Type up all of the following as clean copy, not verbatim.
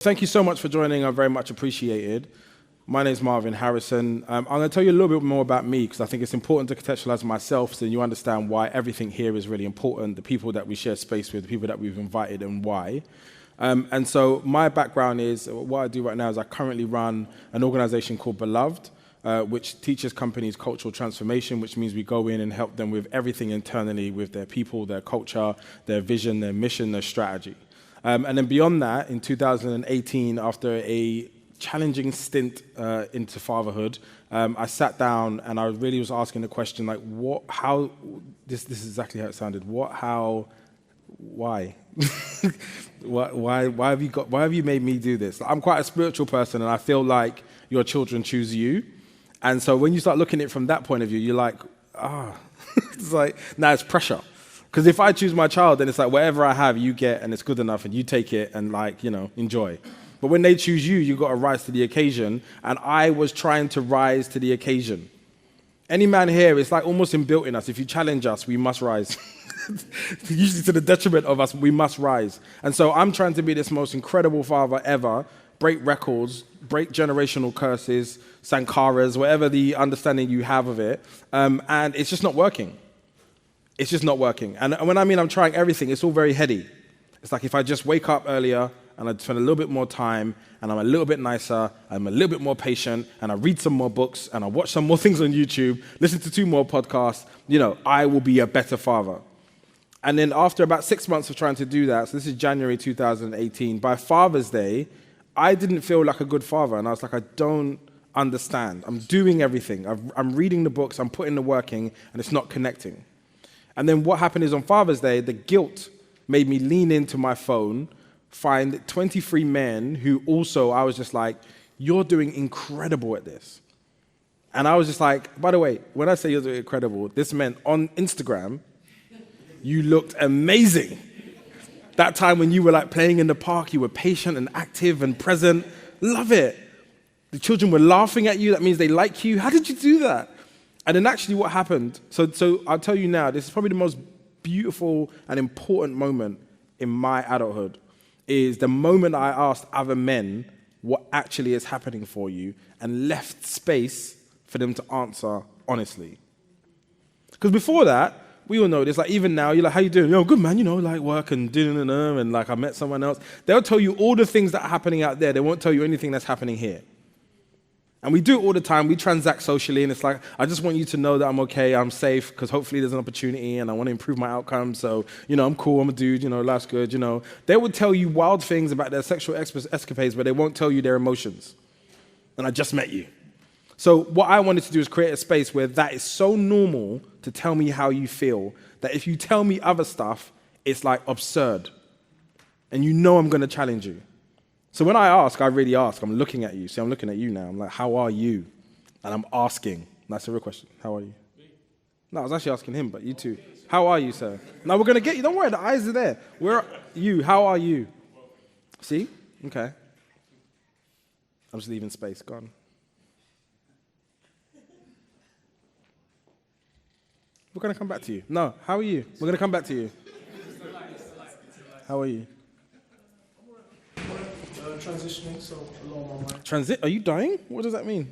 Thank you so much for joining. I very much appreciated. My name is Marvin Harrison. I'm going to tell you a little bit more about me because I think it's important to contextualize myself so you understand why everything here is really important, the people that we share space with, the people that we've invited and why. And so my background is, what I do right now is I currently run an organization called Beloved, which teaches companies cultural transformation, which means we go in and help them with everything internally with their people, their culture, their vision, their mission, their strategy. And then beyond that, in 2018, after a challenging stint into fatherhood, I sat down and I really was asking the question, like, this is exactly how it sounded. Why? why have you made me do this? I'm quite a spiritual person and I feel like your children choose you. And so when you start looking at it from that point of view, you're like, it's like, now it's pressure. Because if I choose my child, then it's like whatever I have, you get, and it's good enough, and you take it and enjoy. But when they choose you, you've got to rise to the occasion, and I was trying to rise to the occasion. Any man here, it's like almost inbuilt in us. If you challenge us, we must rise. Usually to the detriment of us, we must rise. And so I'm trying to be this most incredible father ever, break records, break generational curses, sankaras, whatever the understanding you have of it, and it's just not working. It's just not working. And when I mean I'm trying everything, it's all very heady. It's like if I just wake up earlier and I spend a little bit more time and I'm a little bit nicer, I'm a little bit more patient, and I read some more books and I watch some more things on YouTube, listen to 2 more podcasts, I will be a better father. And then after about 6 months of trying to do that, so this is January 2018, by Father's Day, I didn't feel like a good father. And I was like, I don't understand. I'm doing everything. I'm reading the books, I'm putting the work in, and it's not connecting. And then what happened is on Father's Day, the guilt made me lean into my phone, find 23 men who also, I was just like, you're doing incredible at this. And I was just like, by the way, when I say you're doing incredible, this meant on Instagram, you looked amazing. That time when you were like playing in the park, you were patient and active and present. Love it. The children were laughing at you. That means they like you. How did you do that? And then actually what happened, so I'll tell you now, this is probably the most beautiful and important moment in my adulthood, is the moment I asked other men what actually is happening for you and left space for them to answer honestly. Because before that, we all know this, like even now, you're like, how you doing? Good man, like work and and like I met someone else. They'll tell you all the things that are happening out there. They won't tell you anything that's happening here. And we do it all the time. We transact socially, and it's like, I just want you to know that I'm okay, I'm safe, because hopefully there's an opportunity, and I want to improve my outcome. So, I'm cool, I'm a dude, life's good, They will tell you wild things about their sexual escapades, but they won't tell you their emotions. And I just met you. So what I wanted to do is create a space where that is so normal to tell me how you feel, that if you tell me other stuff, it's like absurd. And I'm going to challenge you. So when I ask, I really ask. I'm looking at you. See, I'm looking at you now. I'm like, how are you? And I'm asking. That's a real question. How are you? No, I was actually asking him, but you too. How are you, sir? Now we're going to get you. Don't worry, the eyes are there. Where are you? How are you? See? Okay. I'm just leaving space. Go on. We're going to come back to you. No, how are you? We're going to come back to you. How are you? Transitioning, so a lot on my mind. Are you dying? What does that mean?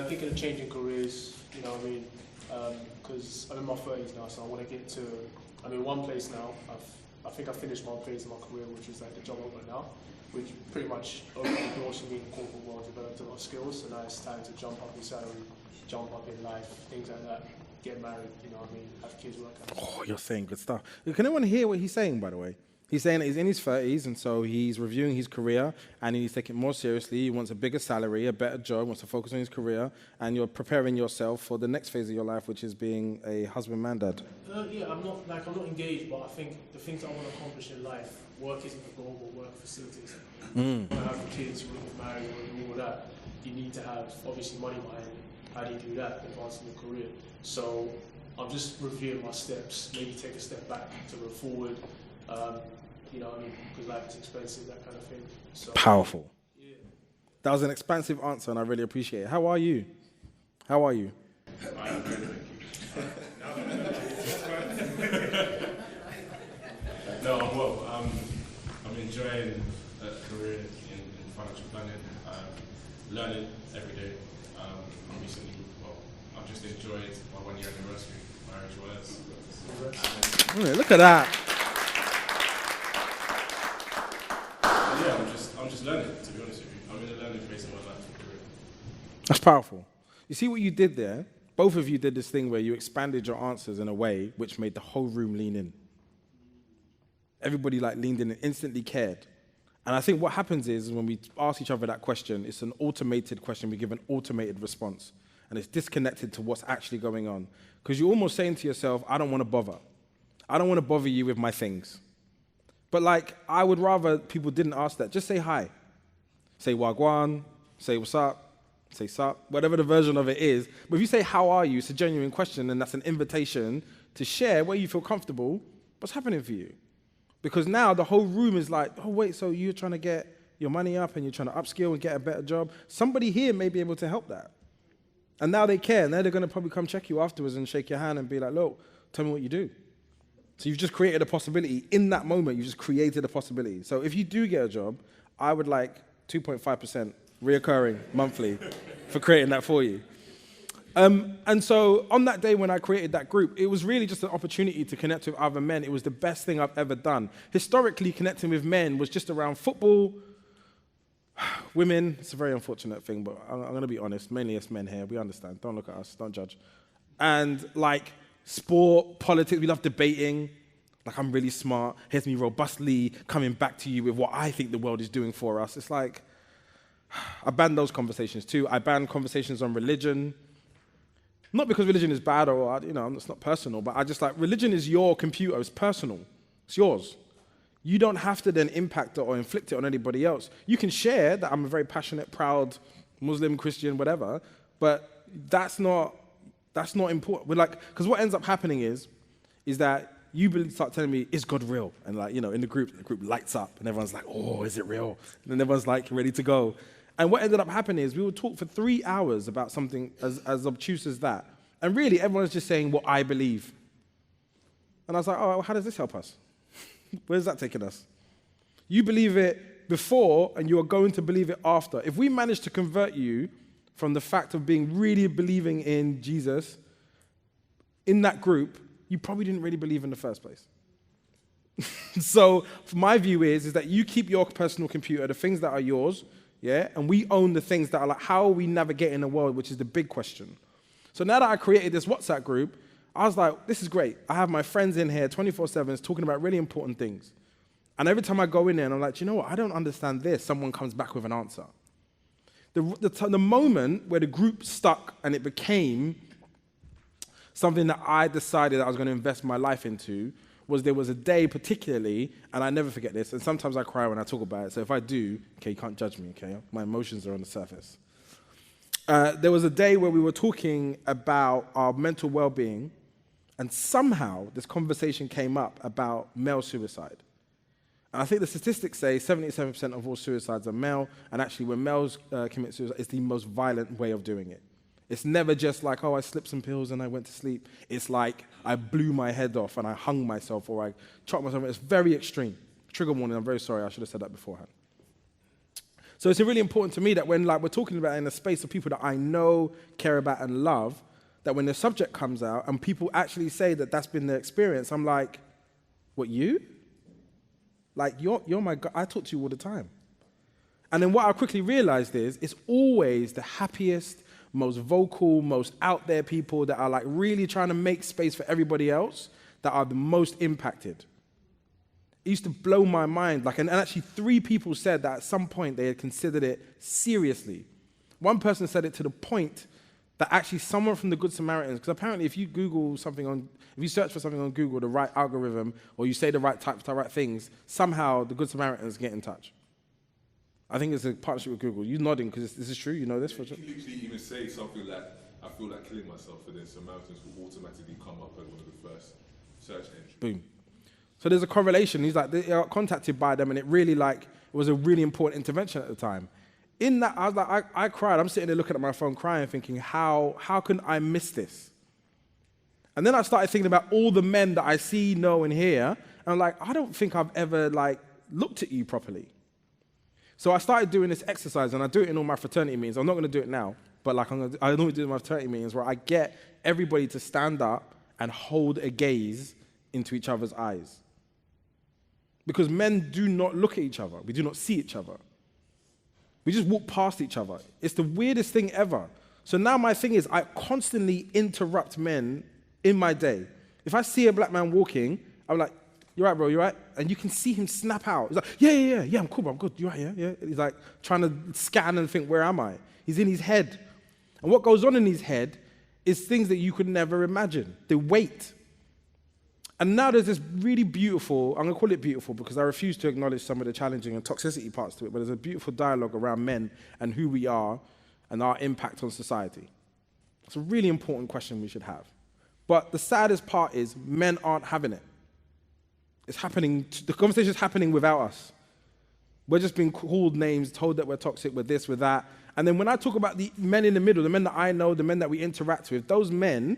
Thinking of changing careers, because I'm in my 30s now, so I want to get to, one place now. I think I finished one phase of my career, which is like the job I'm on now, which pretty much opened the doors for me in the corporate world, developed a lot of skills, so now it's time to jump up in salary, jump up in life, things like that, get married, have kids, work out. Oh, you're saying good stuff. Can anyone hear what he's saying, by the way? He's saying that he's in his 30s, and so he's reviewing his career, and he's taking it more seriously. He wants a bigger salary, a better job, wants to focus on his career, and you're preparing yourself for the next phase of your life, which is being a husband, man, dad. I'm not engaged, but I think the things I want to accomplish in life, work isn't the goal, but work facilitates it. When I have kids, you want to get married, you want to do all that, you need to have, obviously, money behind it. How do you do that? Advancing your career. So I'm just reviewing my steps, maybe take a step back to go forward. Because life is expensive, that kind of thing. So, powerful. Yeah. That was an expansive answer, and I really appreciate it. How are you? How are you? I am good, thank you. No, I'm well. I'm enjoying playing a career in financial planning, learning every day. Recently, I've just enjoyed my 1 year anniversary, marriage was. Look at that. Yeah, I'm just learning, to be honest with you. I'm in a learning phase in my life. That's powerful. You see what you did there? Both of you did this thing where you expanded your answers in a way which made the whole room lean in. Everybody leaned in and instantly cared. And I think what happens is when we ask each other that question, it's an automated question. We give an automated response. And it's disconnected to what's actually going on. Because you're almost saying to yourself, I don't want to bother. I don't want to bother you with my things. But I would rather people didn't ask that. Just say hi. Say wagwan, say what's up, say sup, whatever the version of it is. But if you say how are you, it's a genuine question, and that's an invitation to share where you feel comfortable. What's happening for you? Because now the whole room is like, oh wait, so you're trying to get your money up and you're trying to upskill and get a better job. Somebody here may be able to help that. And now they care, and now they're going to probably come check you afterwards and shake your hand and be like, look, tell me what you do. So you've just created a possibility. In that moment, you just created a possibility. So if you do get a job, I would like 2.5% reoccurring monthly for creating that for you. And so on that day when I created that group, it was really just an opportunity to connect with other men. It was the best thing I've ever done. Historically, connecting with men was just around football, women. It's a very unfortunate thing, but I'm going to be honest. Mainly it's men here. We understand. Don't look at us. Don't judge. And sport, politics, we love debating. I'm really smart. Here's me robustly coming back to you with what I think the world is doing for us. It's I ban those conversations too. I ban conversations on religion. Not because religion is bad or, it's not personal, but I just religion is your computer. It's personal. It's yours. You don't have to then impact it or inflict it on anybody else. You can share that I'm a very passionate, proud Muslim, Christian, whatever, but that's not important. Because what ends up happening is that you start telling me, is God real? And in the group lights up and everyone's like, oh, is it real? And then everyone's ready to go. And what ended up happening is we would talk for 3 hours about something as obtuse as that. And really, everyone's just saying what I believe. And I was like, oh, how does this help us? Where's that taking us? You believe it before, and you are going to believe it after. If we manage to convert you from the fact of being really believing in Jesus, in that group, you probably didn't really believe in the first place. So my view is that you keep your personal computer, the things that are yours, yeah, and we own the things that are how are we navigating the world, which is the big question. So now that I created this WhatsApp group, I was like, this is great. I have my friends in here 24/7 talking about really important things. And every time I go in there and I'm like, you know what, I don't understand this, someone comes back with an answer. The moment where the group stuck and it became something that I decided I was going to invest my life into was there was a day particularly, and I never forget this, and sometimes I cry when I talk about it, so if I do, okay, you can't judge me, okay? My emotions are on the surface. There was a day where we were talking about our mental well-being, and somehow this conversation came up about male suicide. And I think the statistics say 77% of all suicides are male, and actually when males commit suicide, it's the most violent way of doing it. It's never just oh, I slipped some pills and I went to sleep. It's I blew my head off and I hung myself or I chopped myself. It's very extreme. Trigger warning, I'm very sorry. I should have said that beforehand. So it's really important to me that when we're talking about it in a space of people that I know, care about, and love, that when the subject comes out and people actually say that that's been their experience, I'm like, what, you? You're my God. I talk to you all the time. And then what I quickly realized is it's always the happiest, most vocal, most out there people that are really trying to make space for everybody else that are the most impacted. It used to blow my mind. And actually 3 people said that at some point they had considered it seriously. One person said it to the point that actually someone from the Good Samaritans, because apparently if you search for something on Google, the right algorithm, or you say the right right things, somehow the Good Samaritans get in touch. I think it's a partnership with Google. You nodding because this is true. You know this for sure. You can literally even say something like, I feel like killing myself, and then Samaritans will automatically come up as one of the first search entries. Boom. So there's a correlation. He's they got contacted by them, and it really it was a really important intervention at the time. In that, I was I cried. I'm sitting there looking at my phone crying, thinking, how can I miss this? And then I started thinking about all the men that I see, know, and hear, and I'm I don't think I've ever looked at you properly. So I started doing this exercise, and I do it in all my fraternity meetings. I'm not going to do it now, but like I normally do it in my fraternity meetings, where I get everybody to stand up and hold a gaze into each other's eyes. Because men do not look at each other. We do not see each other. We just walk past each other. It's the weirdest thing ever. So now my thing is, I constantly interrupt men in my day. If I see a black man walking, I'm like, "You right, bro? You right?" And you can see him snap out. He's like, yeah, I'm cool, bro, I'm good. You right, yeah. He's like trying to scan and think, where am I? He's in his head. And what goes on in his head is things that you could never imagine. The weight. And now there's this really beautiful, I'm going to call it beautiful because I refuse to acknowledge some of the challenging and toxicity parts to it, but there's a beautiful dialogue around men and who we are and our impact on society. It's a really important question we should have. But the saddest part is men aren't having it. It's happening, the conversation is happening without us. We're just being called names, told that we're toxic, we're this, we're that. And then when I talk about the men in the middle, the men that I know, the men that we interact with, those men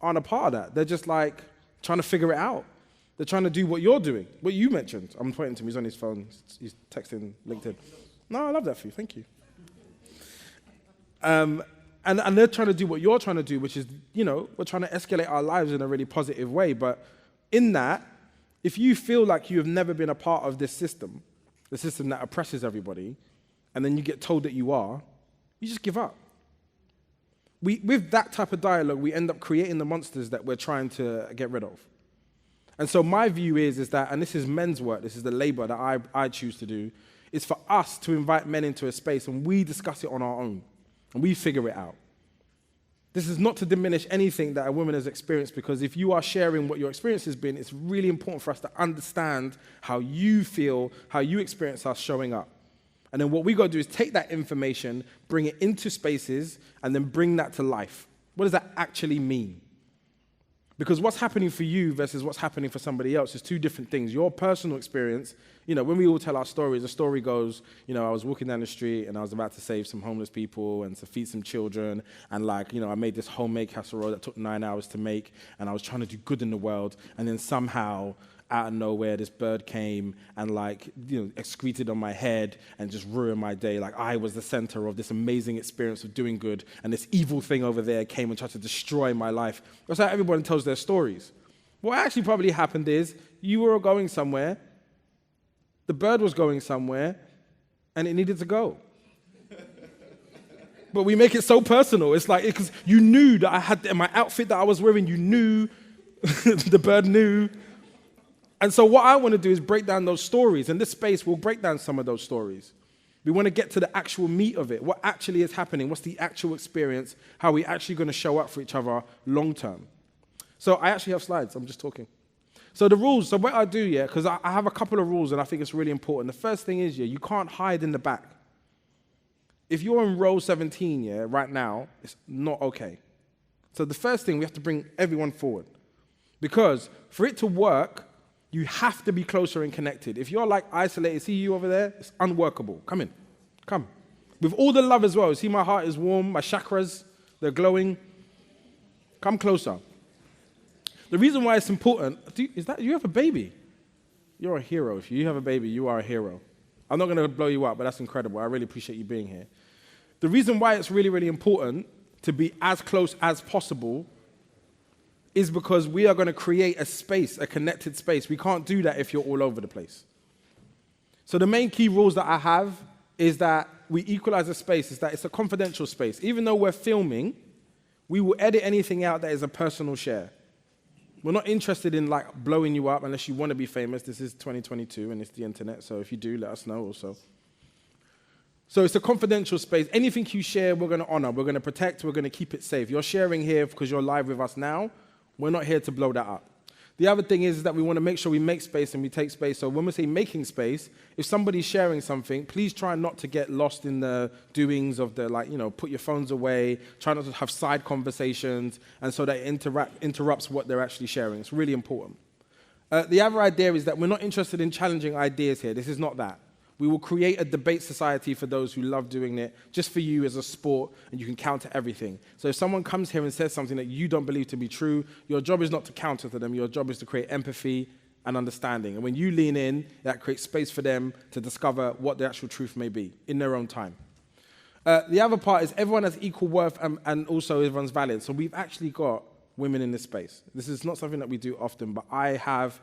aren't a part of that. They're just like trying to figure it out. They're trying to do what you're doing, what you mentioned. I'm pointing to him, he's on his phone, he's texting LinkedIn. No, I love that for you, thank you. And they're trying to do what you're trying to do, which is, we're trying to escalate our lives in a really positive way. But in that, if you feel like you have never been a part of this system, the system that oppresses everybody, and then you get told that you are, you just give up. With that type of dialogue, we end up creating the monsters that we're trying to get rid of. And so my view is that, and this is men's work, this is the labor that I choose to do, is for us to invite men into a space and we discuss it on our own, and we figure it out. This is not to diminish anything that a woman has experienced, because if you are sharing what your experience has been, it's really important for us to understand how you feel, how you experience us showing up. And then what we got to do is take that information, bring it into spaces, and then bring that to life. What does that actually mean? Because what's happening for you versus what's happening for somebody else is two different things. Your personal experience, when we all tell our stories, the story goes, I was walking down the street and I was about to save some homeless people and to feed some children. And I made this homemade casserole that took 9 hours to make. And I was trying to do good in the world. And then somehow, out of nowhere, this bird came and excreted on my head and just ruined my day. I was the center of this amazing experience of doing good, and this evil thing over there came and tried to destroy my life. That's how everyone tells their stories. What actually probably happened is you were going somewhere, the bird was going somewhere, and it needed to go. But we make it so personal. It's because you knew that I had my outfit that I was wearing, you knew, the bird knew. And so what I want to do is break down those stories, and this space will break down some of those stories. We want to get to the actual meat of it, what actually is happening, what's the actual experience, how we're actually going to show up for each other long term. So I actually have slides, I'm just talking. So the rules, so what I do, because I have a couple of rules and I think it's really important. The first thing is, you can't hide in the back. If you're in row 17, right now, it's not okay. So the first thing, we have to bring everyone forward. Because for it to work, you have to be closer and connected. If you're isolated, see you over there, it's unworkable. Come in, come. With all the love as well. See, my heart is warm, my chakras, they're glowing. Come closer. The reason why it's important, is that you have a baby. You're a hero. If you have a baby, you are a hero. I'm not going to blow you up, but that's incredible. I really appreciate you being here. The reason why it's really, really important to be as close as possible is because we are going to create a space, a connected space. We can't do that if you're all over the place. So the main key rules that I have is that we equalize the space, is that it's a confidential space. Even though we're filming, we will edit anything out that is a personal share. We're not interested in blowing you up unless you want to be famous. This is 2022 and it's the internet, so if you do, let us know also. So it's a confidential space. Anything you share, we're going to honor, we're going to protect, we're going to keep it safe. You're sharing here because you're live with us now. We're not here to blow that up. The other thing is that we want to make sure we make space and we take space. So when we say making space, if somebody's sharing something, please try not to get lost in the doings of the, put your phones away, try not to have side conversations, and so that it interrupts what they're actually sharing. It's really important. The other idea is that we're not interested in challenging ideas here. This is not that. We will create a debate society for those who love doing it, just for you as a sport, and you can counter everything. So if someone comes here and says something that you don't believe to be true, your job is not to counter to them. Your job is to create empathy and understanding. And when you lean in, that creates space for them to discover what the actual truth may be in their own time. The other part is everyone has equal worth and also everyone's valid. So we've actually got women in this space. This is not something that we do often, but I have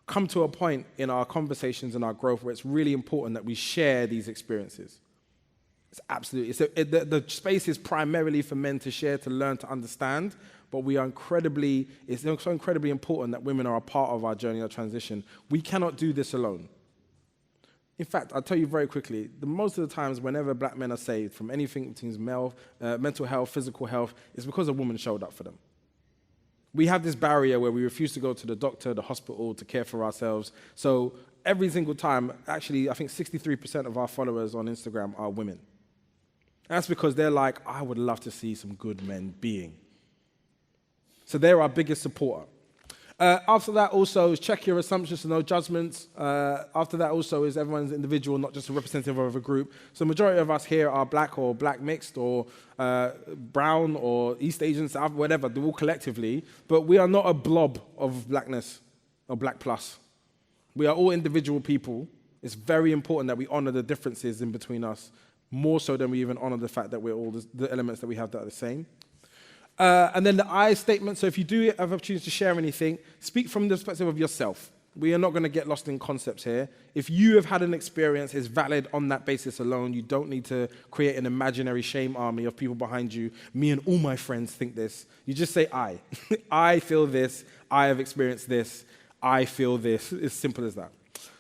come to a point in our conversations and our growth where it's really important that we share these experiences. It's absolutely, the space is primarily for men to share, to learn, to understand, but it's so incredibly important that women are a part of our journey, our transition. We cannot do this alone. In fact, I'll tell you very quickly, most of the times whenever black men are saved from anything between mental health, physical health, it's because a woman showed up for them. We have this barrier where we refuse to go to the doctor, the hospital, to care for ourselves. So every single time, actually, I think 63% of our followers on Instagram are women. And that's because they're like, I would love to see some good men being. So they're our biggest supporter. After that also is check your assumptions, so no judgments. After that also is everyone's individual, not just a representative of a group. So the majority of us here are black or black mixed or brown or East Asian, South, whatever, they're all collectively. But we are not a blob of blackness or black plus. We are all individual people. It's very important that we honor the differences in between us, more so than we even honor the fact that we're all the elements that we have that are the same. And then the I statement, so if you do have opportunities to share anything, speak from the perspective of yourself. We are not going to get lost in concepts here. If you have had an experience, it's valid on that basis alone. You don't need to create an imaginary shame army of people behind you. Me and all my friends think this. You just say I. I feel this. I have experienced this. I feel this. It's simple as that.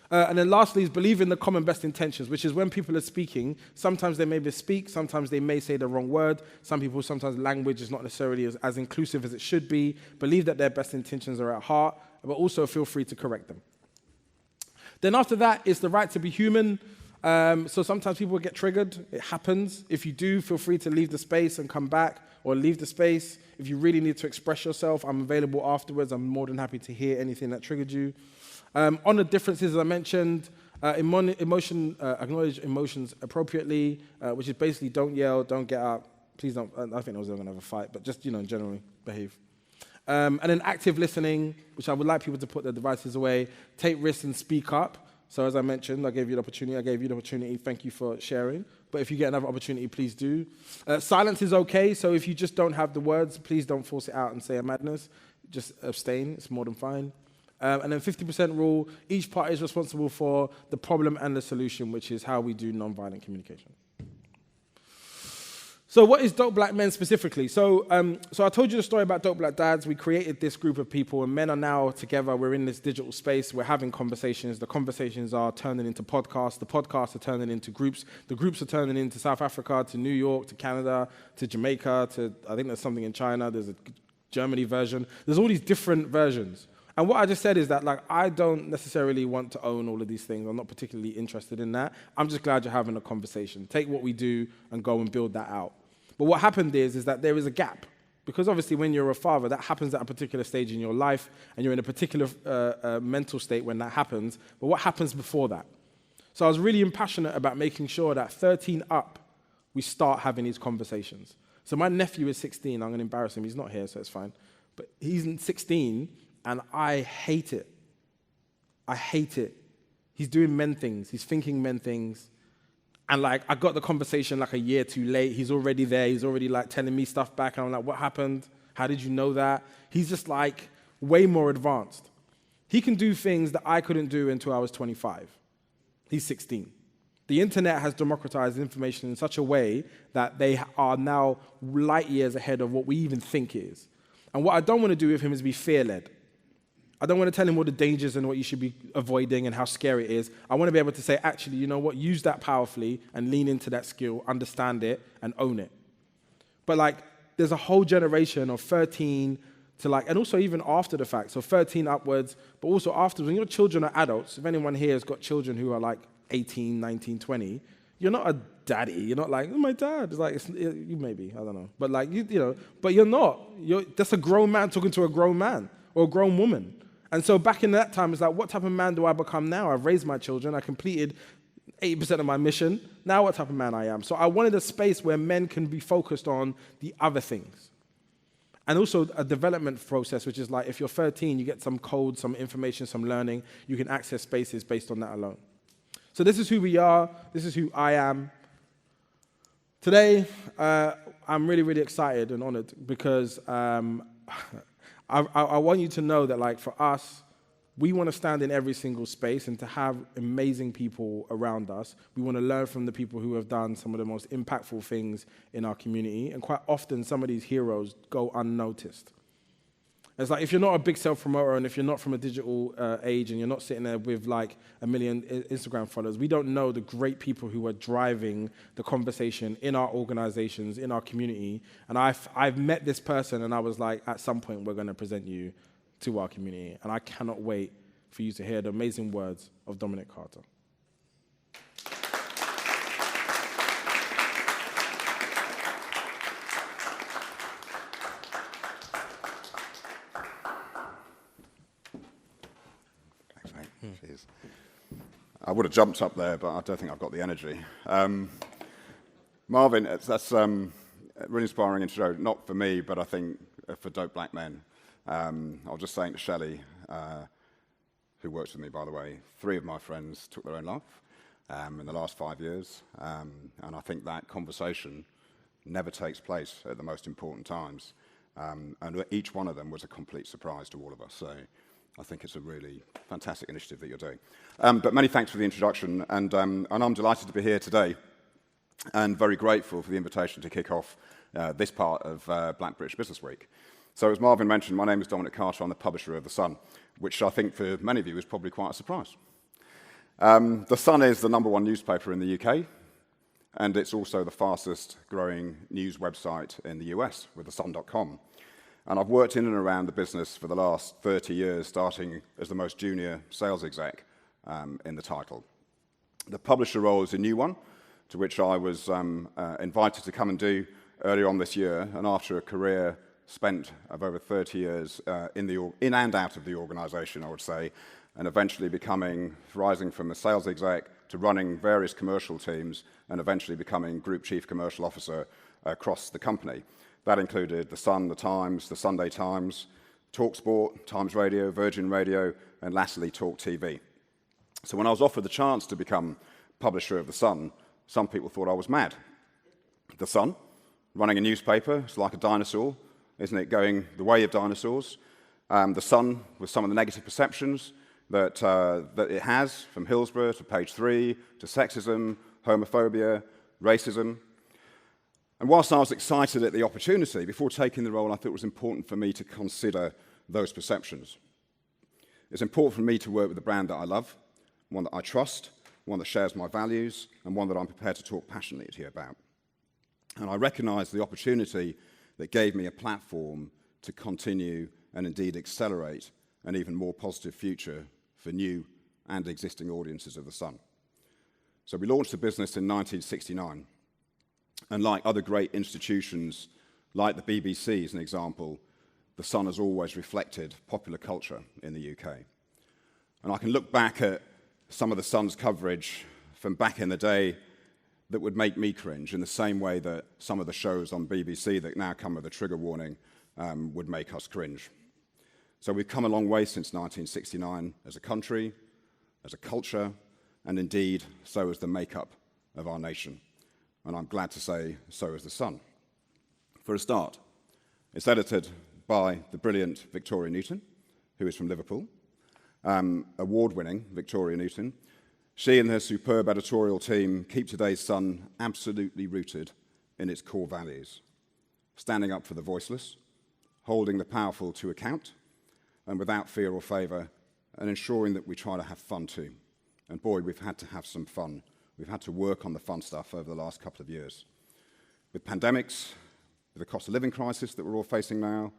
And then lastly is believe in the common best intentions, which is when people are speaking, sometimes they may misspeak, sometimes they may say the wrong word. Sometimes language is not necessarily as inclusive as it should be. Believe that their best intentions are at heart, but also feel free to correct them. Then after that is the right to be human. So sometimes people get triggered. It happens. If you do, feel free to leave the space and come back, or leave the space. If you really need to express yourself, I'm available afterwards. I'm more than happy to hear anything that triggered you. Honor differences, as I mentioned. Acknowledge emotions appropriately, which is basically don't yell, don't get up. Please don't. I think I was going to have a fight, but just, generally behave. And then active listening, which I would like people to put their devices away. Take risks and speak up. So as I mentioned, I gave you the opportunity. Thank you for sharing. But if you get another opportunity, please do. Silence is okay. So if you just don't have the words, please don't force it out and say a madness. Just abstain. It's more than fine. And then 50% rule, each party is responsible for the problem and the solution, which is how we do nonviolent communication. So what is Dope Black Men specifically? So I told you the story about Dope Black Dads. We created this group of people, and men are now together. We're in this digital space. We're having conversations. The conversations are turning into podcasts. The podcasts are turning into groups. The groups are turning into South Africa, to New York, to Canada, to Jamaica, I think there's something in China. There's a Germany version. There's all these different versions. And what I just said is that, I don't necessarily want to own all of these things. I'm not particularly interested in that. I'm just glad you're having a conversation. Take what we do and go and build that out. But what happened is that there is a gap. Because obviously when you're a father, that happens at a particular stage in your life, and you're in a particular mental state when that happens. But what happens before that? So I was really passionate about making sure that 13 up, we start having these conversations. So my nephew is 16. I'm going to embarrass him. He's not here, so it's fine. But he's 16. And I hate it. I hate it. He's doing men things. He's thinking men things. And I got the conversation a year too late. He's already there. He's already telling me stuff back. And I'm like, what happened? How did you know that? He's just way more advanced. He can do things that I couldn't do until I was 25. He's 16. The internet has democratized information in such a way that they are now light years ahead of what we even think is. And what I don't want to do with him is be fear-led. I don't want to tell him all the dangers and what you should be avoiding and how scary it is. I want to be able to say, actually, you know what? Use that powerfully and lean into that skill, understand it, and own it. But there's a whole generation of 13 to and also even after the fact, so 13 upwards, but also afterwards, when your children are adults, if anyone here has got children who are 18, 19, 20, you're not a daddy. You're not oh, my dad. It's you maybe, I don't know. But but you're not. That's a grown man talking to a grown man or a grown woman. And so back in that time, it's what type of man do I become now? I've raised my children. I completed 80% of my mission. Now what type of man I am? So I wanted a space where men can be focused on the other things. And also a development process, which is like if you're 13, you get some code, some information, some learning, you can access spaces based on that alone. So this is who we are. This is who I am. Today, I'm really, really excited and honored because I want you to know that, like, for us, we want to stand in every single space and to have amazing people around us. We want to learn from the people who have done some of the most impactful things in our community. And quite often, some of these heroes go unnoticed. It's like if you're not a big self-promoter and if you're not from a digital age and you're not sitting there with like 1 million Instagram followers, we don't know the great people who are driving the conversation in our organizations, in our community. And I've met this person and I was like, at some point, we're going to present you to our community. And I cannot wait for you to hear the amazing words of Dominic Carter. Thanks, mate. Cheers. I would have jumped up there, but I don't think I've got the energy. Marvin, that's a really inspiring intro, not for me, but I think for Dope Black Men. I was just saying to Shelley, who works with me, by the way, 3 of my friends took their own life in the last 5 years. And I think that conversation never takes place at the most important times. And each one of them was a complete surprise to all of us. So I think it's a really fantastic initiative that you're doing. But many thanks for the introduction. And I'm delighted to be here today and very grateful for the invitation to kick off this part of Black British Business Week. So as Marvin mentioned, my name is Dominic Carter. I'm the publisher of The Sun, which I think for many of you is probably quite a surprise. The Sun is the #1 newspaper in the UK, and it's also the fastest growing news website in the US with thesun.com. And I've worked in and around the business for the last 30 years, starting as the most junior sales exec in the title. The publisher role is a new one, to which I was invited to come and do earlier on this year, and after a career spent of over 30 years in and out of the organization, I would say, and eventually rising from a sales exec to running various commercial teams and eventually becoming group chief commercial officer across the company. That included The Sun, The Times, The Sunday Times, TalkSport, Times Radio, Virgin Radio, and lastly, Talk TV. So when I was offered the chance to become publisher of The Sun, some people thought I was mad. The Sun, running a newspaper, it's like a dinosaur, isn't it, going the way of dinosaurs? The Sun, with some of the negative perceptions that it has, from Hillsborough to Page 3, to sexism, homophobia, racism. And whilst I was excited at the opportunity, before taking the role, I thought it was important for me to consider those perceptions. It's important for me to work with a brand that I love, one that I trust, one that shares my values, and one that I'm prepared to talk passionately to you about. And I recognise the opportunity that gave me a platform to continue and indeed accelerate an even more positive future for new and existing audiences of The Sun. So we launched the business in 1969. And like other great institutions, like the BBC as an example, The Sun has always reflected popular culture in the UK. And I can look back at some of The Sun's coverage from back in the day that would make me cringe in the same way that some of the shows on BBC that now come with a trigger warning would make us cringe. So we've come a long way since 1969 as a country, as a culture, and indeed, so is the makeup of our nation. And I'm glad to say, so is The Sun. For a start, it's edited by the brilliant Victoria Newton, who is from Liverpool, award-winning Victoria Newton. She and her superb editorial team keep today's Sun absolutely rooted in its core values, standing up for the voiceless, holding the powerful to account, and without fear or favour, and ensuring that we try to have fun too. And boy, we've had to have some fun. We've had to work on the fun stuff over the last couple of years. With pandemics, with the cost of living crisis that we're all facing now,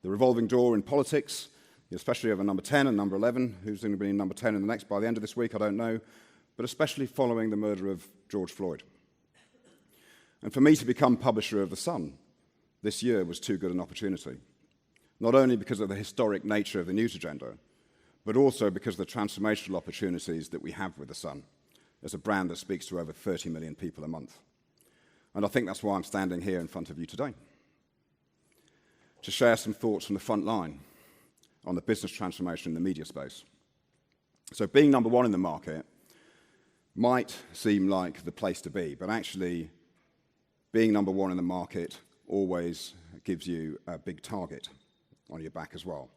the revolving door in politics, especially over number 10 and number 11, who's going to be in number 10 in the next by the end of this week, I don't know, but especially following the murder of George Floyd. And for me to become publisher of The Sun this year was too good an opportunity, not only because of the historic nature of the news agenda, but also because of the transformational opportunities that we have with The Sun as a brand that speaks to over 30 million people a month. And I think that's why I'm standing here in front of you today. to share some thoughts from the front line on the business transformation in the media space. So being number one in the market might seem like the place to be, but actually being number one in the market always gives you a big target on your back as well,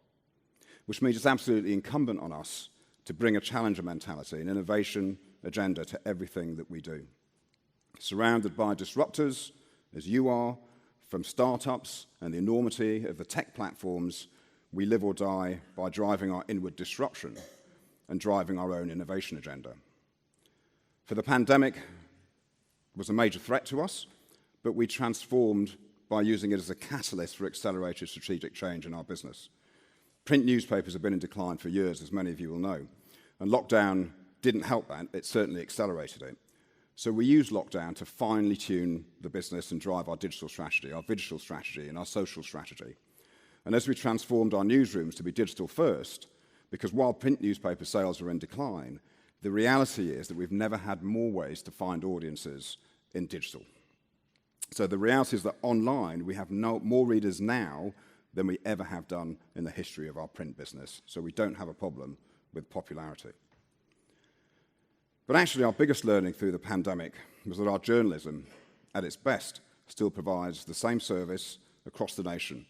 which means it's absolutely incumbent on us to bring a challenger mentality, an innovation agenda to everything that we do. Surrounded by disruptors, as you are, from startups and the enormity of the tech platforms, we live or die by driving our inward disruption and driving our own innovation agenda. For the pandemic was a major threat to us, but we transformed by using it as a catalyst for accelerated strategic change in our business. Print newspapers have been in decline for years, as many of you will know, and lockdown didn't help that, it certainly accelerated it. So we used lockdown to finely tune the business and drive our digital strategy and our social strategy. And as we transformed our newsrooms to be digital first, because while print newspaper sales are in decline, the reality is that we've never had more ways to find audiences in digital. So the reality is that online we have more readers now than we ever have done in the history of our print business. So we don't have a problem with popularity. But actually our biggest learning through the pandemic was that our journalism, at its best, still provides the same service across the nation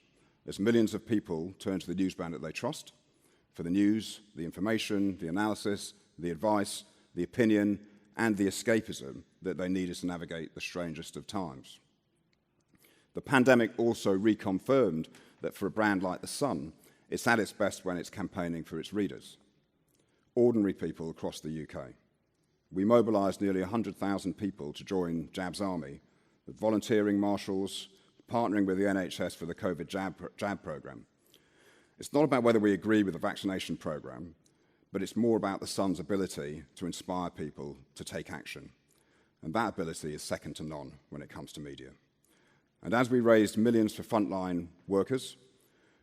as millions of people turn to the newsbrand that they trust for the news, the information, the analysis, the advice, the opinion, and the escapism that they needed to navigate the strangest of times. The pandemic also reconfirmed that for a brand like The Sun, it's at its best when it's campaigning for its readers, ordinary people across the UK. We mobilised nearly 100,000 people to join Jab's army, with volunteering marshals, partnering with the NHS for the COVID jab programme. It's not about whether we agree with the vaccination programme, but it's more about The Sun's ability to inspire people to take action. And that ability is second to none when it comes to media. And as we raised millions for frontline workers,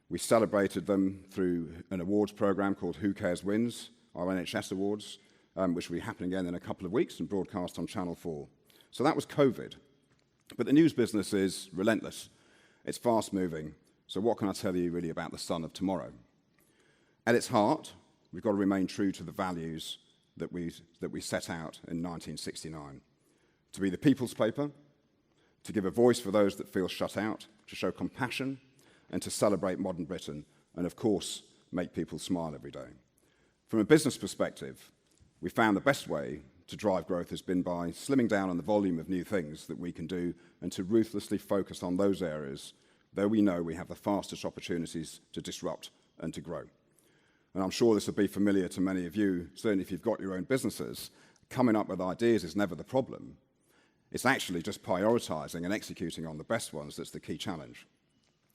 we celebrated them through an awards programme called Who Cares Wins, our NHS Awards, which will be happening again in a couple of weeks and broadcast on Channel 4. So that was COVID. But the news business is relentless. It's fast-moving. So what can I tell you really about The Sun of tomorrow? At its heart, we've got to remain true to the values that we set out in 1969. To be the people's paper, to give a voice for those that feel shut out, to show compassion, and to celebrate modern Britain, and of course, make people smile every day. From a business perspective, we found the best way to drive growth has been by slimming down on the volume of new things that we can do and to ruthlessly focus on those areas though we know we have the fastest opportunities to disrupt and to grow. And I'm sure this will be familiar to many of you, certainly if you've got your own businesses. Coming up with ideas is never the problem. It's actually just prioritising and executing on the best ones that's the key challenge.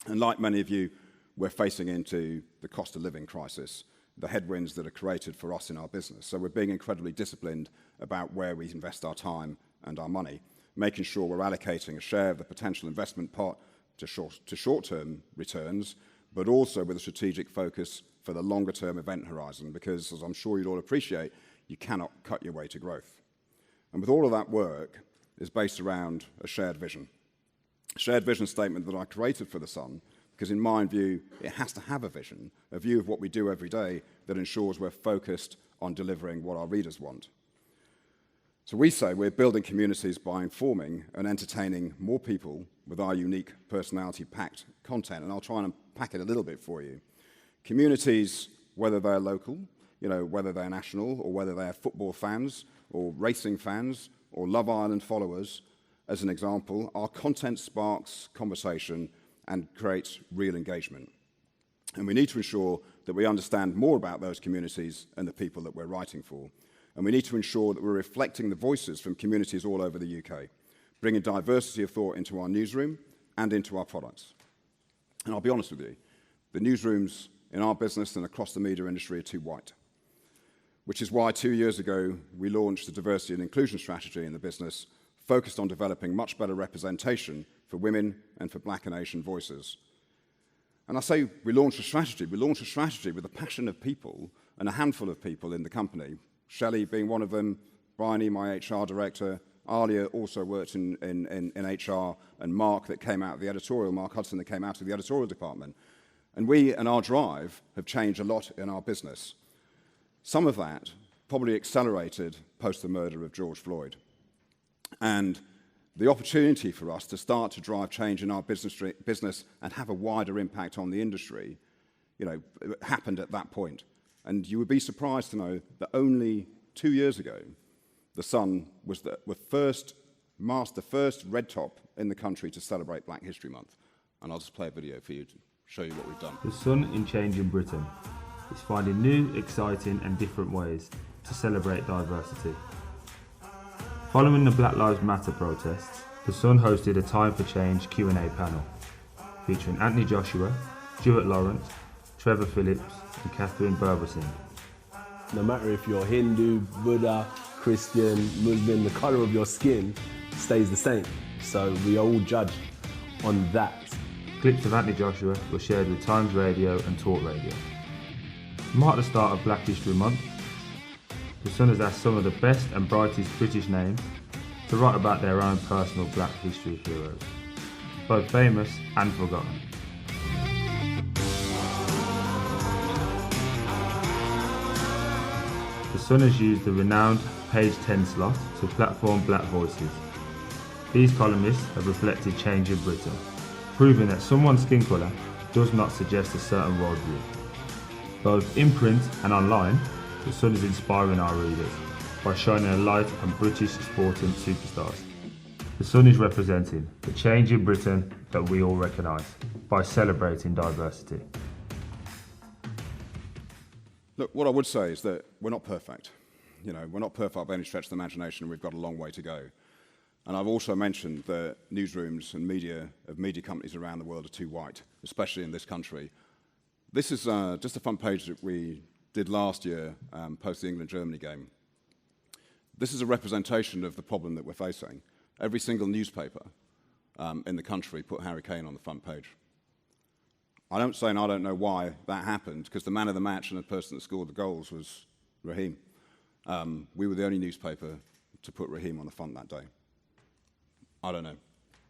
And like many of you, we're facing into the cost of living crisis, the headwinds that are created for us in our business. So we're being incredibly disciplined about where we invest our time and our money, making sure we're allocating a share of the potential investment pot to short-term returns, but also with a strategic focus for the longer-term event horizon, because, as I'm sure you'd all appreciate, you cannot cut your way to growth. And with all of that work is based around a shared vision statement that I created for The Sun, because in my view, it has to have a vision, a view of what we do every day that ensures we're focused on delivering what our readers want. So we say we're building communities by informing and entertaining more people with our unique personality-packed content, and I'll try and unpack it a little bit for you. Communities, whether they're local, whether they're national, or whether they're football fans, or racing fans, or Love Island followers, as an example, our content sparks conversation and creates real engagement. And we need to ensure that we understand more about those communities and the people that we're writing for. And we need to ensure that we're reflecting the voices from communities all over the UK, bringing diversity of thought into our newsroom and into our products. And I'll be honest with you, the newsrooms in our business and across the media industry are too white, which is why 2 years ago we launched a diversity and inclusion strategy in the business focused on developing much better representation for women and for Black and Asian voices. And I say we launched a strategy with the passion of people and a handful of people in the company, Shelley being one of them, Bryony, my HR director, Alia also worked in HR, and Mark Hudson that came out of the editorial department. And we and our drive have changed a lot in our business. Some of that probably accelerated post the murder of George Floyd. And the opportunity for us to start to drive change in our business and have a wider impact on the industry, happened at that point. And you would be surprised to know that only 2 years ago, The Sun was the first red top in the country to celebrate Black History Month. And I'll just play a video for you to show you what we've done. The Sun in changing Britain is finding new, exciting and different ways to celebrate diversity. Following the Black Lives Matter protests, The Sun hosted a Time for Change Q&A panel featuring Anthony Joshua, Stuart Lawrence, Trevor Phillips and Catherine Berberson. No matter if you're Hindu, Buddha, Christian, Muslim, the colour of your skin stays the same. So we are all judged on that. Clips of Anthony Joshua were shared with Times Radio and Talk Radio. To mark the start of Black History Month, The Sun has asked some of the best and brightest British names to write about their own personal Black history heroes, both famous and forgotten. The Sun has used the renowned Page 10 slot to platform Black voices. These columnists have reflected change in Britain, proving that someone's skin colour does not suggest a certain worldview. Both in print and online, The Sun is inspiring our readers by shining a light on British sporting superstars. The Sun is representing the change in Britain that we all recognise by celebrating diversity. Look, what I would say is that we're not perfect. We're not perfect by any stretch of the imagination, and we've got a long way to go. And I've also mentioned that newsrooms and media companies around the world are too white, especially in this country. This is just a front page that we did last year, post the England-Germany game. This is a representation of the problem that we're facing. Every single newspaper in the country put Harry Kane on the front page. I don't know why that happened, because the man of the match and the person that scored the goals was Raheem. We were the only newspaper to put Raheem on the front that day. I don't know,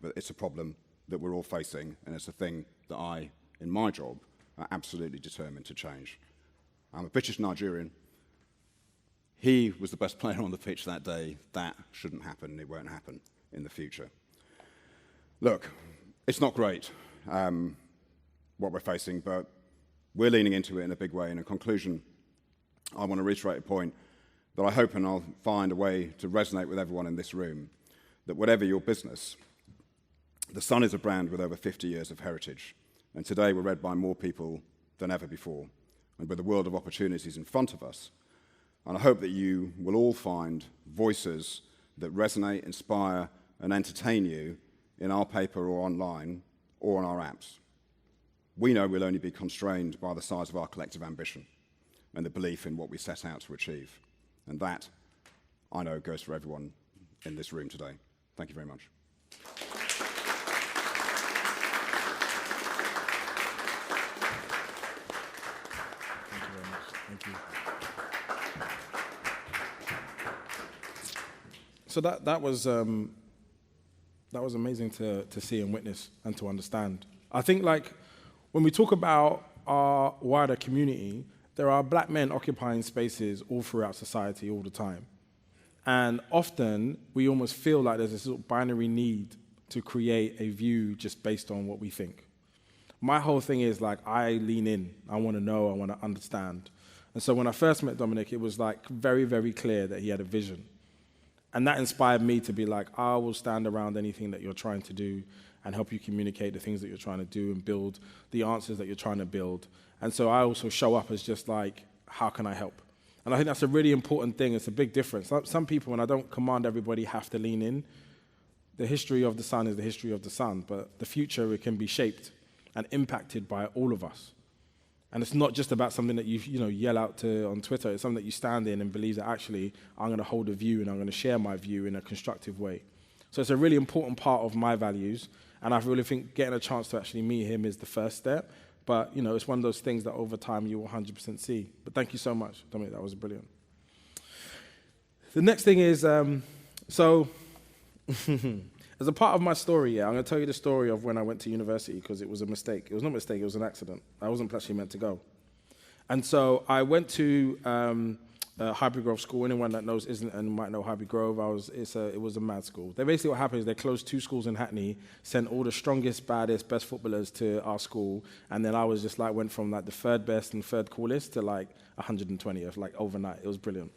but it's a problem that we're all facing, and it's a thing that I, in my job, are absolutely determined to change. I'm a British Nigerian. He was the best player on the pitch that day. That shouldn't happen, and it won't happen in the future. Look, it's not great, what we're facing, but we're leaning into it in a big way. And in conclusion, I want to reiterate a point that I hope and I'll find a way to resonate with everyone in this room, that whatever your business, The Sun is a brand with over 50 years of heritage. And today we're read by more people than ever before, and with a world of opportunities in front of us. And I hope that you will all find voices that resonate, inspire, and entertain you in our paper or online or on our apps. We know we'll only be constrained by the size of our collective ambition and the belief in what we set out to achieve. And that, I know, goes for everyone in this room today. Thank you very much. Thank you very much. Thank you. So that was amazing to see and witness and to understand. I think, like, when we talk about our wider community, there are black men occupying spaces all throughout society all the time. And often we almost feel like there's this sort of binary need to create a view just based on what we think. My whole thing is, like, I lean in. I want to know. I want to understand. And so when I first met Dominic, it was like very, very clear that he had a vision. And that inspired me to be like, I will stand around anything that you're trying to do and help you communicate the things that you're trying to do and build the answers that you're trying to build. And so I also show up as just like, how can I help? And I think that's a really important thing. It's a big difference. Some people, and I don't command everybody, have to lean in. The history of the Sun is the history of the Sun, but the future, it can be shaped and impacted by all of us. And it's not just about something that you yell out on Twitter. It's something that you stand in and believe that actually I'm going to hold a view and I'm going to share my view in a constructive way. So it's a really important part of my values, and I really think getting a chance to actually meet him is the first step. But it's one of those things that over time you will 100% see. But thank you so much, Dominic. That was brilliant. The next thing is, so As a part of my story, yeah, I'm going to tell you the story of when I went to university because it was a mistake. It was not a mistake, it was an accident. I wasn't actually meant to go. And so I went to Highbury Grove School. Anyone that knows isn't and might know Highbury Grove, it was a mad school. They basically, what happened is they closed 2 schools in Hackney, sent all the strongest, baddest, best footballers to our school, and then I was just like, went from like the 3rd best and 3rd coolest to like 120th, like overnight. It was brilliant.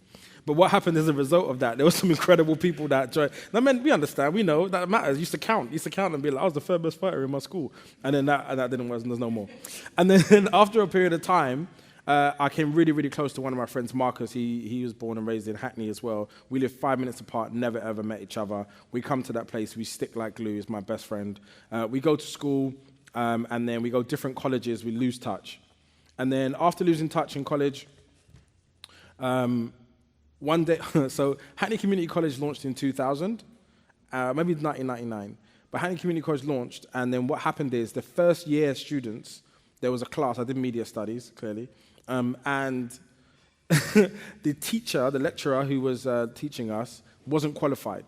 But what happened as a result of that, there were some incredible people that joined. I mean, we understand, we know that matters. Used to count and be like, I was the 3rd best fighter in my school. And then that didn't work, and there's no more. And then after a period of time, I came really, really close to one of my friends, Marcus. He was born and raised in Hackney as well. We lived 5 minutes apart, never ever met each other. We come to that place, we stick like glue. He's my best friend. We go to school, and then we go different colleges, we lose touch. And then after losing touch in college, one day, so Hackney Community College launched in 2000, maybe 1999. But Hackney Community College launched, and then what happened is the first year students, there was a class, I did media studies, clearly, and the teacher, the lecturer who was teaching us, wasn't qualified.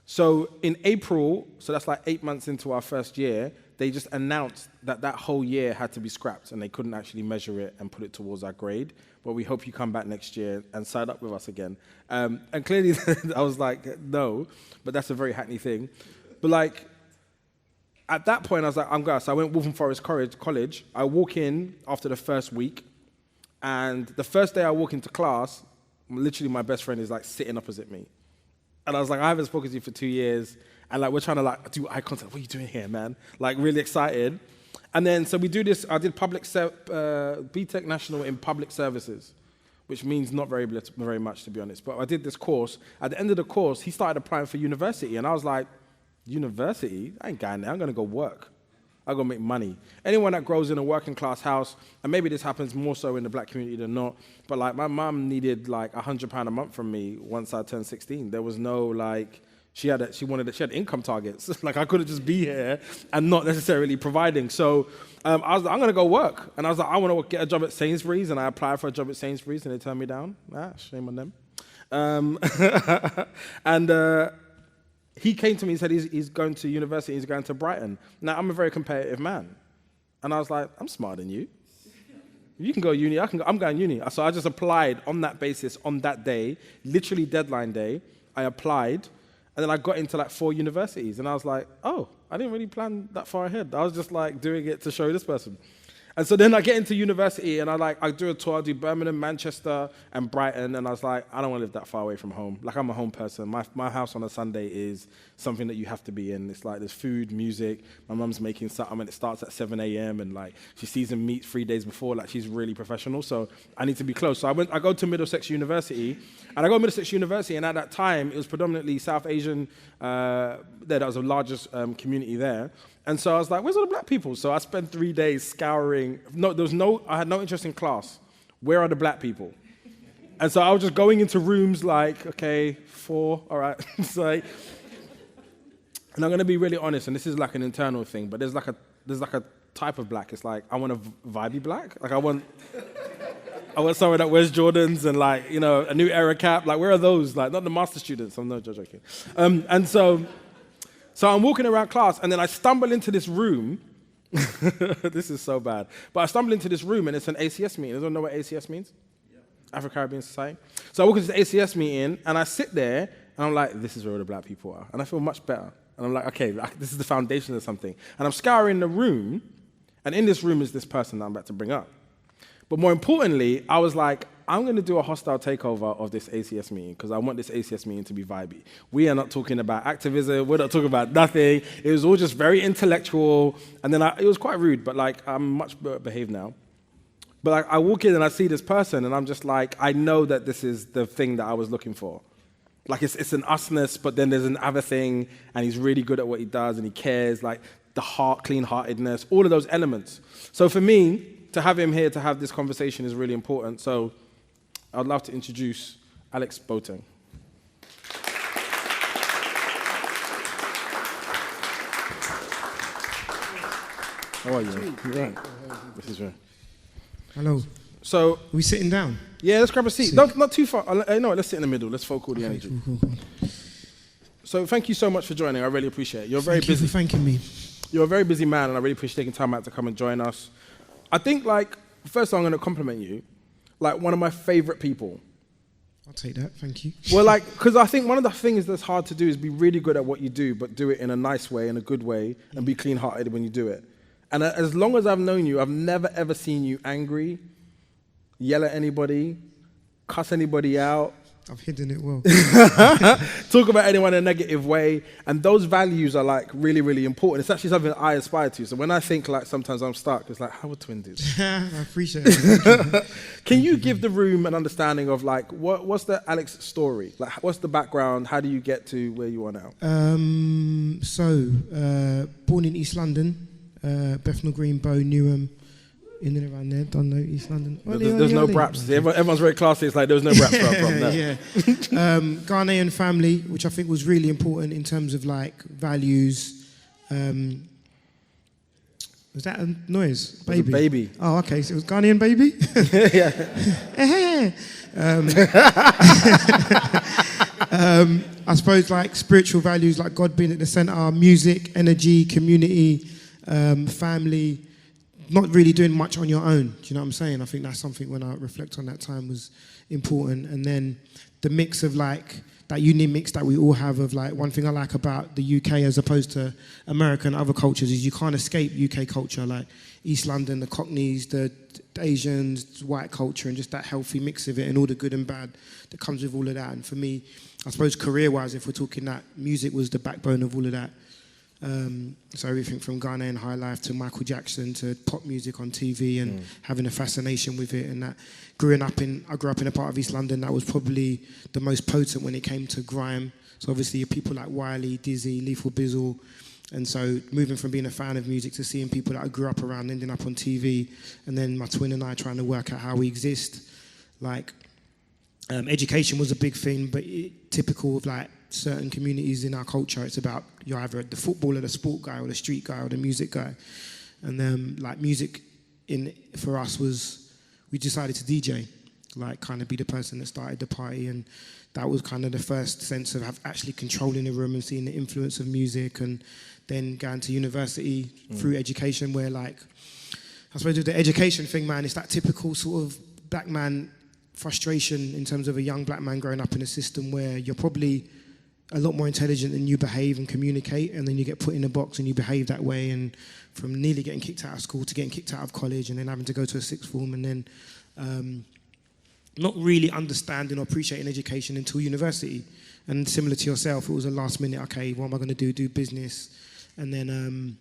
So in April, so that's like 8 months into our first year, they just announced that that whole year had to be scrapped and they couldn't actually measure it and put it towards our grade. But we hope you come back next year and sign up with us again. And clearly I was like, no, but that's a very Hackney thing. But like, at that point, I was like, I'm going. So I went Waltham Forest College. I walk in after the first week, and the first day I walk into class, literally my best friend is like sitting opposite me. And I was like, I haven't spoken to you for 2 years, and like we're trying to like do eye contact. What are you doing here, man? Like really excited. And then so we do this. I did BTEC National in Public Services, which means not very much to be honest. But I did this course. At the end of the course, he started applying for university, and I was like, university? I ain't going there. I'm going to go work. I'm going to make money. Anyone that grows in a working class house, and maybe this happens more so in the black community than not, but like my mum needed like £100 a month from me once I turned 16. There was no like, she had income targets. Like I couldn't just be here and not necessarily providing. So I was like, I'm going to go work. And I was like, I want to get a job at Sainsbury's, and I applied for a job at Sainsbury's and they turned me down. Shame on them. He came to me and said he's going to university, he's going to Brighton. Now, I'm a very competitive man. And I was like, I'm smarter than you. You can go uni, I'm going uni. So I just applied on that basis, on that day, literally deadline day. I applied, and then I got into like 4 universities. And I was like, oh, I didn't really plan that far ahead. I was just like doing it to show this person. And so then I get into university and I do a tour, I do Birmingham, Manchester, and Brighton, and I was like, I don't want to live that far away from home. Like, I'm a home person. My house on a Sunday is something that you have to be in. It's like there's food, music. My mum's making something, and it starts at 7 a.m., and like she seasons meat 3 days before. Like, she's really professional, so I need to be close. So I go to Middlesex University, and I go to Middlesex University, and at that time, it was predominantly South Asian. That was the largest community there. And so I was like, where's all the black people? So I spent 3 days scouring. I had no interest in class. Where are the black people? And so I was just going into rooms like, okay, 4, all right. So, and I'm going to be really honest, and this is like an internal thing, but there's like a type of black. It's like, I want a vibey black. Like I want someone that wears Jordans and like, you know, a new era cap. Like, where are those? Like, not the master students. I'm not joking. And so I'm walking around class, and then I stumble into this room. This is so bad. But I stumble into this room, and it's an ACS meeting. I don't know what ACS means? Yeah. Afro-Caribbean Society. So I walk into the ACS meeting, and I sit there, and I'm like, this is where all the black people are. And I feel much better. And I'm like, okay, this is the foundation of something. And I'm scouring the room, and in this room is this person that I'm about to bring up. But more importantly, I was like, I'm going to do a hostile takeover of this ACS meeting because I want this ACS meeting to be vibey. We are not talking about activism. We're not talking about nothing. It was all just very intellectual. And then it was quite rude, but like I'm much better behaved now. But like I walk in and I see this person and I'm just like, I know that this is the thing that I was looking for. Like it's an usness, but then there's an other thing, and he's really good at what he does and he cares, like the heart, clean-heartedness, all of those elements. So for me, to have him here to have this conversation is really important. So I'd love to introduce Alex Boateng. How are you? You're right. This is right. Hello. So, are we sitting down? Yeah, let's grab a seat. Not too far. Let's sit in the middle. Let's focus the energy. Cool. So thank you so much for joining. I really appreciate it. You're very Thank you busy. for thanking me. You're a very busy man, and I really appreciate taking time out to come and join us. I think, like, first I'm going to compliment you. Like, one of my favorite people. I'll take that. Thank you. Well, like, because I think one of the things that's hard to do is be really good at what you do, but do it in a nice way, in a good way, and be clean-hearted when you do it. And as long as I've known you, I've never, ever seen you angry, yell at anybody, cuss anybody out, I've hidden it well. talk about anyone in a negative way. And those values are, like, really, really important. It's actually something I aspire to. So when I think, like, sometimes I'm stuck, it's like, how would twin do this? I appreciate it. Can you give the room an understanding of, like, what's the Alex story? Like, what's the background? How do you get to where you are now? Born in East London, Bethnal Green, Bow, Newham, in and around there. Don't know East London. There's no braps. Everyone's very classy. It's like there was no braps from there. Yeah. Ghanaian family, which I think was really important in terms of like values. Was that a noise? It was a baby. Oh, okay. So it was Ghanaian baby? I suppose like spiritual values, like God being at the center, music, energy, community, family. Not really doing much on your own. Do you know what I'm saying? I think that's something when I reflect on that time was important. And then the mix of like, that unique mix that we all have of like, one thing I like about the UK as opposed to America and other cultures is you can't escape UK culture, like East London, the Cockneys, the Asians, white culture, and just that healthy mix of it and all the good and bad that comes with all of that. And for me, I suppose career-wise, if we're talking that, music was the backbone of all of that. So everything from Ghanaian high life to Michael Jackson to pop music on TV and having a fascination with it, and that I grew up in a part of East London that was probably the most potent when it came to grime. So obviously people like Wiley, Dizzy, Lethal Bizzle, and so moving from being a fan of music to seeing people that I grew up around ending up on TV, and then my twin and I trying to work out how we exist. Like education was a big thing, but typical of like certain communities in our culture, it's about you're either the footballer, the sport guy, or the street guy, or the music guy. And then like music for us was, we decided to DJ, like kind of be the person that started the party, and that was kind of the first sense of actually controlling the room and seeing the influence of music, and then going to university through education where like, I suppose with the education thing, man, it's that typical sort of black man frustration in terms of a young black man growing up in a system where you're probably a lot more intelligent than you behave and communicate, and then you get put in a box and you behave that way, and from nearly getting kicked out of school to getting kicked out of college and then having to go to a sixth form, and then not really understanding or appreciating education until university. And similar to yourself, it was a last minute, okay, what am I going to do business, and then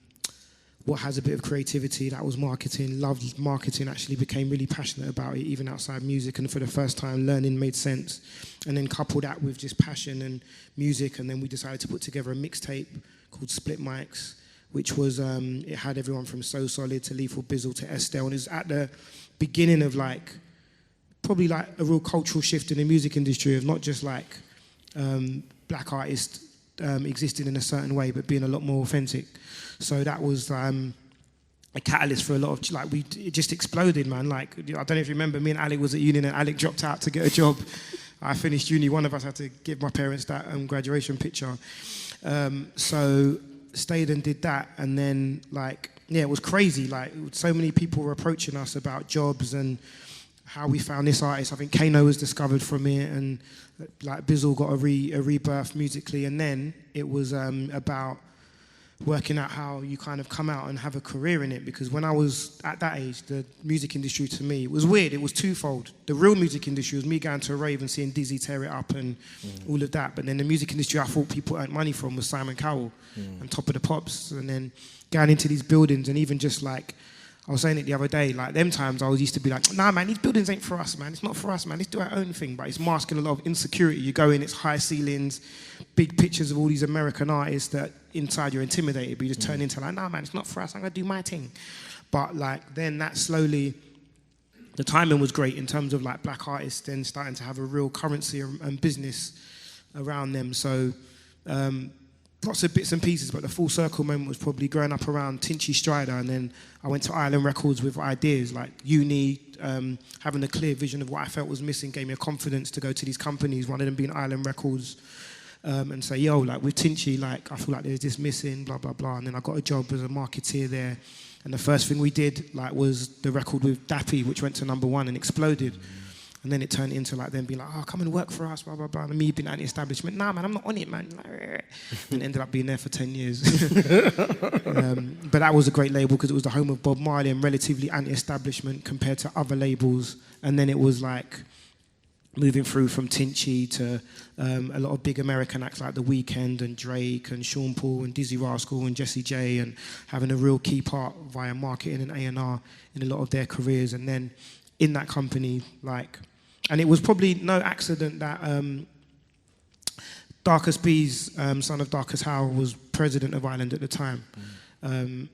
what has a bit of creativity, that was marketing, loved marketing, actually became really passionate about it, even outside music, and for the first time learning made sense. And then couple that with just passion and music, and then we decided to put together a mixtape called Split Mics, which was, it had everyone from So Solid to Lethal Bizzle to Estelle, and it was at the beginning of like, probably like a real cultural shift in the music industry of not just like black artists existing in a certain way, but being a lot more authentic. So that was a catalyst for a lot of, like, it just exploded, man. Like, I don't know if you remember, me and Alec was at uni, and Alec dropped out to get a job. I finished uni, one of us had to give my parents that graduation picture. So stayed and did that, and then, like, yeah, it was crazy. Like, so many people were approaching us about jobs and how we found this artist. I think Kano was discovered from it, and like Bizzle got a rebirth musically, and then it was about working out how you kind of come out and have a career in it, because when I was at that age, the music industry to me was weird. It was twofold. The real music industry was me going to a rave and seeing Dizzy tear it up and all of that, but then the music industry I thought people earned money from was Simon Cowell and Top of the Pops, and then going into these buildings, and even just like, I was saying it the other day, like them times I was used to be like, nah man, these buildings ain't for us, man. It's not for us, man. Let's do our own thing. But it's masking a lot of insecurity. You go in, it's high ceilings, big pictures of all these American artists that inside you're intimidated, but you just turn into like, nah man, it's not for us. I'm gonna do my thing. But like then that slowly, the timing was great in terms of like black artists then starting to have a real currency and business around them. So lots of bits and pieces, but the full circle moment was probably growing up around Tinchy Strider, and then I went to Island Records with ideas like uni, having a clear vision of what I felt was missing gave me a confidence to go to these companies, one of them being Island Records. and say, yo, like with Tinchy, like I feel like there's this missing, blah, blah, blah. And then I got a job as a marketeer there. And the first thing we did like was the record with Dappy, which went to #1 and exploded. And then it turned into like them being like, oh, come and work for us, blah, blah, blah. And me being anti-establishment, nah, man, I'm not on it, man. And ended up being there for 10 years. But that was a great label because it was the home of Bob Marley and relatively anti-establishment compared to other labels. And then it was like moving through from Tinchy to a lot of big American acts like The Weeknd and Drake and Sean Paul and Dizzy Rascal and Jessie J, and having a real key part via marketing and A&R in a lot of their careers. And then in that company, like, and it was probably no accident that Darcus B's son of Darcus Howe was president of Ireland at the time, and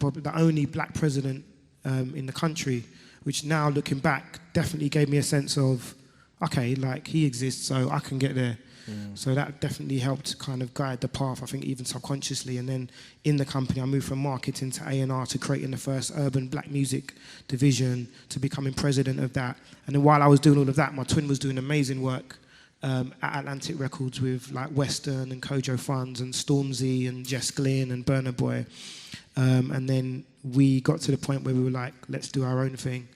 probably the only black president in the country, which now looking back definitely gave me a sense of, okay, like he exists, so I can get there. So that definitely helped kind of guide the path, I think even subconsciously. And then in the company, I moved from marketing to A&R to creating the first urban black music division, to becoming president of that. And then while I was doing all of that, my twin was doing amazing work at Atlantic Records with like Western and Kojo Funds and Stormzy and Jess Glynn and Burna Boy. And then we got to the point where we were like, let's do our own thing.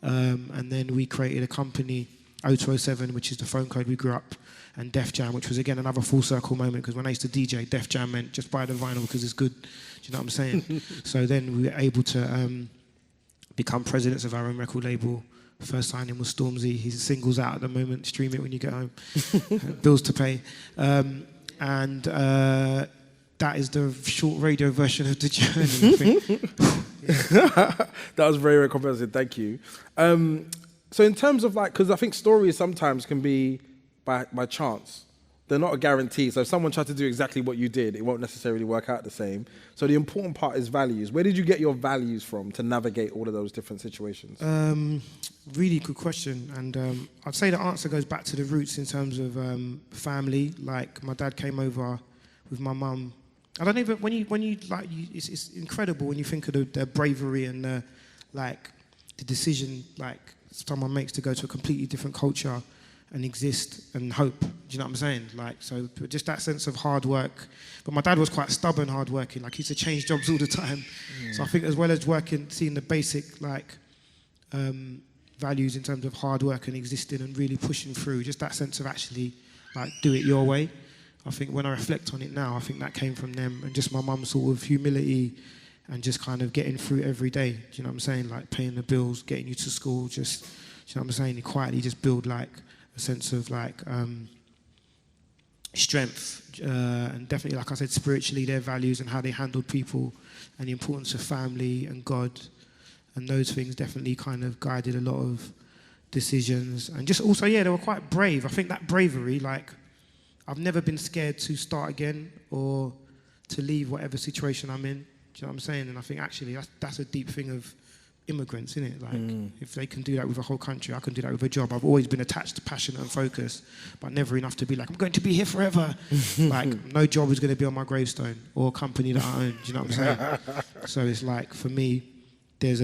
And then we created a company, 0207, which is the phone code we grew up, and Def Jam, which was again another full circle moment, because when I used to DJ, Def Jam meant just buy the vinyl because it's good. Do you know what I'm saying? So then we were able to become presidents of our own record label. First signing was Stormzy. His single's out at the moment. Stream it when you get home. Bills to pay. And that is the short radio version of the journey, I think. That was very, very comprehensive. Thank you. So in terms of like, because I think stories sometimes can be by chance. They're not a guarantee. So if someone tried to do exactly what you did, it won't necessarily work out the same. So the important part is values. Where did you get your values from to navigate all of those different situations? Really good question. And I'd say the answer goes back to the roots in terms of family. Like my dad came over with my mum. I don't even, when you like, it's incredible when you think of the bravery and the decision like someone makes to go to a completely different culture and exist and hope. Do you know what I'm saying? Like, so just that sense of hard work. But my dad was quite stubborn, hard working. Like, he used to change jobs all the time. So I think as well as working, seeing the basic like values in terms of hard work and existing and really pushing through, just that sense of actually like do it your way. I think when I reflect on it now, I think that came from them, and just my mum's sort of humility and just kind of getting through every day. Do you know what I'm saying? Like paying the bills, getting you to school, just, do you know what I'm saying? You quietly just build like a sense of like strength, and definitely, like I said, spiritually, their values and how they handled people and the importance of family and God, and those things definitely kind of guided a lot of decisions. And just also, yeah, they were quite brave. I think that bravery, like, I've never been scared to start again or to leave whatever situation I'm in. Do you know what I'm saying? And I think actually that's a deep thing of immigrants, isn't it? Like, if they can do that with a whole country, I can do that with a job. I've always been attached to passion and focus, but never enough to be like, I'm going to be here forever. Like, no job is going to be on my gravestone or a company that I own. Do you know what I'm saying? So it's like, for me, there's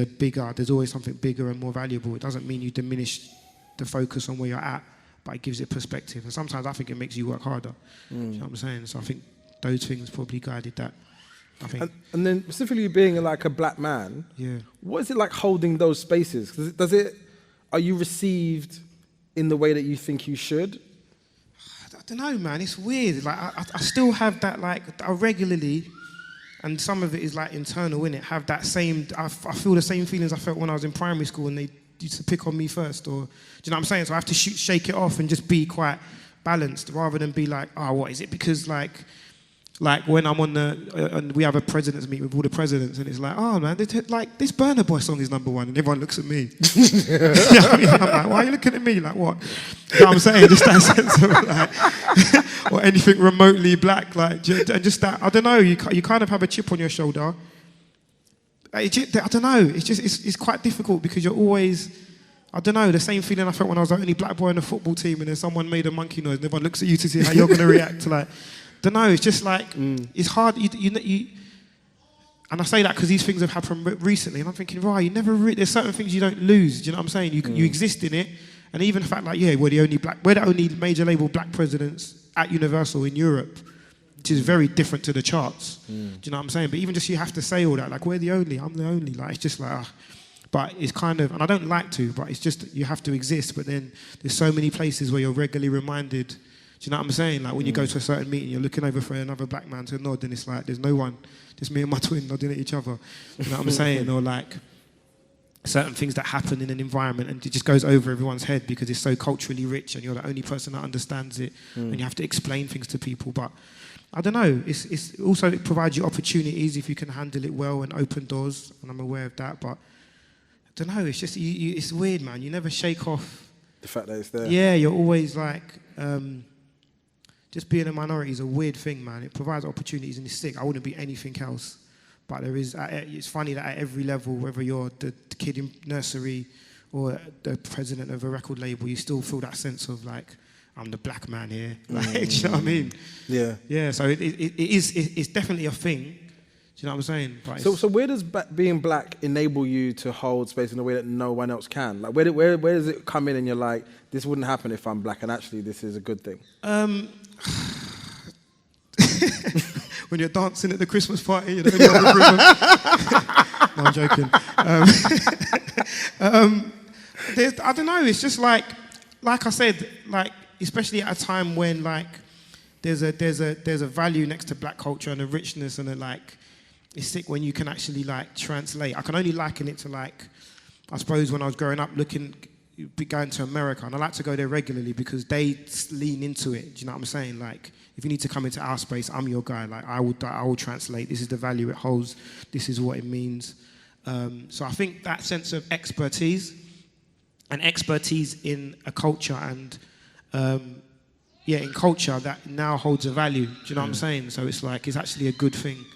always something bigger and more valuable. It doesn't mean you diminish the focus on where you're at, but it gives it perspective. And sometimes I think it makes you work harder. Do you know what I'm saying? So I think those things probably guided that. I think. And then specifically being like a black man, yeah. What is it like holding those spaces? Are you received in the way that you think you should? I don't know, man. It's weird. Like I still have that, like, I regularly, and some of it is like internal, innit? Have that same, I feel the same feelings I felt when I was in primary school and they used to pick on me first, or, do you know what I'm saying? So I have to shake it off and just be quite balanced rather than be like, oh, what is it? Because like when I'm on and we have a president's meeting with all the presidents, and it's like, oh man, like this Burna Boy song is #1, and everyone looks at me. You know what I mean? I'm like, why are you looking at me? Like what? You know what I'm saying? Just that sense of like, or anything remotely black, like, and just that, I don't know. You kind of have a chip on your shoulder. I don't know. It's quite difficult because you're always, I don't know, the same feeling I felt when I was the only black boy on the football team, and then someone made a monkey noise, and everyone looks at you to see how you're going to react. Like, don't know. It's just like it's hard. You and I say that because these things have happened recently, and I'm thinking, right, you never. There's certain things you don't lose. Do you know what I'm saying? You exist in it, and even the fact like, yeah, we're the only major label black presidents at Universal in Europe, which is very different to the charts. Do you know what I'm saying? But even just you have to say all that, like, we're the only, I'm the only. Like, it's just like, but it's kind of, and I don't like to, but it's just, you have to exist. But then there's so many places where you're regularly reminded. Do you know what I'm saying? Like when you go to a certain meeting, you're looking over for another black man to nod, and it's like, there's no one, just me and my twin nodding at each other. You know what I'm saying? Or like certain things that happen in an environment, and it just goes over everyone's head because it's so culturally rich, and you're the only person that understands it, and you have to explain things to people. But I don't know, it's also, it provides you opportunities if you can handle it well and open doors, and I'm aware of that. But I don't know, it's just, it's weird, man. You never shake off The fact that it's there. Yeah, you're always like, just being a minority is a weird thing, man. It provides opportunities and it's sick. I wouldn't be anything else. But there is, it's funny that at every level, whether you're the kid in nursery or the president of a record label, you still feel that sense of like, I'm the black man here. Like, do you know what I mean? Yeah. Yeah, so it's definitely a thing. Do you know what I'm saying? But So where does being black enable you to hold space in a way that no one else can? Like where does it come in and you're like, this wouldn't happen if I'm black, and actually this is a good thing? When you're dancing at the Christmas party, you know, no, I'm joking. I don't know. It's just like I said, like especially at a time when like there's a value next to black culture and a richness and a like. It's sick when you can actually like translate. I can only liken it to like, I suppose when I was growing up going to America, and I like to go there regularly because they lean into it. Do you know what I'm saying? Like, if you need to come into our space, I'm your guy. Like, I will translate. This is the value it holds. This is what it means. So I think that sense of expertise in a culture and in culture that now holds a value. Do you know what I'm saying? So it's like, it's actually a good thing.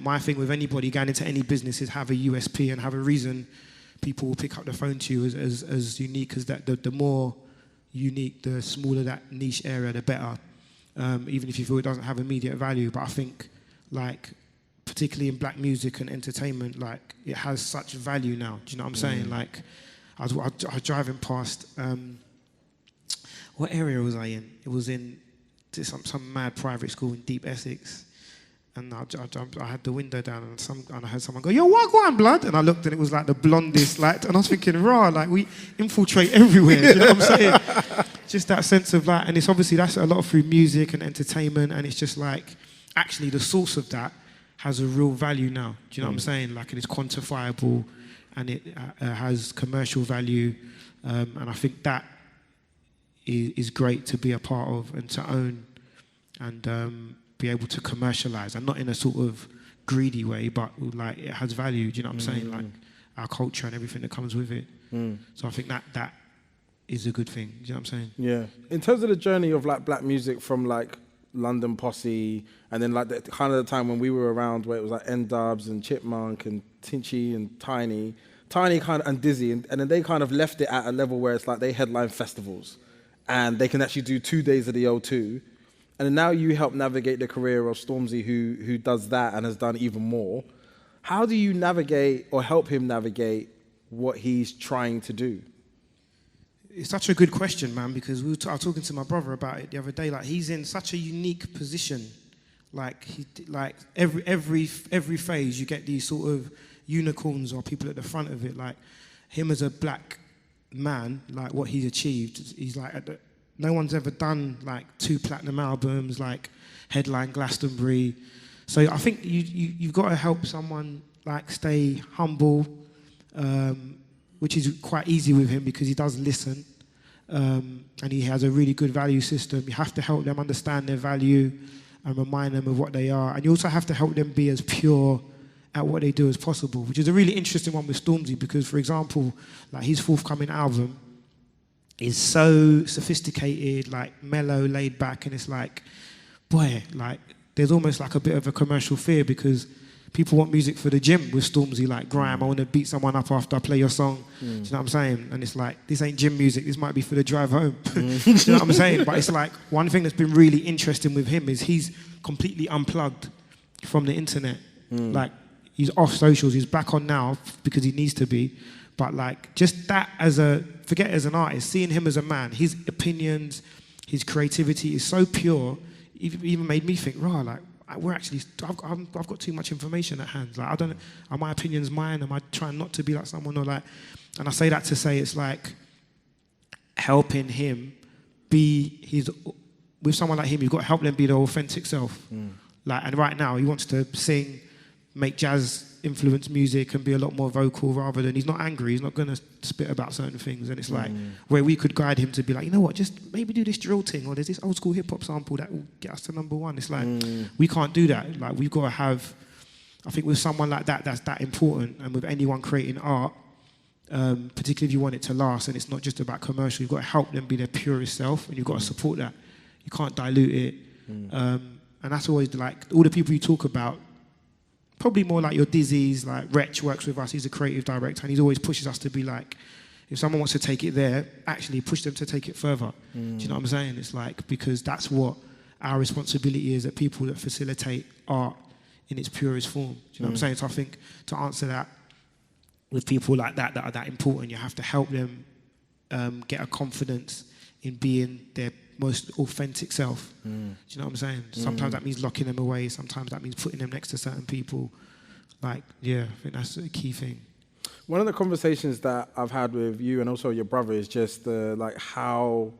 My thing with anybody going into any business is have a USP and have a reason people will pick up the phone to you as unique as that. The more unique, the smaller that niche area, the better. Even if you feel it doesn't have immediate value. But I think, like, particularly in black music and entertainment, like, it has such value now. Do you know what I'm saying? Like, I was driving past, what area was I in? It was in some mad private school in deep Essex. And I had the window down, and I heard someone go, "Yo, what going, blood?" And I looked, and it was like the blondest, like, and I was thinking, "Rah, like we infiltrate everywhere." Do you know what I'm saying? Just that sense of like, and it's obviously that's a lot through music and entertainment, and it's just like, actually, the source of that has a real value now. Do you know what I'm saying? Like, and it's quantifiable, and it has commercial value, and I think that is great to be a part of and to own, and be able to commercialize, and not in a sort of greedy way, but like it has value. Do you know what I'm saying? Like our culture and everything that comes with it. So I think that is a good thing. Do you know what I'm saying? Yeah. In terms of the journey of like black music from like London Posse, and then like the kind of the time when we were around where it was like N-Dubs and Chipmunk and Tinchy and Tiny kind of, and Dizzy, and then they kind of left it at a level where it's like they headline festivals, and they can actually do 2 days of the O2. And now you help navigate the career of Stormzy, who does that and has done even more. How do you navigate or help him navigate what he's trying to do? It's such a good question, man, because I was talking to my brother about it the other day. Like, he's in such a unique position. Like, every phase, you get these sort of unicorns or people at the front of it. Like, him as a black man, like what he's achieved, he's like no one's ever done like 2 platinum albums, like headline Glastonbury. So I think you've got to help someone like stay humble, which is quite easy with him because he does listen, and he has a really good value system. You have to help them understand their value and remind them of what they are. And you also have to help them be as pure at what they do as possible, which is a really interesting one with Stormzy because, for example, like his forthcoming album is so sophisticated, like mellow, laid back, and it's like, boy, like there's almost like a bit of a commercial fear because people want music for the gym with Stormzy, like grime. I want to beat someone up after I play your song. Do you know what I'm saying? And it's like, this ain't gym music. This might be for the drive home. Do you know what I'm saying? But it's like, one thing that's been really interesting with him is he's completely unplugged from the internet. Like, he's off socials. He's back on now because he needs to be. But like, just that forget as an artist, seeing him as a man, his opinions, his creativity is so pure. Even made me think, rah, like we're actually, I've got too much information at hand. Like I don't, are my opinions mine? Am I trying not to be like someone or like? And I say that to say it's like helping him be his. With someone like him, you've got to help them be their authentic self. Like, and right now, he wants to sing, make jazz-influenced music and be a lot more vocal rather than, he's not angry, he's not going to spit about certain things. And it's like, where we could guide him to be like, you know what, just maybe do this drill thing, or there's this old school hip-hop sample that will get us to #1. It's like, we can't do that. Like, we've got to have, I think with someone like that, that's that important. And with anyone creating art, particularly if you want it to last and it's not just about commercial, you've got to help them be their purest self, and you've got to support that. You can't dilute it. And that's always like, all the people you talk about, probably more like your Dizzy's, like Wretch works with us, he's a creative director, and he always pushes us to be like, if someone wants to take it there, actually push them to take it further. Do you know what I'm saying? It's like, because that's what our responsibility is, that people that facilitate art in its purest form. Do you know what I'm saying? So I think to answer that, with people like that are that important, you have to help them get a confidence in being their most authentic self. Do you know what I'm saying? Sometimes that means locking them away. Sometimes that means putting them next to certain people. Like, yeah, I think that's a key thing. One of the conversations that I've had with you and also your brother is just like how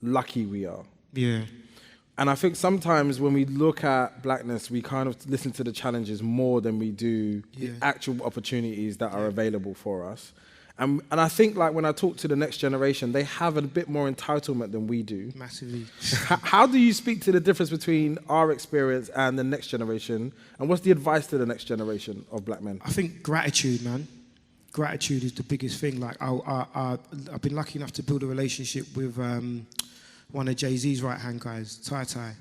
lucky we are. Yeah. And I think sometimes when we look at blackness, we kind of listen to the challenges more than we do the actual opportunities that are available for us. And I think, like, when I talk to the next generation, they have a bit more entitlement than we do. Massively. How do you speak to the difference between our experience and the next generation? And what's the advice to the next generation of black men? I think gratitude, man. Gratitude is the biggest thing. Like, I've been lucky enough to build a relationship with one of Jay-Z's right-hand guys, Tai.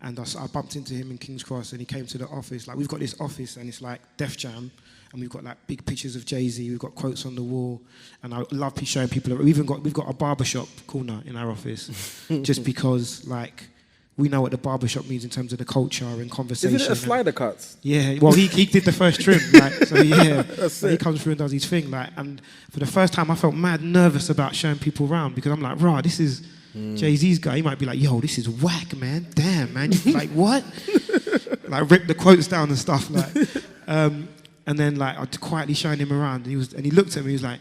And I bumped into him in King's Cross, and he came to the office. Like, we've got this office, and it's like Def Jam, and we've got like big pictures of Jay-Z. We've got quotes on the wall, and I love showing people. We've got a barbershop corner in our office, just because like we know what the barbershop means in terms of the culture and conversation. Isn't it a Slider Cuts? Yeah, well, he did the first trim, like, so yeah, so he comes through and does his thing, like, and for the first time I felt mad nervous about showing people around, because I'm like, rah, this is Jay-Z's guy. He might be like, yo, this is whack, man. Damn, man. Like, what? Like, rip the quotes down and stuff, like. And then, like, I quietly showing him around, and he looked at me, he was like,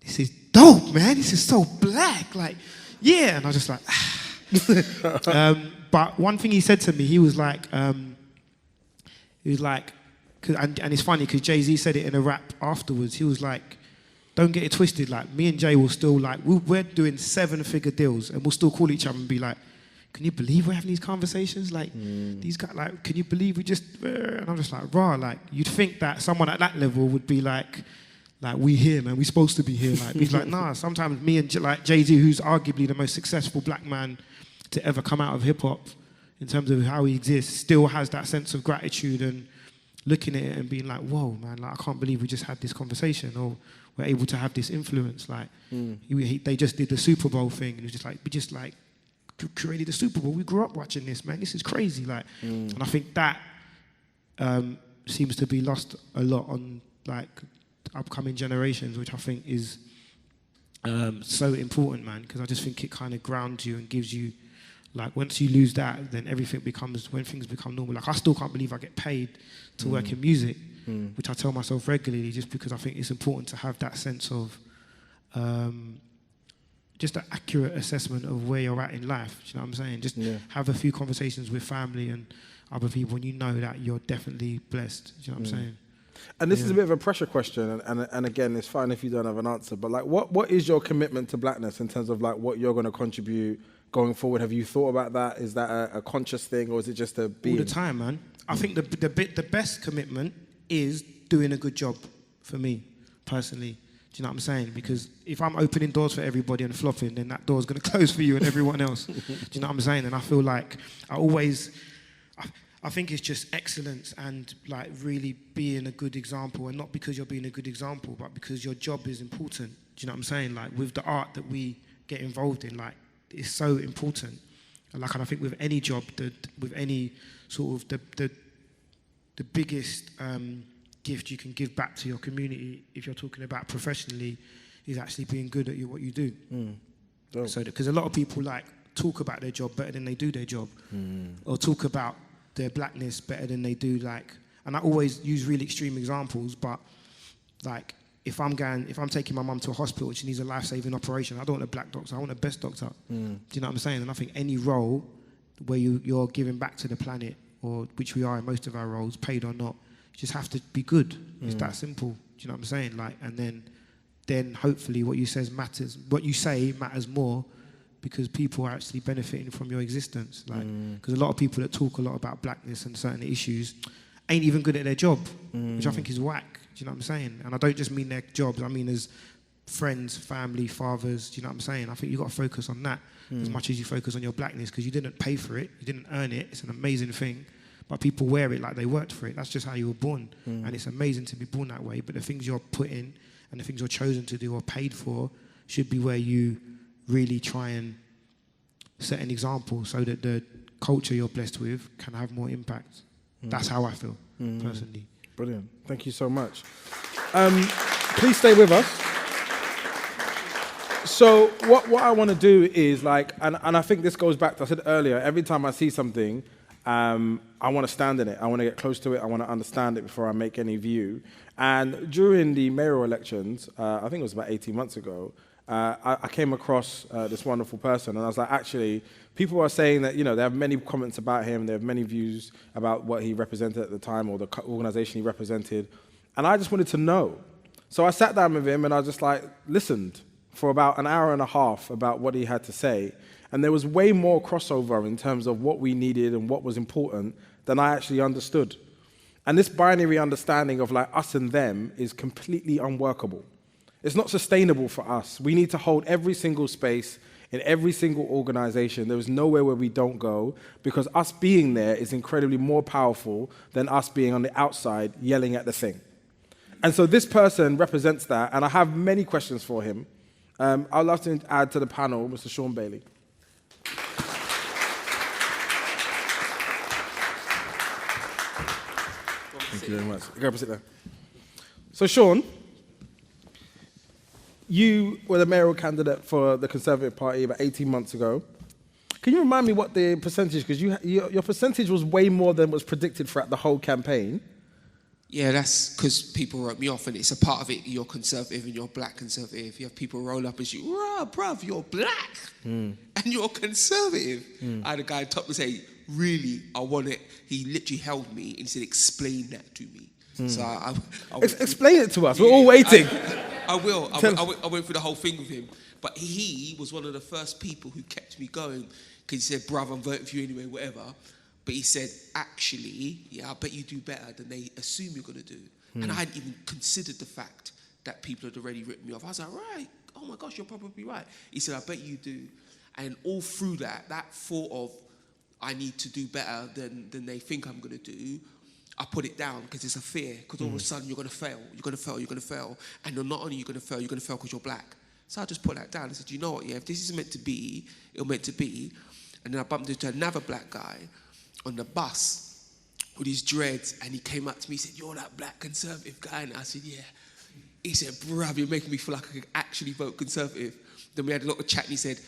this is dope, man. This is so black. Like, yeah. And I was just like, ah. But one thing he said to me, he was like, and it's funny because Jay-Z said it in a rap afterwards. He was like, don't get it twisted. Like, me and Jay will still, like, we're doing 7-figure deals, and we'll still call each other and be like, can you believe we're having these conversations? Like, these guys, like, can you believe we just, and I'm just like, rah, like, you'd think that someone at that level would be like, we here, man, we supposed to be here. Like, he's like, nah, sometimes me and, like, Jay-Z, who's arguably the most successful black man to ever come out of hip-hop, in terms of how he exists, still has that sense of gratitude and looking at it and being like, whoa, man, like, I can't believe we just had this conversation, or we're able to have this influence. Like, they just did the Super Bowl thing, and it was just like, we just, like, created the Super Bowl. We grew up watching this, man. This is crazy. Like, and I think that seems to be lost a lot on, like, upcoming generations, which I think is so important, man, because I just think it kind of grounds you and gives you, like, once you lose that, then everything becomes, when things become normal. Like, I still can't believe I get paid to work in music, which I tell myself regularly, just because I think it's important to have that sense of just an accurate assessment of where you're at in life. Do you know what I'm saying? Just have a few conversations with family and other people, and you know that you're definitely blessed. Do you know what I'm saying? And this is a bit of a pressure question, and again, it's fine if you don't have an answer, but, like, what is your commitment to blackness in terms of, like, what you're going to contribute going forward? Have you thought about that? Is that a conscious thing, or is it just a being? All the time, man. I think the best commitment is doing a good job for me, personally. Do you know what I'm saying? Because if I'm opening doors for everybody and flopping, then that door's going to close for you and everyone else. Do you know what I'm saying? And I feel like I think it's just excellence and, like, really being a good example, and not because you're being a good example, but because your job is important. Do you know what I'm saying? Like, with the art that we get involved in, like, it's so important. And, like, and I think with any job, with any sort of the biggest gift you can give back to your community, if you're talking about professionally, is actually being good at what you do. Dope. So because a lot of people like talk about their job better than they do their job, or talk about their blackness better than they do like. And I always use really extreme examples, but like if I'm taking my mum to a hospital and she needs a life-saving operation, I don't want a black doctor, I want the best doctor. Do you know what I'm saying? And I think any role where you're giving back to the planet, or which we are in most of our roles, paid or not, you just have to be good. It's that simple. Do you know what I'm saying? Like, and then hopefully what you say matters more, because people are actually benefiting from your existence. Like, because a lot of people that talk a lot about blackness and certain issues ain't even good at their job, which I think is whack. Do you know what I'm saying? And I don't just mean their jobs. I mean as friends, family, fathers. Do you know what I'm saying? I think you've got to focus on that as much as you focus on your blackness, because you didn't pay for it, you didn't earn it. It's an amazing thing, but people wear it like they worked for it. That's just how you were born, and it's amazing to be born that way. But the things you're put in and the things you're chosen to do or paid for should be where you really try and set an example, so that the culture you're blessed with can have more impact. That's how I feel, personally. Brilliant. Thank you so much. Please stay with us. So what I want to do is like, and I think this goes back to, I said earlier, every time I see something, I want to stand in it. I want to get close to it. I want to understand it before I make any view. And during the mayoral elections, I think it was about 18 months ago, I came across this wonderful person, and I was like, actually, people are saying that, they have many comments about him, they have many views about what he represented at the time or the organization he represented, and I just wanted to know. So I sat down with him and I just listened for about an hour and a half about what he had to say, and there was way more crossover in terms of what we needed and what was important than I actually understood. And this binary understanding of us and them is completely unworkable. It's not sustainable for us. We need to hold every single space in every single organization. There is nowhere where we don't go, because us being there is incredibly more powerful than us being on the outside yelling at the thing. And so this person represents that, and I have many questions for him. I'd love to add to the panel Mr. Sean Bailey. Thank you very much. Go up and sit there. So Sean, you were the mayoral candidate for the Conservative Party about 18 months ago. Can you remind me what the percentage, because your percentage was way more than was predicted throughout the whole campaign. Yeah, that's because people wrote me off, and it's a part of it. You're conservative and you're black conservative. You have people roll up as you, rah, bruv, you're black and you're conservative. I had a guy top me say, really, I want it. He literally held me and he said, explain that to me. So I explain it to us. We're all waiting. I will. I went through the whole thing with him. But he was one of the first people who kept me going, because he said, bruv, I'm voting for you anyway, whatever. But he said, actually, I bet you do better than they assume you're going to do. And I hadn't even considered the fact that people had already written me off. I was like, right, oh my gosh, you're probably right. He said, I bet you do. And all through that thought of, I need to do better than they think I'm going to do, I put it down because it's a fear. Because all of a sudden you're going to fail, you're going to fail, you're going to fail. And you're not only going to fail because you're black. So I just put that down. I said, you know what, if this is meant to be, it'll meant to be. And then I bumped into another black guy on the bus with his dreads, and he came up to me, he said, you're that black conservative guy? And I said, yeah. He said, bruv, you're making me feel like I could actually vote conservative. Then we had a lot of chat, and he said,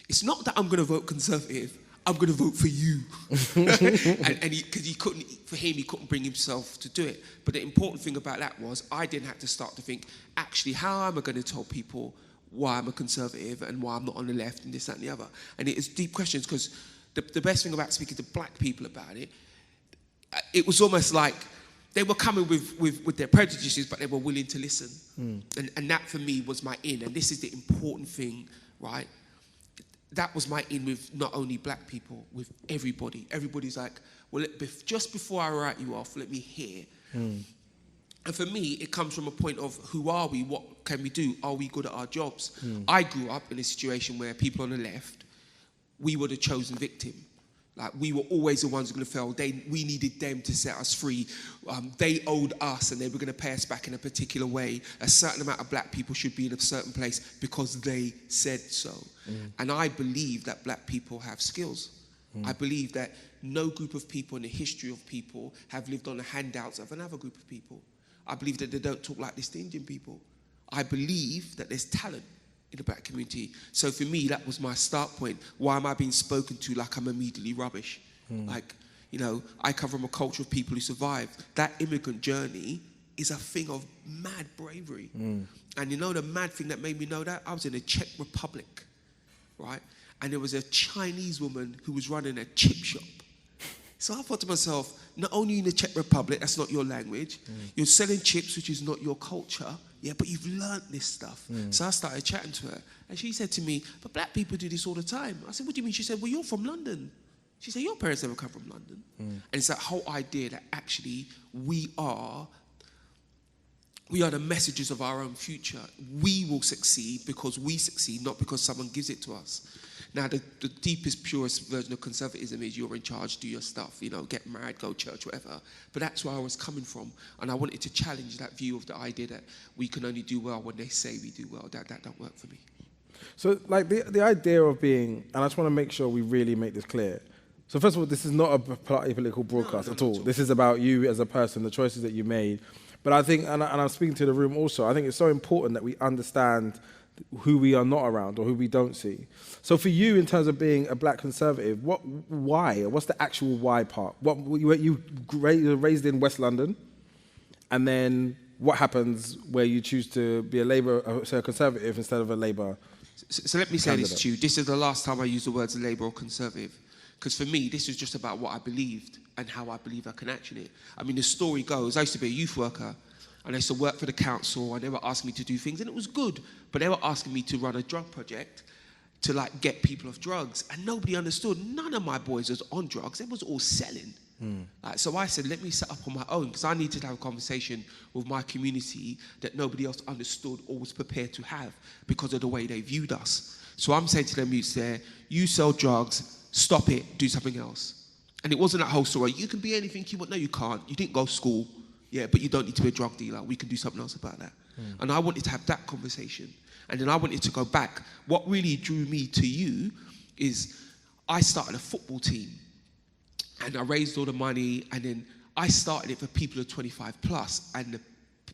it's not that I'm going to vote conservative, I'm going to vote for you. and because he couldn't bring himself to do it. But the important thing about that was I didn't have to start to think, actually, how am I going to tell people why I'm a conservative and why I'm not on the left and this, that, and the other? And it is deep questions, because the best thing about speaking to black people about it, it was almost like they were coming with their prejudices, but they were willing to listen. And that for me was my in. And this is the important thing, right? That was my in with not only black people, with everybody. Everybody's like, well, just before I write you off, let me hear. And for me, it comes from a point of who are we? What can we do? Are we good at our jobs? I grew up in a situation where people on the left, we were the chosen victim. Like, we were always the ones who were going to fail. We needed them to set us free. They owed us, and they were going to pay us back in a particular way. A certain amount of black people should be in a certain place because they said so. And I believe that black people have skills. I believe that no group of people in the history of people have lived on the handouts of another group of people. I believe that they don't talk like this to Indian people. I believe that there's talent. in the black community. So for me, that was my start point. Why am I being spoken to like I'm immediately rubbish? Like, you know, I come from a culture of people who survived. That immigrant journey is a thing of mad bravery. And you know the mad thing that made me know that? I was in the Czech Republic, right? And there was a Chinese woman who was running a chip shop. So I thought to myself, not only in the Czech Republic, that's not your language, you're selling chips, which is not your culture, yeah, but you've learnt this stuff. So I started chatting to her, and she said to me, but black people do this all the time. I said, what do you mean? She said, well, you're from London. She said, your parents never come from London. And it's that whole idea that actually we are the messengers of our own future. We will succeed because we succeed, not because someone gives it to us. Now, the deepest, purest version of conservatism is you're in charge, do your stuff, you know, get married, go to church, whatever. But that's where I was coming from. And I wanted to challenge that view of the idea that we can only do well when they say we do well. That don't work for me. So, like, the idea of being, and I just want to make sure we really make this clear. So, first of all, this is not a political broadcast at all. This is about you as a person, the choices that you made. But I think, and I'm speaking to the room also, I think it's so important that we understand who we are not around or who we don't see. So for you, in terms of being a black conservative, why? What's the actual why part? You were raised in West London, and then what happens where you choose to be a conservative instead of a Labour? So let me say this to you. This is the last time I use the words Labour or conservative. Because for me, this is just about what I believed and how I believe I can action it. I mean, the story goes, I used to be a youth worker, and I used to work for the council, and they were asking me to do things, and it was good. But they were asking me to run a drug project to, like, get people off drugs. And nobody understood. None of my boys was on drugs. They was all selling. So I said, let me set up on my own, because I needed to have a conversation with my community that nobody else understood or was prepared to have because of the way they viewed us. So I'm saying to them youths there, you sell drugs, stop it, do something else. And it wasn't that whole story. You can be anything you want. No, you can't. You didn't go to school. Yeah, but you don't need to be a drug dealer. We can do something else about that. And I wanted to have that conversation. And then I wanted to go back. What really drew me to you is I started a football team. And I raised all the money. And then I started it for people who are 25 plus. And the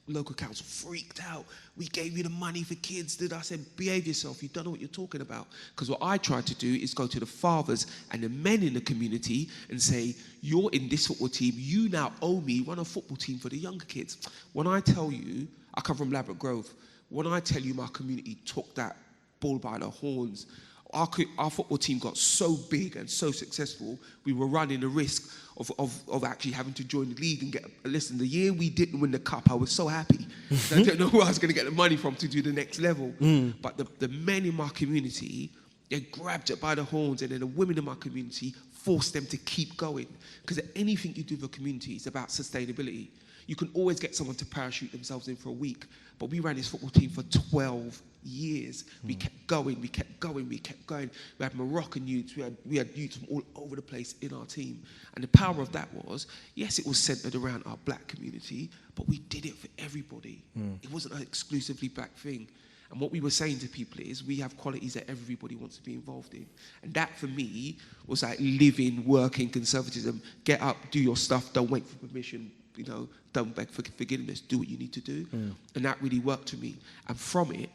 local council freaked out. We gave you the money for kids. I said, behave yourself. You don't know what you're talking about. Because what I tried to do is go to the fathers and the men in the community and say, you're in this football team. You now owe me, run a football team for the younger kids. When I tell you, I come from Ladbroke Grove. When I tell you my community took that bull by the horns, our football team got so big and so successful, we were running the risk of actually having to join the league and get, listen, the year we didn't win the cup, I was so happy. I didn't know where I was going to get the money from to do the next level. But the men in my community, they grabbed it by the horns, and then the women in my community forced them to keep going. Because anything you do for a community is about sustainability. You can always get someone to parachute themselves in for a week, but we ran this football team for 12 years. We kept going, we kept going, we kept going. We had Moroccan youths, we had youths from all over the place in our team. And the power of that was, yes, it was centered around our black community, but we did it for everybody. It wasn't an exclusively black thing. And what we were saying to people is we have qualities that everybody wants to be involved in. And that, for me, was like living, working conservatism. Get up, do your stuff, don't wait for permission, you know, don't beg for forgiveness, do what you need to do. And that really worked for me. And from it,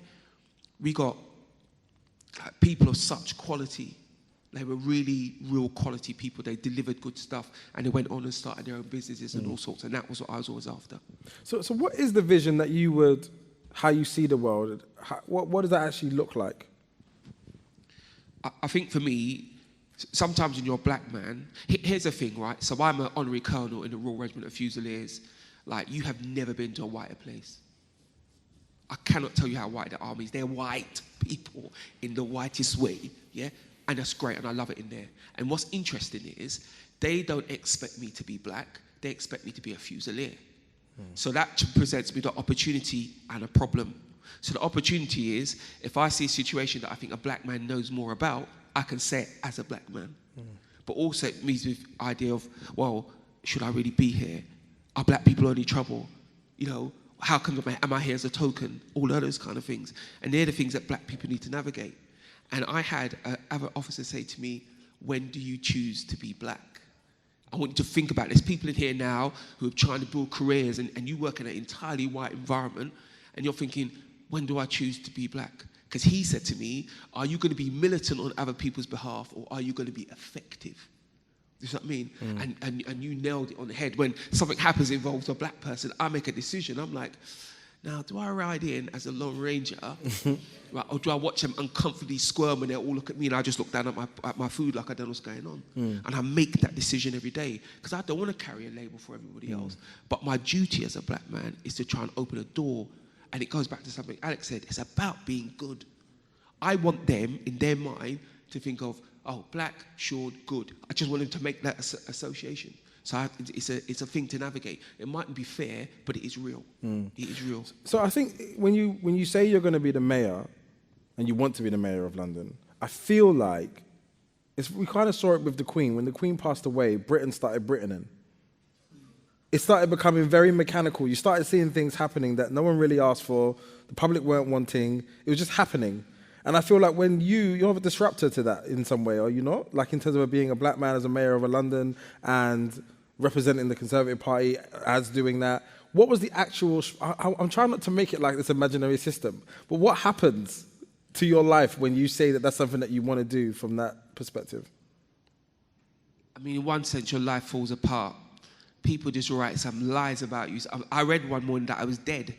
we got people of such quality. They were really real quality people. They delivered good stuff, and they went on and started their own businesses and all sorts. And that was what I was always after. So what is the vision that you would, how you see the world? What does that actually look like? I think for me, sometimes when you're a black man, here's the thing, right? So I'm an honorary colonel in the Royal Regiment of Fusiliers. Like, you have never been to a whiter place. I cannot tell you how white the army is. They're white people in the whitest way, yeah? And that's great, and I love it in there. And what's interesting is they don't expect me to be black. They expect me to be a Fusilier. So that presents me the opportunity and a problem. So the opportunity is, if I see a situation that I think a black man knows more about, I can say it as a black man. But also it means with the idea of, well, should I really be here? Are black people in any trouble? You know, how come am I here as a token? All of those kind of things. And they're the things that black people need to navigate. And I had other officers say to me, when do you choose to be black? I want you to think about it. There's people in here now who are trying to build careers, and you work in an entirely white environment, and you're thinking, when do I choose to be black? Because he said to me, are you going to be militant on other people's behalf, or are you going to be effective? You know what I mean? And you nailed it on the head. When something happens that involves a black person, I make a decision. I'm like, now, do I ride in as a Lone Ranger, right, or do I watch them uncomfortably squirm when they all look at me and I just look down at my food like I don't know what's going on? And I make that decision every day because I don't want to carry a label for everybody else. But my duty as a black man is to try and open a door. And it goes back to something Alex said. It's about being good. I want them, in their mind, to think of, oh, black, Sean, good. I just want them to make that association. So it's a thing to navigate. It mightn't be fair, but it is real. It is real. So I think when you say you're going to be the mayor, and you want to be the mayor of London, I feel like we kind of saw it with the Queen. When the Queen passed away, Britain started Britaning. It started becoming very mechanical. You started seeing things happening that no one really asked for. The public weren't wanting. It was just happening. And I feel like when you're a disruptor to that in some way, are you not? Like in terms of being a black man as a mayor of London and representing the Conservative Party as doing that. What was the actual... I'm trying not to make it like this imaginary system, but what happens to your life when you say that that's something that you want to do from that perspective? I mean, in one sense, your life falls apart. People just write some lies about you. I read one morning that I was dead.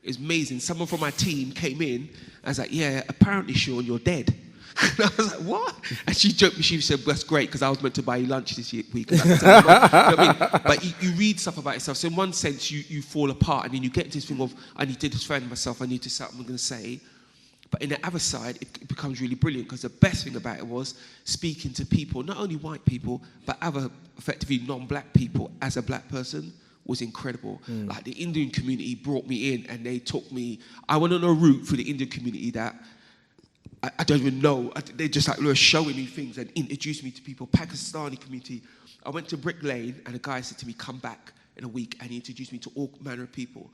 It was amazing. Someone from my team came in. I was like, yeah, apparently, Sean, you're dead. And I was like, what? And she joked me. She said, that's great, because I was meant to buy you lunch this week. You know what I mean? But you read stuff about yourself. So in one sense, you fall apart. And then you get into this thing of, I need to defend myself. I need to say what I'm going to say. But in the other side, it becomes really brilliant, because the best thing about it was speaking to people, not only white people, but other effectively non-black people as a black person was incredible. Like the Indian community brought me in and they took me, I went on a route through the Indian community that I don't even know. They just like were showing me things and introduced me to people. Pakistani community. I went to Brick Lane and a guy said to me, come back in a week, and he introduced me to all manner of people.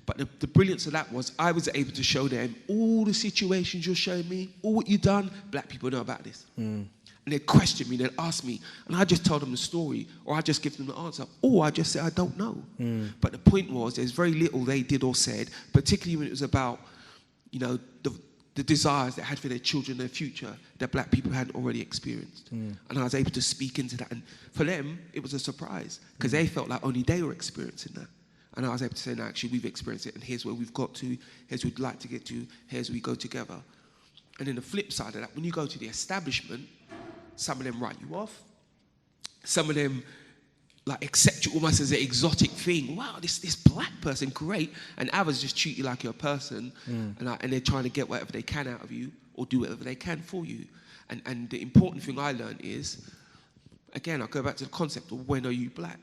But the brilliance of that was I was able to show them all the situations you're showing me, all what you've done, black people know about this. And they'd question me, they'd ask me, and I just tell them the story, or I just give them the answer, or I just say I don't know. But the point was there's very little they did or said, particularly when it was about, you know, the desires they had for their children, their future, that black people hadn't already experienced. And I was able to speak into that. And for them, it was a surprise, because they felt like only they were experiencing that. And I was able to say, no, actually, we've experienced it, and here's where we've got to, here's where we'd like to get to, here's where we go together. And then the flip side of that, when you go to the establishment, some of them write you off. Some of them like accept you almost as an exotic thing. Wow, this black person, great. And others just treat you like you're a person, and they're trying to get whatever they can out of you or do whatever they can for you. And the important thing I learned is, again, I'll go back to the concept of when are you black?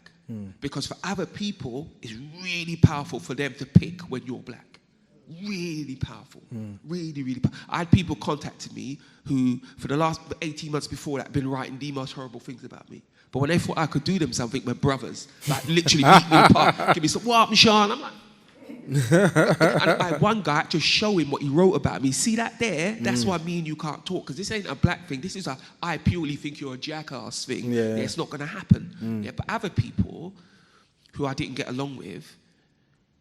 Because for other people, it's really powerful for them to pick when you're black. Really powerful. Really, really powerful. I had people contacting me who, for the last 18 months before that, had been writing the most horrible things about me. But when they thought I could do them something, my brothers, like literally meet me in the park, give me some, what up, Sean? I'm like, and I had one guy to show him what he wrote about me. See that there? That's why me and you can't talk, because this ain't a black thing. This is a I purely think you're a jackass thing. Yeah, it's not going to happen. Yeah, but other people who I didn't get along with,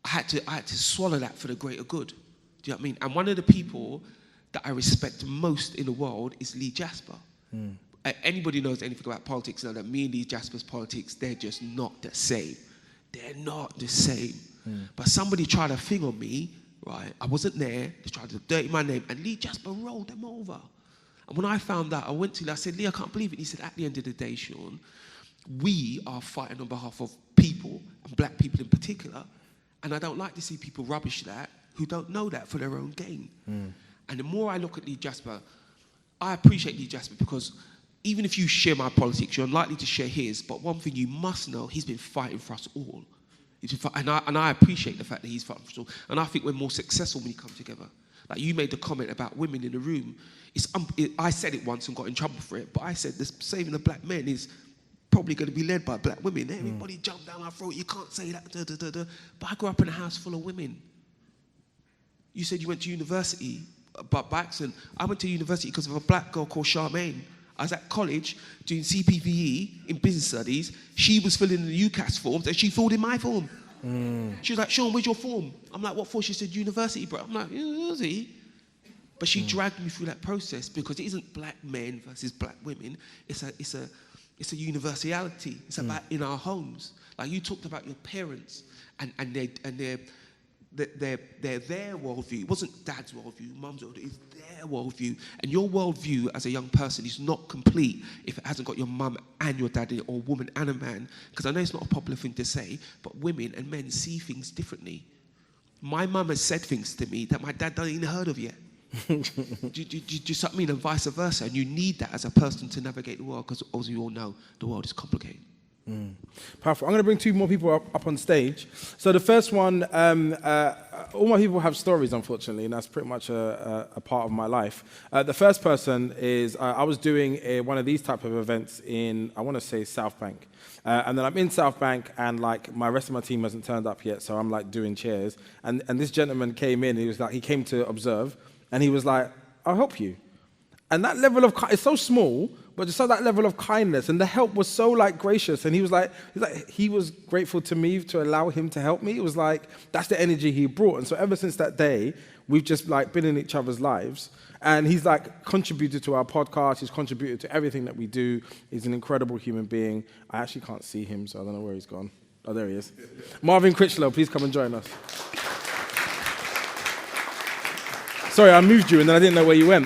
I had to swallow that for the greater good. Do you know what I mean? And one of the people that I respect most in the world is Lee Jasper. Anybody who knows anything about politics know that me and Lee Jasper's politics, they're just not the same. They're not the same. But somebody tried a thing on me, right? I wasn't there. They tried to dirty my name, and Lee Jasper rolled them over. And when I found out, I went to Lee, I said, Lee, I can't believe it. He said, at the end of the day, Sean, we are fighting on behalf of people, and black people in particular, and I don't like to see people rubbish that who don't know that for their own gain. And the more I look at Lee Jasper, I appreciate Lee Jasper, because even if you share my politics, you're unlikely to share his. But one thing you must know, he's been fighting for us all. And I appreciate the fact that he's fighting for us all. And I think we're more successful when we come together. Like you made the comment about women in the room. I said it once and got in trouble for it, but I said this saving the black men is probably going to be led by black women. Everybody jump down my throat, you can't say that. But I grew up in a house full of women. You said you went to university, but by accident. I went to university because of a black girl called Charmaine. I was at college doing CPVE in business studies. She was filling in the UCAS forms and she filled in my form. She was like, Sean, where's your form? I'm like, what for? She said, university, bro. I'm like, university? But she dragged me through that process because it isn't black men versus black women. It's a universality. It's about in our homes. Like you talked about your parents and their worldview. It wasn't dad's worldview, mum's worldview. It's their worldview. And your worldview as a young person is not complete if it hasn't got your mum and your dad in it, or woman and a man. Because I know it's not a popular thing to say, but women and men see things differently. My mum has said things to me that my dad doesn't even heard of yet. do you see what I mean? And vice versa. And you need that as a person to navigate the world, because as you all know, the world is complicated. Powerful. I'm going to bring two more people up on stage. So the first one, all my people have stories, unfortunately, and that's pretty much a part of my life. The first person is, I was doing one of these type of events in, I want to say, South Bank. And then I'm in South Bank, and like my rest of my team hasn't turned up yet, so I'm like doing chairs. And this gentleman came in, he came to observe, and he was like, I'll help you. And that level of, it's so small, but just so that level of kindness, and the help was so like gracious, and he was grateful to me to allow him to help me. It was like, that's the energy he brought. And so ever since that day, we've just like been in each other's lives. And he's like contributed to our podcast. He's contributed to everything that we do. He's an incredible human being. I actually can't see him, so I don't know where he's gone. Oh, there he is. Marvin Critchlow, please come and join us. Sorry, I moved you and then I didn't know where you went.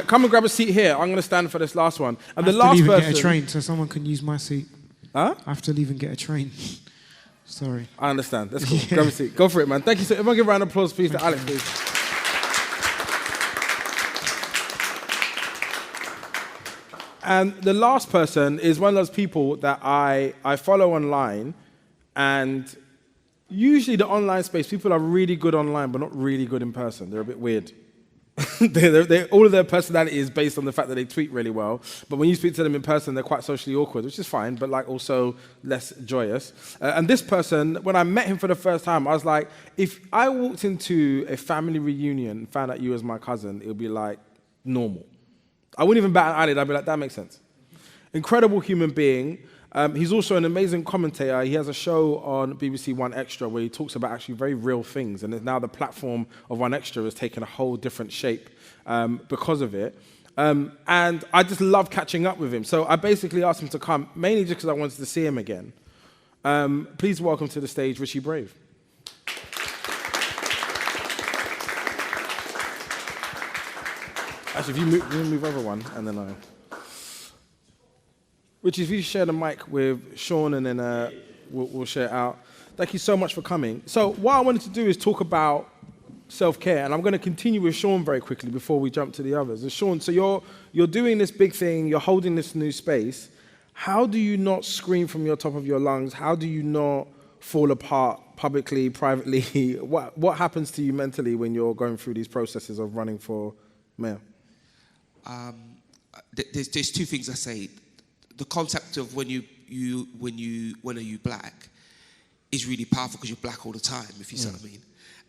Come and grab a seat here. I'm going to stand for this last one. And the last person... I have to leave and get a train so someone can use my seat. Huh? I have to leave and get a train. Sorry. I understand. That's cool. Yeah. Grab a seat. Go for it, man. Thank you. So everyone give a round of applause, please, to Alex, please. And the last person is one of those people that I follow online, and usually the online space, people are really good online, but not really good in person. They're a bit weird. All of their personality is based on the fact that they tweet really well. But when you speak to them in person, they're quite socially awkward, which is fine, but like also less joyous. And this person, when I met him for the first time, I was like, if I walked into a family reunion and found out you was my cousin, it would be like normal. I wouldn't even bat an eyelid. I'd be like, that makes sense. Incredible human being. He's also an amazing commentator. He has a show on BBC One Extra where he talks about actually very real things. And now the platform of One Extra has taken a whole different shape because of it. And I just love catching up with him. So I basically asked him to come, mainly just because I wanted to see him again. Please welcome to the stage, Richie Brave. Actually, if you move over one, and then Richie, if you share the mic with Sean, and then we'll share it out. Thank you so much for coming. So what I wanted to do is talk about self-care, and I'm going to continue with Sean very quickly before we jump to the others. And Sean, so you're doing this big thing, you're holding this new space. How do you not scream from your top of your lungs? How do you not fall apart publicly, privately? What happens to you mentally when you're going through these processes of running for mayor? There's two things I say. The concept of when are you black is really powerful because you're black all the time, if you see what I mean.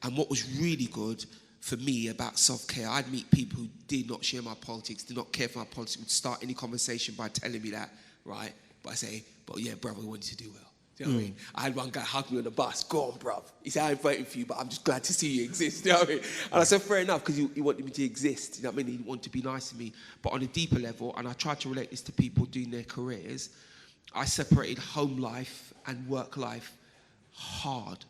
And what was really good for me about self-care, I'd meet people who did not share my politics, did not care for my politics, would start any conversation by telling me that, right? But I say, but yeah, brother, we want you to do well. Do you know what I mean? I had one guy hug me on the bus. Go on, bruv. He said, I ain't voting for you, but I'm just glad to see you exist. You know what I mean? And I said, fair enough, because he wanted me to exist. You know what I mean? He wanted to be nice to me. But on a deeper level, and I try to relate this to people doing their careers, I separated home life and work life hard.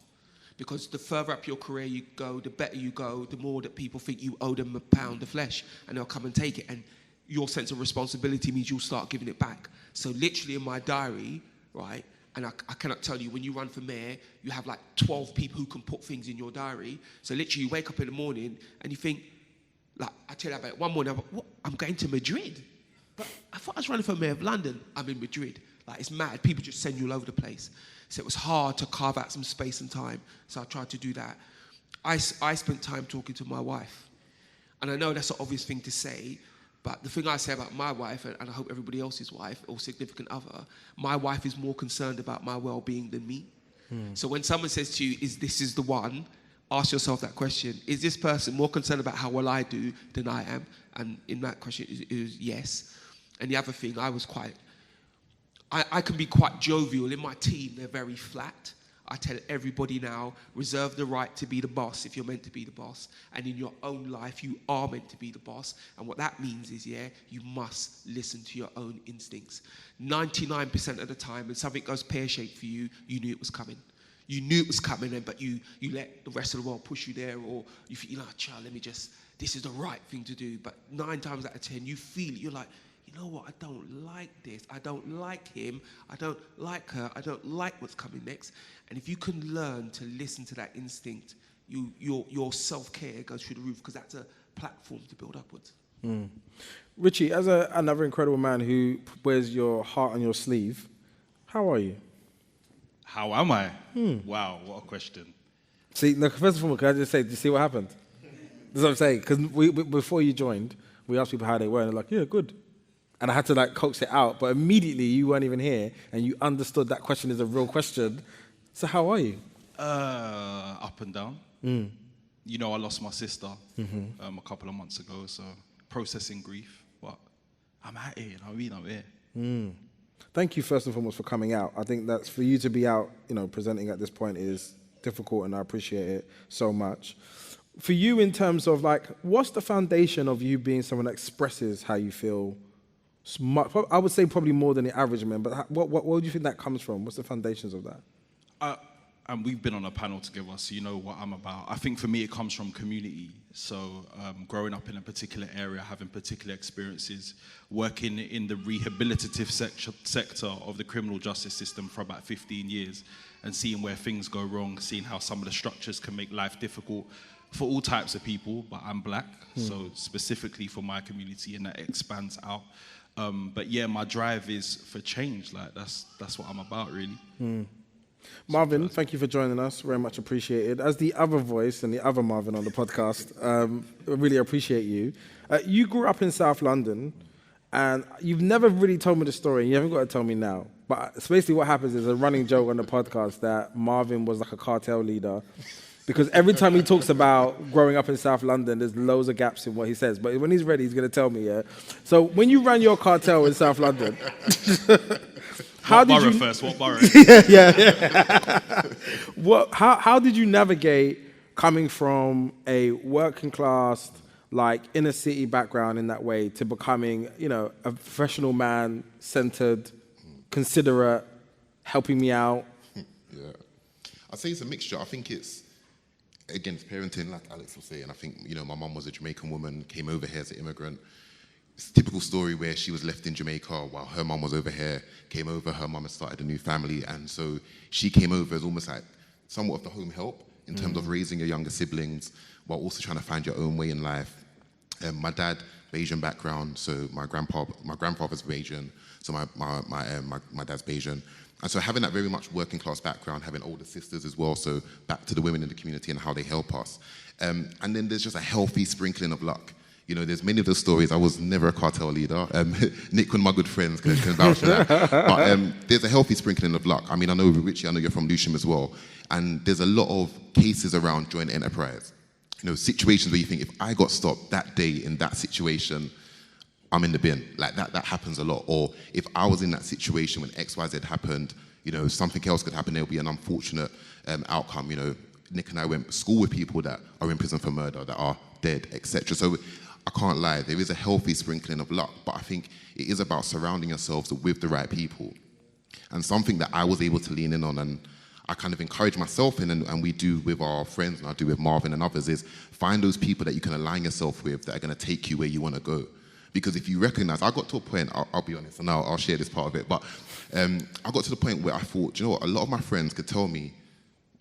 Because the further up your career you go, the better you go, the more that people think you owe them a pound of flesh, and they'll come and take it. And your sense of responsibility means you'll start giving it back. So literally in my diary, right, and I cannot tell you, when you run for mayor, you have like 12 people who can put things in your diary. So literally you wake up in the morning and you think, like, I tell you about it, one morning, I'm like, what? I'm going to Madrid. But I thought I was running for mayor of London. I'm in Madrid. Like, it's mad. People just send you all over the place. So it was hard to carve out some space and time. So I tried to do that. I spent time talking to my wife. And I know that's an obvious thing to say, but the thing I say about my wife, and I hope everybody else's wife or significant other, my wife is more concerned about my well-being than me. So when someone says to you, this is the one, ask yourself that question. Is this person more concerned about how well I do than I am? And in that question, it was yes. And the other thing, I can be quite jovial. In my team, they're very flat. I tell everybody now, reserve the right to be the boss if you're meant to be the boss. And in your own life, you are meant to be the boss. And what that means is, you must listen to your own instincts. 99% of the time, when something goes pear-shaped for you, you knew it was coming. You knew it was coming, but you let the rest of the world push you there, or you feel, child, this is the right thing to do. But 9 times out of 10, you feel it. You're like, you know what, I don't like this. I don't like him. I don't like her. I don't like what's coming next. And if you can learn to listen to that instinct, your self-care goes through the roof, because that's a platform to build upwards. Richie, as another incredible man who wears your heart on your sleeve, how are you? How am I? Wow, what a question. See, look, first of all, can I just say, do you see what happened? That's what I'm saying. Because we before you joined, we asked people how they were, and they're like, yeah, good. And I had to coax it out, but immediately you weren't even here, and you understood that question is a real question. So how are you? Up and down. You know, I lost my sister a couple of months ago, so processing grief. But I'm at it, you know what I mean? I'm here. Thank you, first and foremost, for coming out. I think that's for you to be out, presenting at this point is difficult, and I appreciate it so much. For you, in terms of what's the foundation of you being someone that expresses how you feel? I would say probably more than the average man, but what do you think that comes from? What's the foundations of that? And we've been on a panel together, so you know what I'm about. I think for me, it comes from community. So growing up in a particular area, having particular experiences, working in the rehabilitative sector of the criminal justice system for about 15 years, and seeing where things go wrong, seeing how some of the structures can make life difficult for all types of people, but I'm black, so specifically for my community, and that expands out. But yeah, my drive is for change. That's what I'm about, really. Marvin, thank you for joining us. Very much appreciated. As the other voice and the other Marvin on the podcast, I really appreciate you. You grew up in South London, and you've never really told me the story, and you haven't got to tell me now. But basically what happens is a running joke on the podcast that Marvin was like a cartel leader, because every time he talks about growing up in South London, there's loads of gaps in what he says. But when he's ready, he's going to tell me, yeah? So when you ran your cartel in South London... What borough? How did you navigate coming from a working class, inner city background in that way to becoming, a professional man, centered, considerate, helping me out? Yeah. I'd say it's a mixture. I think it's, again, it's parenting, like Alex was saying. I think, my mum was a Jamaican woman, came over here as an immigrant. It's a typical story where she was left in Jamaica while her mum was over here, came over, her mum had started a new family, and so she came over as almost like somewhat of the home help in terms of raising your younger siblings while also trying to find your own way in life. My dad, Bayesian background, so my grandfather's Bayesian, so my dad's Bayesian. And so having that very much working class background, having older sisters as well, so back to the women in the community and how they help us. And then there's just a healthy sprinkling of luck. There's many of those stories. I was never a cartel leader. Nick, one of my good friends, can vouch for that. But there's a healthy sprinkling of luck. I mean, I know Richie, I know you're from Lewisham as well. And there's a lot of cases around joint enterprise. Situations where you think, if I got stopped that day in that situation, I'm in the bin. That happens a lot. Or if I was in that situation when X, Y, Z happened, something else could happen. There'll be an unfortunate outcome. Nick and I went to school with people that are in prison for murder, that are dead, etc. So I can't lie, there is a healthy sprinkling of luck, but I think it is about surrounding yourselves with the right people. And something that I was able to lean in on, and I kind of encourage myself in, and we do with our friends, and I do with Marvin and others, is find those people that you can align yourself with that are going to take you where you want to go. Because if you recognize, I got to a point, I'll be honest, and I'll share this part of it, but I got to the point where I thought, you know what, a lot of my friends could tell me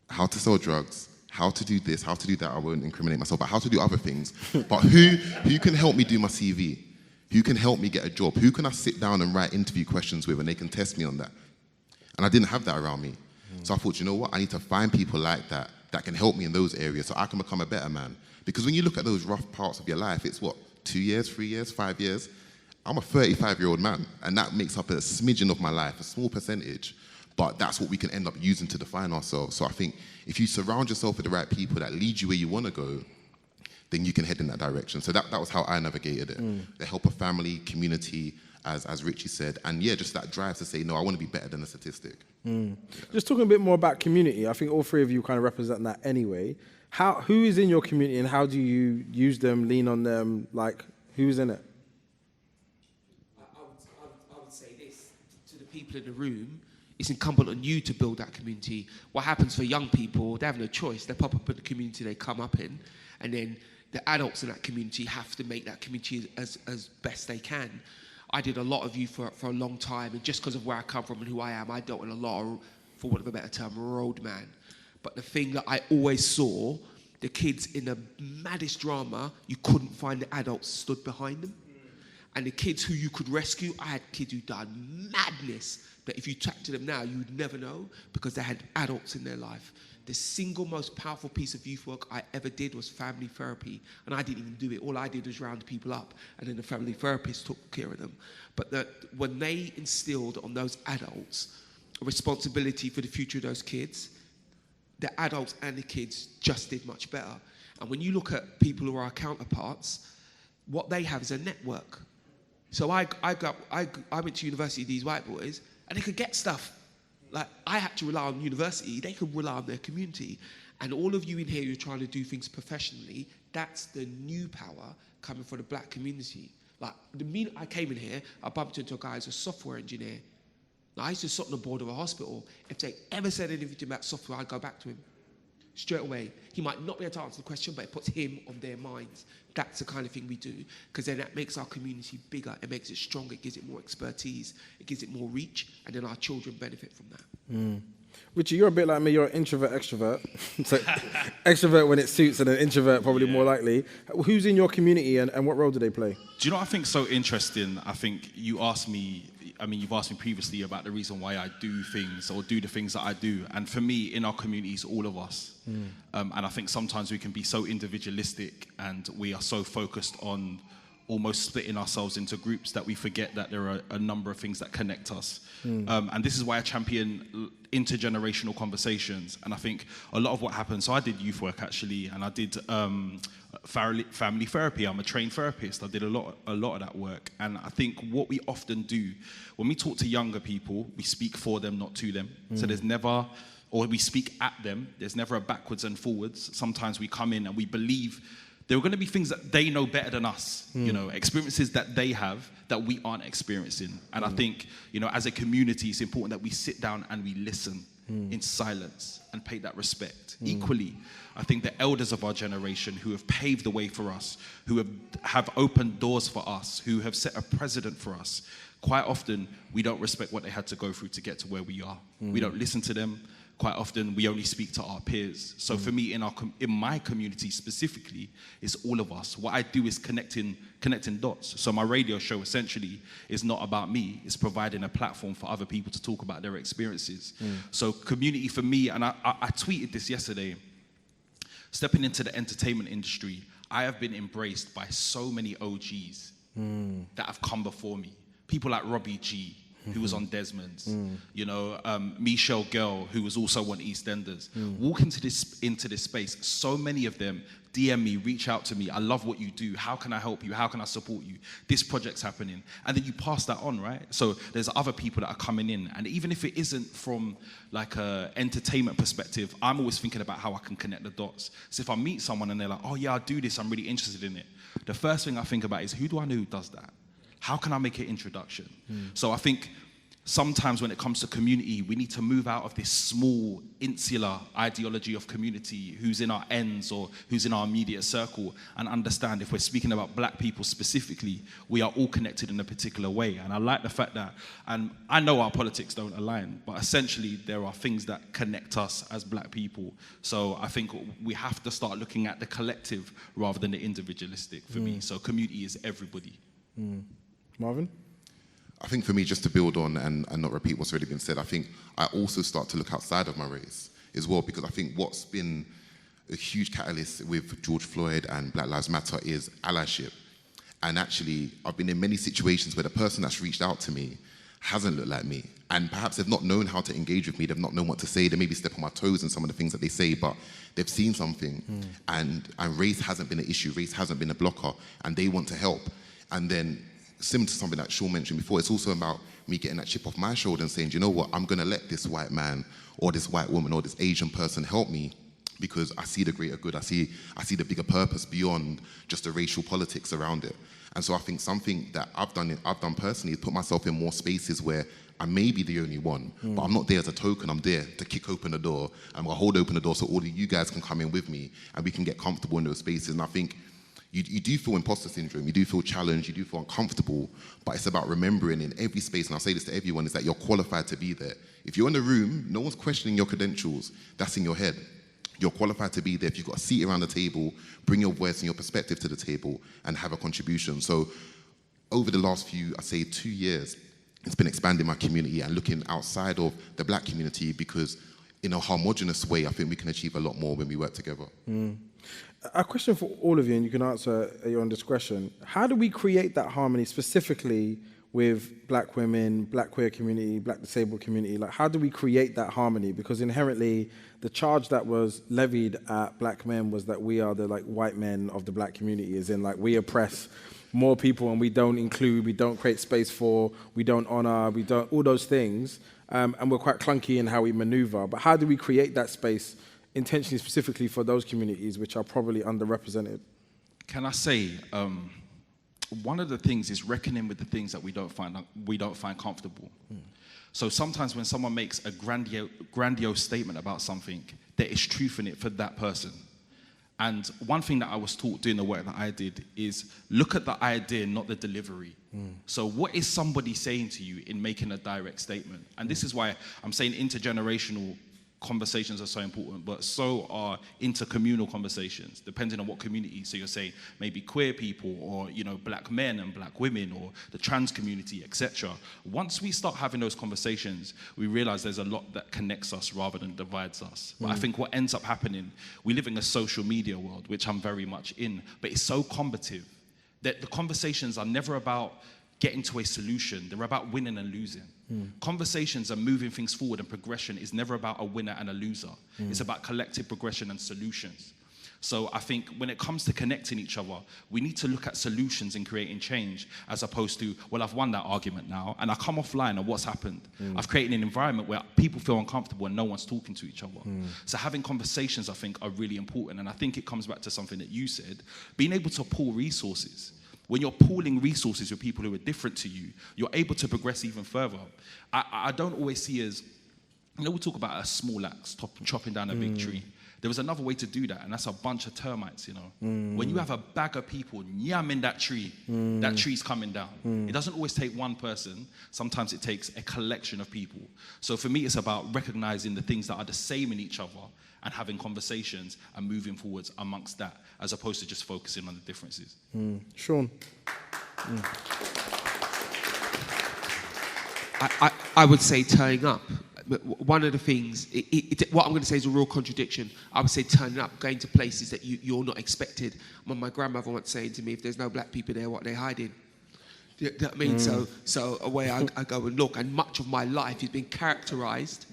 how to sell drugs, how to do this, how to do that. I won't incriminate myself, but how to do other things. But who can help me do my CV? Who can help me get a job? Who can I sit down and write interview questions with, and they can test me on that? And I didn't have that around me. So I thought, you know what? I need to find people like that can help me in those areas so I can become a better man. Because when you look at those rough parts of your life, it's what, 2 years, 3 years, 5 years? I'm a 35-year-old man, and that makes up a smidgen of my life, a small percentage. But that's what we can end up using to define ourselves. So I think if you surround yourself with the right people that lead you where you want to go, then you can head in that direction. So that was how I navigated it. The help of family, community, as Richie said. And yeah, just that drive to say, no, I want to be better than a statistic. Just talking a bit more about community, I think all three of you kind of represent that anyway. Who is in your community and how do you use them, lean on them? Like, who's in it? I would say this to the people in the room. It's incumbent on you to build that community. What happens for young people, they have no choice. They pop up in the community they come up in, and then the adults in that community have to make that community as best they can. I did a lot of youth for a long time, and just because of where I come from and who I am, I dealt with a lot of, for want of a better term, road man. But the thing that I always saw, the kids in the maddest drama, you couldn't find the adults stood behind them. And the kids who you could rescue, I had kids who done madness, but if you talk to them now, you would never know because they had adults in their life. The single most powerful piece of youth work I ever did was family therapy. And I didn't even do it. All I did was round people up. And then the family therapist took care of them. But when they instilled on those adults a responsibility for the future of those kids, the adults and the kids just did much better. And when you look at people who are our counterparts, what they have is a network. So I went to university with these white boys, and they could get stuff. Like, I had to rely on university, they could rely on their community. And all of you in here, you're trying to do things professionally, that's the new power coming from the black community. Like, the minute I came in here, I bumped into a guy who's a software engineer. Now, I used to sit on the board of a hospital. If they ever said anything about software, I'd go back to him. Straight away. He might not be able to answer the question, but it puts him on their minds. That's the kind of thing we do, because then that makes our community bigger, it makes it stronger, it gives it more expertise, it gives it more reach, and then our children benefit from that. Richie, you're a bit like me, you're an introvert, extrovert. So extrovert when it suits and an introvert probably more likely. Who's in your community and what role do they play? Do you know what I think is so interesting? I think you've asked me previously about the reason why I do things or do the things that I do. And for me, in our community, it's all of us. And I think sometimes we can be so individualistic and we are so focused on almost splitting ourselves into groups that we forget that there are a number of things that connect us. And this is why I champion intergenerational conversations. And I think a lot of what happens, so I did youth work actually, and I did family therapy. I'm a trained therapist. I did a lot of that work. And I think what we often do, when we talk to younger people, we speak for them, not to them. So there's never, or we speak at them, there's never a backwards and forwards. Sometimes we come in and we believe there are going to be things that they know better than us, you know, experiences that they have that we aren't experiencing. And I think, you know, as a community, it's important that we sit down and we listen in silence and pay that respect. Equally, I think the elders of our generation who have paved the way for us, who have opened doors for us, who have set a precedent for us, quite often we don't respect what they had to go through to get to where we are. We don't listen to them. Quite often, we only speak to our peers. So for me, in my community specifically, it's all of us. What I do is connecting dots. So my radio show essentially is not about me. It's providing a platform for other people to talk about their experiences. So community for me, and I tweeted this yesterday, stepping into the entertainment industry, I have been embraced by so many OGs that have come before me. People like Robbie G, who was on Desmond's, you know, Michelle Girl, who was also on EastEnders. Walk into this space, so many of them DM me, reach out to me, I love what you do, how can I help you, how can I support you, this project's happening. And then you pass that on, right? So there's other people that are coming in, and even if it isn't from like a entertainment perspective, I'm always thinking about how I can connect the dots. So if I meet someone and they're like, oh yeah, I do this, I'm really interested in it, the first thing I think about is, who do I know who does that? How can I make an introduction? So I think sometimes when it comes to community, we need to move out of this small, insular ideology of community, who's in our ends or who's in our immediate circle, and understand if we're speaking about black people specifically, we are all connected in a particular way. And I like the fact that, and I know our politics don't align, but essentially there are things that connect us as black people. So I think we have to start looking at the collective rather than the individualistic for me. So community is everybody. Marvin? I think for me, just to build on and not repeat what's already been said, I think I also start to look outside of my race as well, because I think what's been a huge catalyst with George Floyd and Black Lives Matter is allyship. And actually, I've been in many situations where the person that's reached out to me hasn't looked like me. And perhaps they've not known how to engage with me, they've not known what to say, they maybe step on my toes in some of the things that they say, but they've seen something. And race hasn't been an issue, race hasn't been a blocker, and they want to help. And then similar to something that Sean mentioned before, it's also about me getting that chip off my shoulder and saying, do you know what, I'm going to let this white man or this white woman or this Asian person help me because I see the greater good. I see the bigger purpose beyond just the racial politics around it. And so I think something that I've done personally is put myself in more spaces where I may be the only one, but I'm not there as a token. I'm there to kick open the door. I'm going to hold open the door so all of you guys can come in with me and we can get comfortable in those spaces. And I think you do feel imposter syndrome, you do feel challenged, you do feel uncomfortable, but it's about remembering in every space, and I'll say this to everyone, is that you're qualified to be there. If you're in the room, no one's questioning your credentials. That's in your head. You're qualified to be there. If you've got a seat around the table, bring your voice and your perspective to the table and have a contribution. So over the last few, I'd say 2 years, it's been expanding my community and looking outside of the black community, because in a homogenous way, I think we can achieve a lot more when we work together. A question for all of you, and you can answer at your own discretion. How do we create that harmony specifically with black women, black queer community, black disabled community? Like, how do we create that harmony? Because inherently, the charge that was levied at black men was that we are the white men of the black community, as in we oppress more people and we don't include, we don't create space for, we don't honor, we don't, all those things. And we're quite clunky in how we maneuver. But how do we create that space intentionally, specifically for those communities which are probably underrepresented? Can I say, one of the things is reckoning with the things that we don't find comfortable. So sometimes when someone makes a grandiose statement about something, there is truth in it for that person. And one thing that I was taught doing the work that I did is look at the idea, not the delivery. So what is somebody saying to you in making a direct statement? And this is why I'm saying intergenerational conversations are so important, but so are intercommunal conversations, depending on what community. So you're saying maybe queer people, or black men and black women, or the trans community, etc. Once we start having those conversations, we realize there's a lot that connects us rather than divides us. But I think what ends up happening, we live in a social media world, which I'm very much in, but it's so combative that the conversations are never about getting to a solution. They're about winning and losing. Conversations and moving things forward, and progression is never about a winner and a loser. It's about collective progression and solutions. So I think when it comes to connecting each other, we need to look at solutions and creating change, as opposed to, well, I've won that argument now, and I come offline, and what's happened? I've created an environment where people feel uncomfortable and no one's talking to each other. So having conversations, I think, are really important. And I think it comes back to something that you said, being able to pool resources. When you're pooling resources with people who are different to you, you're able to progress even further. I don't always see as, we talk about a small axe chopping down a big tree. There was another way to do that, and that's a bunch of termites, When you have a bag of people yamming that tree, that tree's coming down. It doesn't always take one person. Sometimes it takes a collection of people. So for me, it's about recognizing the things that are the same in each other and having conversations and moving forwards amongst that, as opposed to just focusing on the differences. Sean? I would say turning up. One of the things, what I'm going to say is a real contradiction. I would say turning up, going to places that you're not expected. When my grandmother once saying to me, if there's no black people there, what are they hiding? Do you know what I mean? So away I go and look, and much of my life has been characterised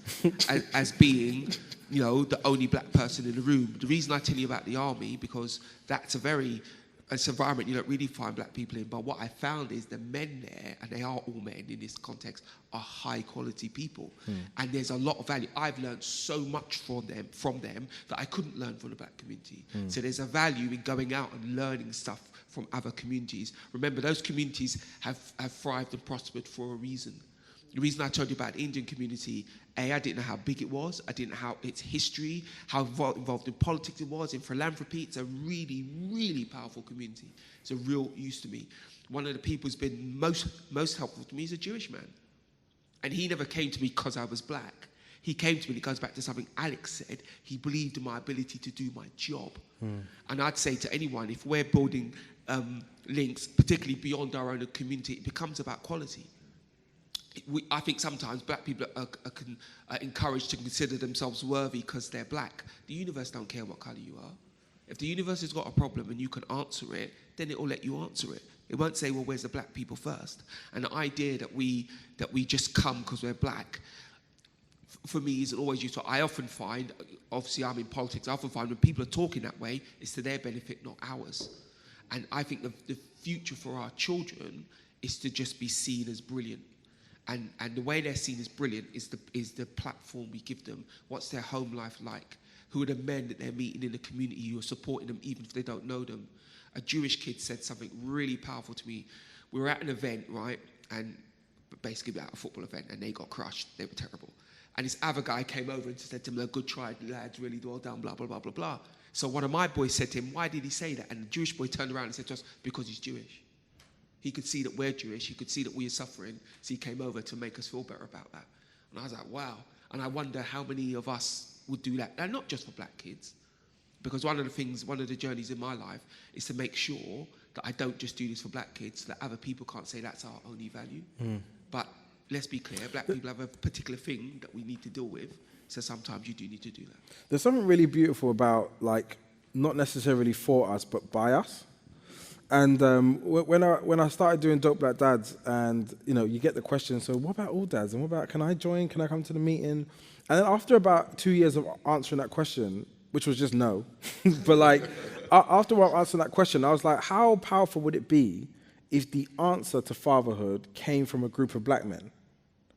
as being, the only black person in the room. The reason I tell you about the army, because that's it's an environment you don't really find black people in. But what I found is the men there, and they are all men in this context, are high quality people. And there's a lot of value. I've learned so much from them that I couldn't learn from the black community. So there's a value in going out and learning stuff from other communities. Remember, those communities have thrived and prospered for a reason. The reason I told you about the Indian community, I didn't know how big it was. I didn't know how its history, how involved in politics it was, in philanthropy. It's a really, really powerful community. It's a real use to me. One of the people who's been most helpful to me is a Jewish man. And he never came to me because I was black. He came to me, and it goes back to something Alex said, he believed in my ability to do my job. And I'd say to anyone, if we're building links, particularly beyond our own community, it becomes about quality. I think sometimes black people are encouraged to consider themselves worthy because they're black. The universe don't care what colour you are. If the universe has got a problem and you can answer it, then it will let you answer it. It won't say, well, where's the black people first? And the idea that we just come because we're black, for me, isn't always useful. I often find, obviously I'm in politics, I often find when people are talking that way, it's to their benefit, not ours. And I think the future for our children is to just be seen as brilliant. And the way they're seen as brilliant is the platform we give them. What's their home life like? Who are the men that they're meeting in the community who are supporting them even if they don't know them? A Jewish kid said something really powerful to me. We were at an event, right? And basically at a football event, and they got crushed. They were terrible. And this other guy came over and said to him, good try, lads, really well done, blah, blah, blah, blah, blah. So one of my boys said to him, why did he say that? And the Jewish boy turned around and said to us, because he's Jewish. He could see that we're Jewish. He could see that we are suffering. So he came over to make us feel better about that. And I was like, wow. And I wonder how many of us would do that. And not just for black kids. Because one of the journeys in my life is to make sure that I don't just do this for black kids, so that other people can't say that's our only value. But let's be clear, black people have a particular thing that we need to deal with. So sometimes you do need to do that. There's something really beautiful about, like, not necessarily for us, but by us. And when I started doing Dope Black Dads, and you get the question, so what about all dads? And what about, can I join? Can I come to the meeting? And then after about 2 years of answering that question, which was just no, but like after answering that question, I was like, how powerful would it be if the answer to fatherhood came from a group of black men,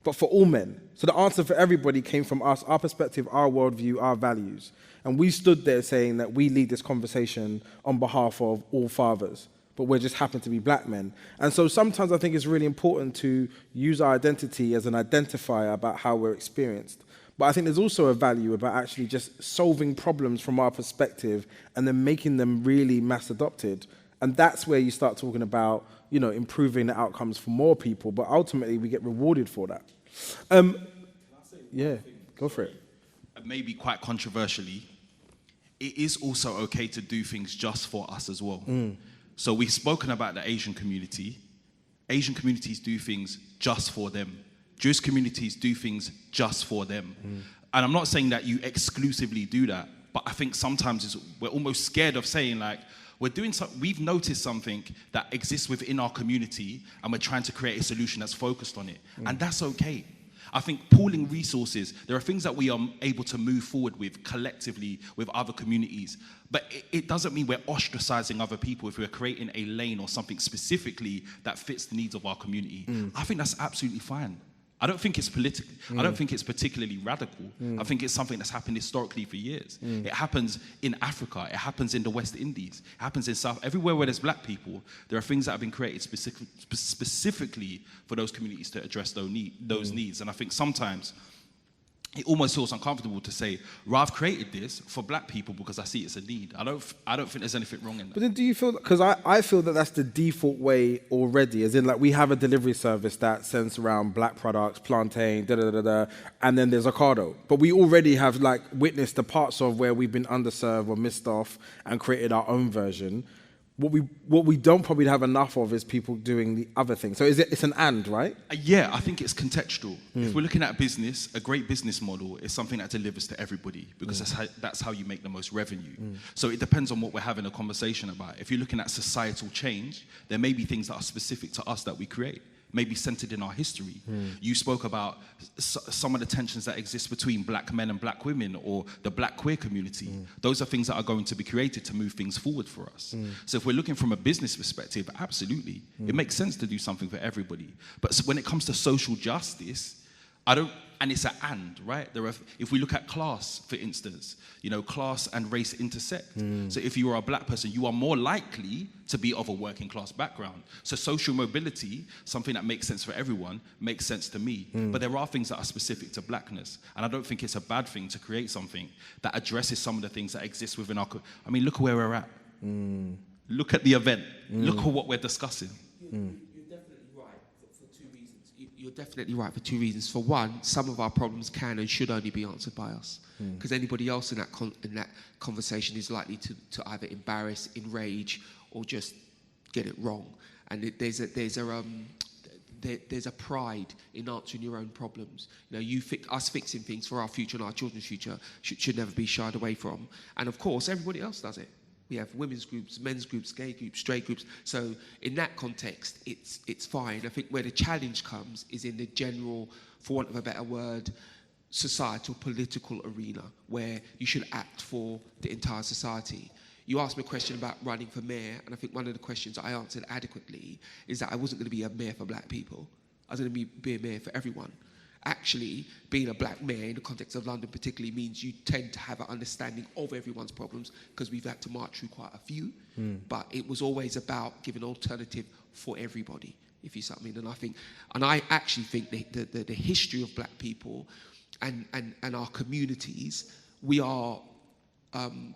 but for all men? So the answer for everybody came from us, our perspective, our worldview, our values. And we stood there saying that we lead this conversation on behalf of all fathers, but we just happen to be black men. And so sometimes I think it's really important to use our identity as an identifier about how we're experienced. But I think there's also a value about actually just solving problems from our perspective and then making them really mass adopted. And that's where you start talking about, improving the outcomes for more people, but ultimately we get rewarded for that. Yeah, go for it. Maybe quite controversially, it is also okay to do things just for us as well. So we've spoken about the Asian community. Asian communities do things just for them. Jewish communities do things just for them. And I'm not saying that you exclusively do that, but I think sometimes we're almost scared of saying, like, we've noticed something that exists within our community and we're trying to create a solution that's focused on it. And that's okay. I think pooling resources, there are things that we are able to move forward with collectively with other communities, but it doesn't mean we're ostracizing other people if we're creating a lane or something specifically that fits the needs of our community. I think that's absolutely fine. I don't think it's political. I don't think it's particularly radical. I think it's something that's happened historically for years. It happens in Africa. It happens in the West Indies. It happens in South. Everywhere where there's black people, there are things that have been created specifically for those communities to address those needs. And I think sometimes it almost feels uncomfortable to say, well, I've created this for black people because I see it's a need. I don't think there's anything wrong in that. But then do you feel, because I feel that that's the default way already, as in, like, we have a delivery service that sends around black products, plantain, and then there's Ocado. But we already have, like, witnessed the parts of where we've been underserved or missed off and created our own version. What we don't probably have enough of is people doing the other thing. So it's an and, right? Yeah, I think it's contextual. If we're looking at business, a great business model is something that delivers to everybody because that's how you make the most revenue. So it depends on what we're having a conversation about. If you're looking at societal change, there may be things that are specific to us that we create, maybe centered in our history. You spoke about some of the tensions that exist between black men and black women or the black queer community. Those are things that are going to be created to move things forward for us. So if we're looking from a business perspective, absolutely. It makes sense to do something for everybody. But when it comes to social justice, and it's an and, right? If we look at class, for instance, class and race intersect. So if you are a black person, you are more likely to be of a working class background. So social mobility, something that makes sense for everyone, makes sense to me. But there are things that are specific to blackness. And I don't think it's a bad thing to create something that addresses some of the things that exist within our... look at where we're at. Look at the event. Look at what we're discussing. You're definitely right for two reasons. For one, some of our problems can and should only be answered by us, because anybody else in that conversation is likely to either embarrass, enrage, or just get it wrong. And there's a pride in answering your own problems. Us fixing things for our future and our children's future should never be shied away from. And of course, everybody else does it. We have women's groups, men's groups, gay groups, straight groups. So in that context, it's fine. I think where the challenge comes is in the general, for want of a better word, societal, political arena, where you should act for the entire society. you asked me a question about running for mayor, and I think one of the questions I answered adequately is that I wasn't going to be a mayor for black people. I was going to be a mayor for everyone. Actually, being a black mayor in the context of London particularly means you tend to have an understanding of everyone's problems, because we've had to march through quite a few. But it was always about giving an alternative for everybody, if you see what I mean. And I actually think the history of black people and our communities, we are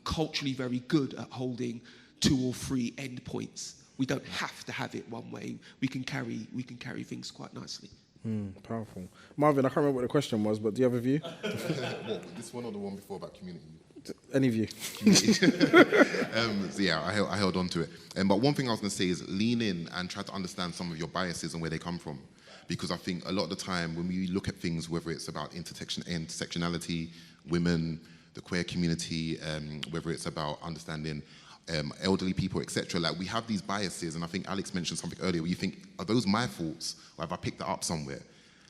culturally very good at holding 2 or 3 endpoints. We don't have to have it one way. We can carry things quite nicely. Powerful. Marvin, I can't remember what the question was, but do you have a view? What, this one or the one before about community? Any view. So yeah, I held on to it. But one thing I was going to say is lean in and try to understand some of your biases and where they come from. Because I think a lot of the time when we look at things, whether it's about intersectionality, women, the queer community, whether it's about understanding elderly people, etc. Like, we have these biases, and I think Alex mentioned something earlier where you think, are those my faults, or have I picked that up somewhere?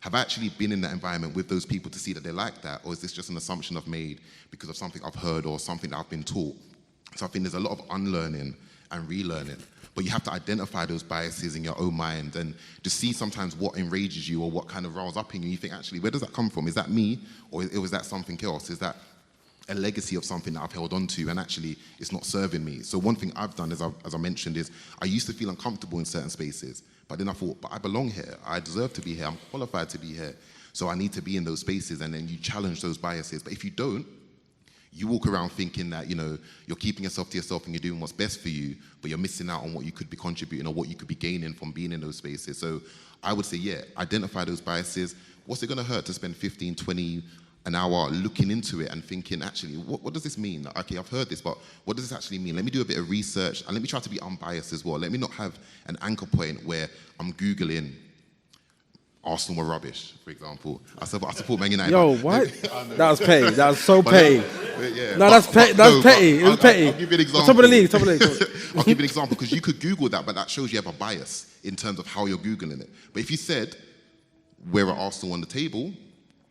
Have I actually been in that environment with those people to see that they're like that, or is this just an assumption I've made because of something I've heard or something that I've been taught? So I think there's a lot of unlearning and relearning, but you have to identify those biases in your own mind and just see sometimes what enrages you or what kind of riles up in you. You think, actually, where does that come from? Is that me, or was that something else? Is that a legacy of something that I've held on to and actually it's not serving me? So one thing I've done, as I mentioned, is I used to feel uncomfortable in certain spaces, but then I thought, but I belong here, I deserve to be here, I'm qualified to be here, so I need to be in those spaces. And then you challenge those biases. But if you don't, you walk around thinking that, you know, you're keeping yourself to yourself and you're doing what's best for you, but you're missing out on what you could be contributing or what you could be gaining from being in those spaces. So I would say, yeah, identify those biases. What's it going to hurt to spend 15, 20 an hour looking into it and thinking, actually, what does this mean? Okay, I've heard this, but what does this actually mean? Let me do a bit of research, and let me try to be unbiased as well. Let me not have an anchor point where I'm Googling Arsenal were rubbish, for example. I support Man United. Yo, what? That was petty. That was so petty. Yeah, no, that's petty. That's petty. It was petty. I'll give you an example. Top of the league. I'll give you an example, because you could Google that, but that shows you have a bias in terms of how you're Googling it. But if you said, where are Arsenal on the table,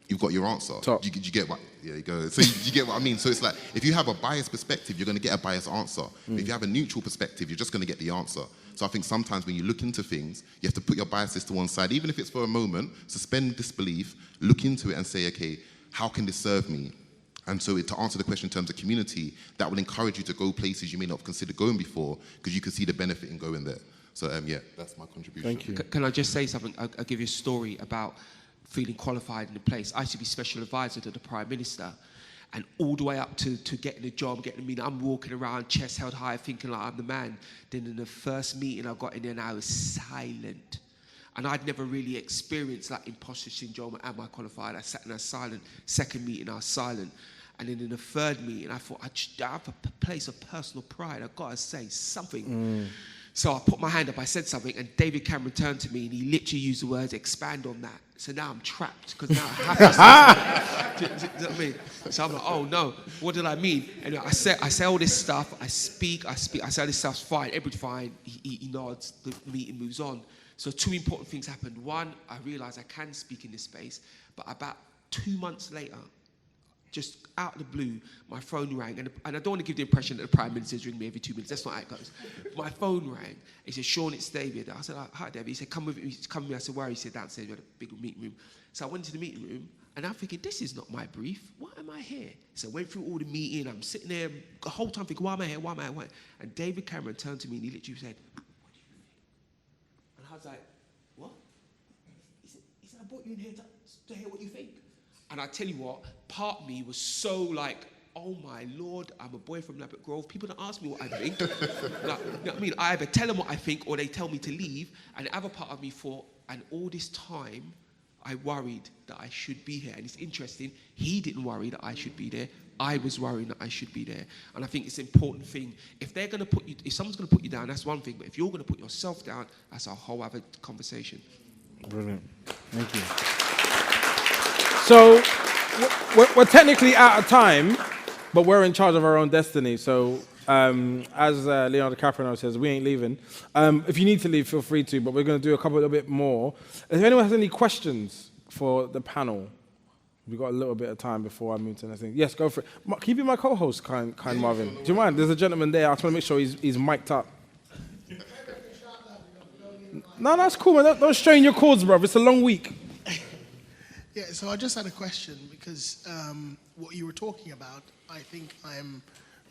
you've got your answer. You get what? Yeah, you go. So you get what I mean? So it's like, if you have a biased perspective, you're going to get a biased answer. But if you have a neutral perspective, you're just going to get the answer. So I think sometimes when you look into things, you have to put your biases to one side, even if it's for a moment, suspend disbelief, look into it and say, okay, how can this serve me? And so to answer the question in terms of community, that will encourage you to go places you may not have considered going before, because you can see the benefit in going there. So yeah, that's my contribution. Thank you. Can I just say something? I'll give you a story about feeling qualified in the place. I used to be special advisor to the Prime Minister, and all the way up to getting a job, I'm walking around chest held high thinking like I'm the man. Then in the first meeting I got in there and I was silent. And I'd never really experienced like imposter syndrome. Am I qualified? I sat in a silent. Second meeting I was silent. And then in the third meeting I thought, I have a place of personal pride. I've got to say something. So I put my hand up, I said something, and David Cameron turned to me and he literally used the words, expand on that. So now I'm trapped, because now I have to say something. Do you know what I mean? So I'm like, oh no, what did I mean? And I say all this stuff, I speak, I say all this stuff's fine, everything's fine. He nods, the meeting moves on. So 2 important things happened. One, I realized I can speak in this space, but about 2 months later, just out of the blue, my phone rang, and I don't want to give the impression that the Prime Minister's ringing me every 2 minutes. That's not how it goes. My phone rang. He said, Sean, it's David. I said, hi, David. He said, come with me. Come with me. I said, where? He said, downstairs. We had a big meeting room. So I went to the meeting room, and I'm thinking, this is not my brief. Why am I here? So I went through all the meeting. I'm sitting there the whole time thinking, why am I here? Why am I here? And David Cameron turned to me, and he literally said, what do you think? And I was like, what? He said, I brought you in here to hear what you think. And I tell you what, part of me was so like, oh my Lord, I'm a boy from Lappet Grove. People don't ask me what I think. Like, you know what I mean? I either tell them what I think or they tell me to leave. And the other part of me thought, and all this time, I worried that I should be here. And it's interesting, he didn't worry that I should be there. I was worrying that I should be there. And I think it's an important thing. If they're going to put you, if someone's going to put you down, that's one thing. But if you're going to put yourself down, that's a whole other conversation. Brilliant. Thank you. So we're technically out of time, but we're in charge of our own destiny. So as Leonardo DiCaprio says, we ain't leaving. If you need to leave, feel free to, but we're going to do a little bit more. If anyone has any questions for the panel, We've got a little bit of time before I move to the next thing. Yes, go for it. Can you be my co-host, kind Marvin? Do you mind? There's a gentleman there. I just want to make sure he's mic'd up. No, that's cool, man. Don't strain your cords, bro. It's a long week. Yeah, so I just had a question because what you were talking about, I think I'm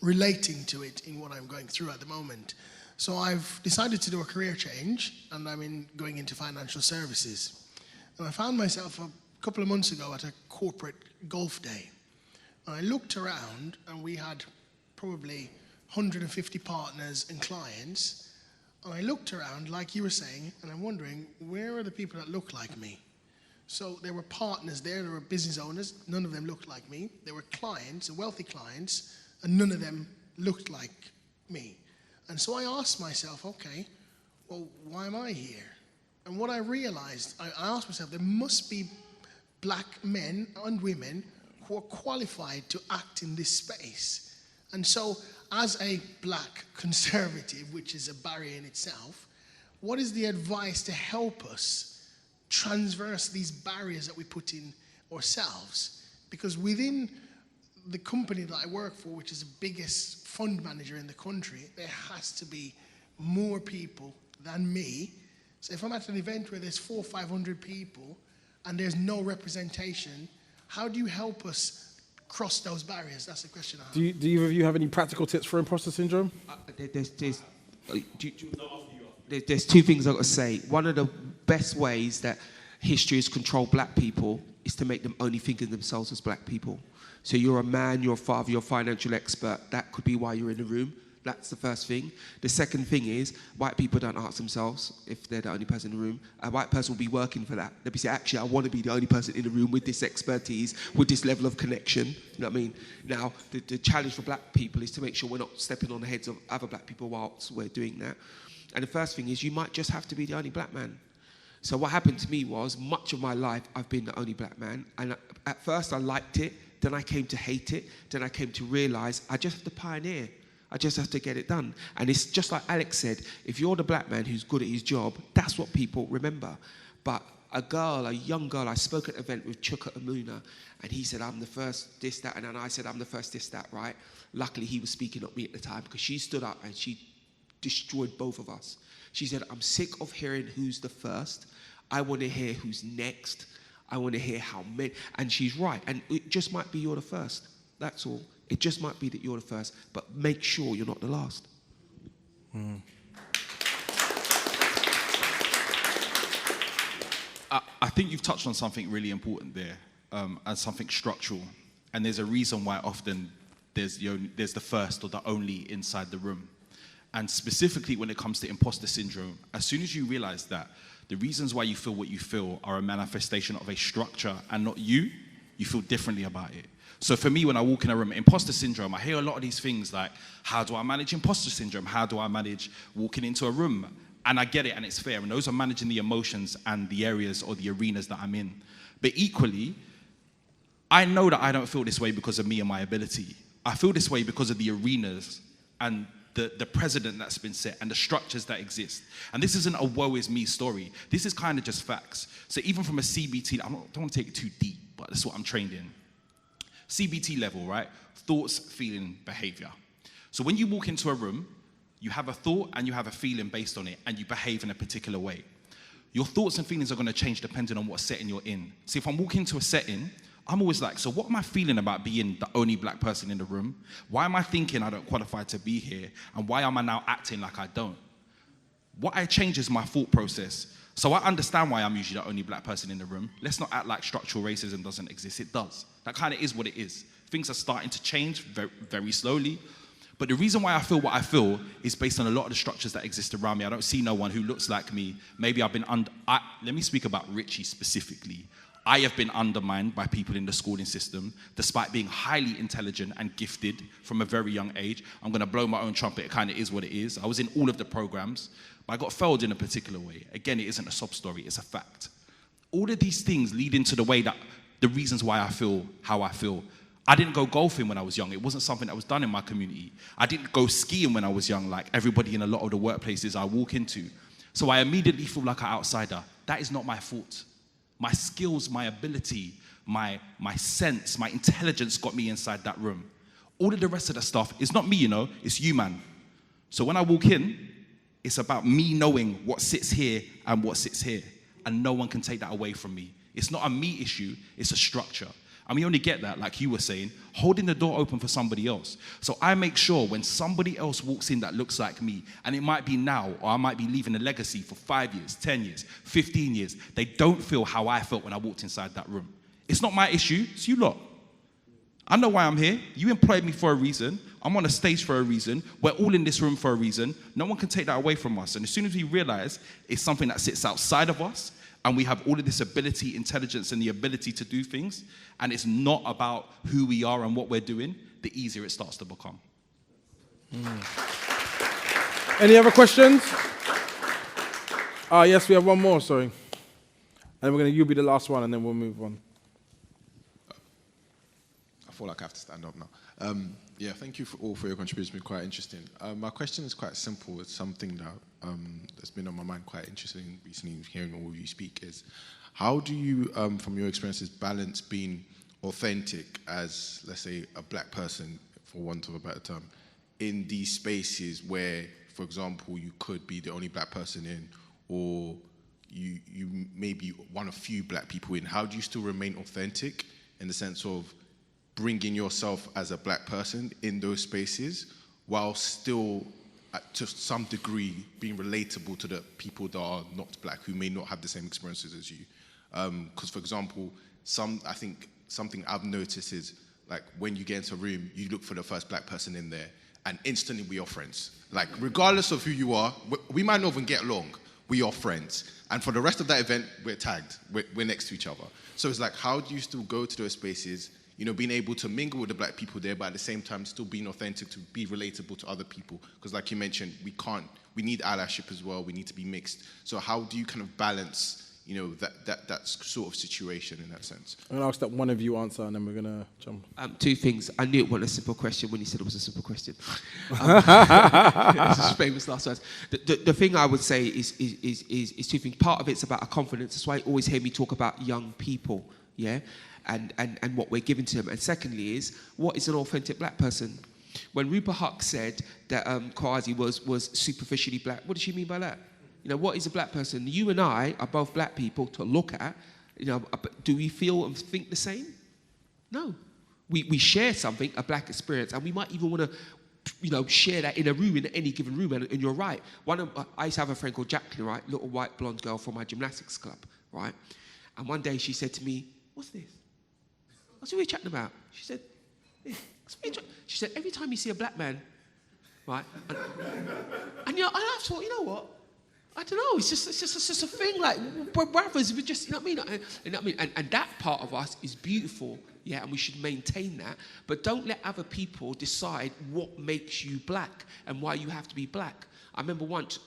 relating to it in what I'm going through at the moment. So I've decided to do a career change, and I'm going into financial services. And I found myself a couple of months ago at a corporate golf day. And I looked around, and we had probably 150 partners and clients. And I looked around, like you were saying, and I'm wondering, where are the people that look like me? So there were partners there were business owners, none of them looked like me. There were clients, wealthy clients, and none of them looked like me. And so I asked myself, okay, well, why am I here? And what I realized, I asked myself, there must be black men and women who are qualified to act in this space. And so as a black conservative, which is a barrier in itself, what is the advice to help us transverse these barriers that we put in ourselves? Because within the company that I work for, which is the biggest fund manager in the country, there has to be more people than me. So if I'm at an event where there's 400 or 500 people and there's no representation, how do you help us cross those barriers? That's the question I have. Do either of you have any practical tips for imposter syndrome? There's two things I've got to say. One of the best ways that history has controlled black people is to make them only think of themselves as black people. So you're a man, you're a father, you're a financial expert. That could be why you're in the room. That's the first thing. The second thing is, white people don't ask themselves if they're the only person in the room. A white person will be working for that. They'll be saying, actually, I want to be the only person in the room with this expertise, with this level of connection. You know what I mean? Now, the challenge for black people is to make sure we're not stepping on the heads of other black people whilst we're doing that. And the first thing is, you might just have to be the only black man. So what happened to me was, much of my life, I've been the only black man. And at first, I liked it. Then I came to hate it. Then I came to realize I just have to pioneer. I just have to get it done. And it's just like Alex said, if you're the black man who's good at his job, that's what people remember. But a young girl, I spoke at an event with Chuka Amuna, and he said, I'm the first this, that, and then I said, I'm the first this, that, right? Luckily, he was speaking up me at the time, because she stood up and she destroyed both of us. She said, I'm sick of hearing who's the first. I want to hear who's next. I want to hear how many. And she's right. And it just might be you're the first. That's all. It just might be that you're the first. But make sure you're not the last. I think you've touched on something really important there, and something structural. And there's a reason why often there's the first or the only inside the room. And specifically when it comes to imposter syndrome, as soon as you realize that the reasons why you feel what you feel are a manifestation of a structure and not you feel differently about it. So for me, when I walk in a room, imposter syndrome, I hear a lot of these things like, how do I manage imposter syndrome? How do I manage walking into a room? And I get it, and it's fair. And those are managing the emotions and the areas or the arenas that I'm in. But equally, I know that I don't feel this way because of me and my ability. I feel this way because of the arenas and the precedent that's been set and the structures that exist. And this isn't a woe is me story. This is kind of just facts. So even from a CBT, I don't want to take it too deep, but that's what I'm trained in. CBT level, right? Thoughts, feeling, behavior. So when you walk into a room, you have a thought and you have a feeling based on it, and you behave in a particular way. Your thoughts and feelings are going to change depending on what setting you're in. So if I'm walking into a setting, I'm always like, so what am I feeling about being the only black person in the room? Why am I thinking I don't qualify to be here? And why am I now acting like I don't? What I change is my thought process. So I understand why I'm usually the only black person in the room. Let's not act like structural racism doesn't exist. It does. That kind of is what it is. Things are starting to change very, very slowly. But the reason why I feel what I feel is based on a lot of the structures that exist around me. I don't see no one who looks like me. Maybe I've been let me speak about Richie specifically. I have been undermined by people in the schooling system, despite being highly intelligent and gifted from a very young age. I'm going to blow my own trumpet. It kind of is what it is. I was in all of the programs, but I got failed in a particular way. Again, it isn't a sob story. It's a fact. All of these things lead into the reasons why I feel how I feel. I didn't go golfing when I was young. It wasn't something that was done in my community. I didn't go skiing when I was young, like everybody in a lot of the workplaces I walk into. So I immediately feel like an outsider. That is not my fault. My skills, my ability, my sense, my intelligence got me inside that room. All of the rest of the stuff is not me, you know, it's you, man. So when I walk in, it's about me knowing what sits here and what sits here. And no one can take that away from me. It's not a me issue, it's a structure. And we only get that, like you were saying, holding the door open for somebody else. So I make sure when somebody else walks in that looks like me, and it might be now, or I might be leaving a legacy for 5 years, 10 years, 15 years, they don't feel how I felt when I walked inside that room. It's not my issue, it's you lot. I know why I'm here. You employed me for a reason. I'm on a stage for a reason. We're all in this room for a reason. No one can take that away from us. And as soon as we realize it's something that sits outside of us, and we have all of this ability, intelligence, and the ability to do things, and it's not about who we are and what we're doing, the easier it starts to become. Any other questions? Yes, we have one more, sorry. And you'll be the last one, and then we'll move on. I feel like I have to stand up now. Yeah, thank you all for your contribution. It's been quite interesting. My question is quite simple. It's something that that's been on my mind quite interesting recently, hearing all of you speak, is how do you, from your experiences, balance being authentic as, let's say, a black person, for want of a better term, in these spaces where, for example, you could be the only black person in, or you may be one of few black people in? How do you still remain authentic in the sense of bringing yourself as a black person in those spaces while still, to some degree, being relatable to the people that are not black, who may not have the same experiences as you? Because, for example, I think something I've noticed is, like, when you get into a room, you look for the first black person in there, and instantly we are friends. Like, regardless of who you are, we might not even get along, we are friends. And for the rest of that event, we're tagged, we're next to each other. So it's like, how do you still go to those spaces, you know, being able to mingle with the black people there, but at the same time still being authentic to be relatable to other people? Because like you mentioned, we need allyship as well, we need to be mixed. So how do you kind of balance, you know, that sort of situation in that sense? I'm going to ask that one of you answer, and then we're going to jump. Two things. I knew it wasn't a simple question when you said it was a simple question. It's a famous last words. The thing I would say is two things. Part of it's about a confidence. That's why you always hear me talk about young people, yeah? And what we're giving to them. And secondly is, what is an authentic black person? When Rupert Huck said that Kwazi was superficially black, what did she mean by that? You know, what is a black person? You and I are both black people to look at. You know, do we feel and think the same? No. We share something, a black experience, and we might even want to, you know, share that in a room, in any given room. And you're right. I used to have a friend called Jacqueline, right? Little white blonde girl from my gymnastics club, right? And one day she said to me, "What's this?" I said, "What are you chatting about?" She said, she said, "Every time you see a black man," right? And you know, I thought, you know what? I don't know. It's just a thing. Like, we're brothers. We just, you know what I mean? You know what I mean? And that part of us is beautiful, yeah, and we should maintain that. But don't let other people decide what makes you black and why you have to be black. I remember once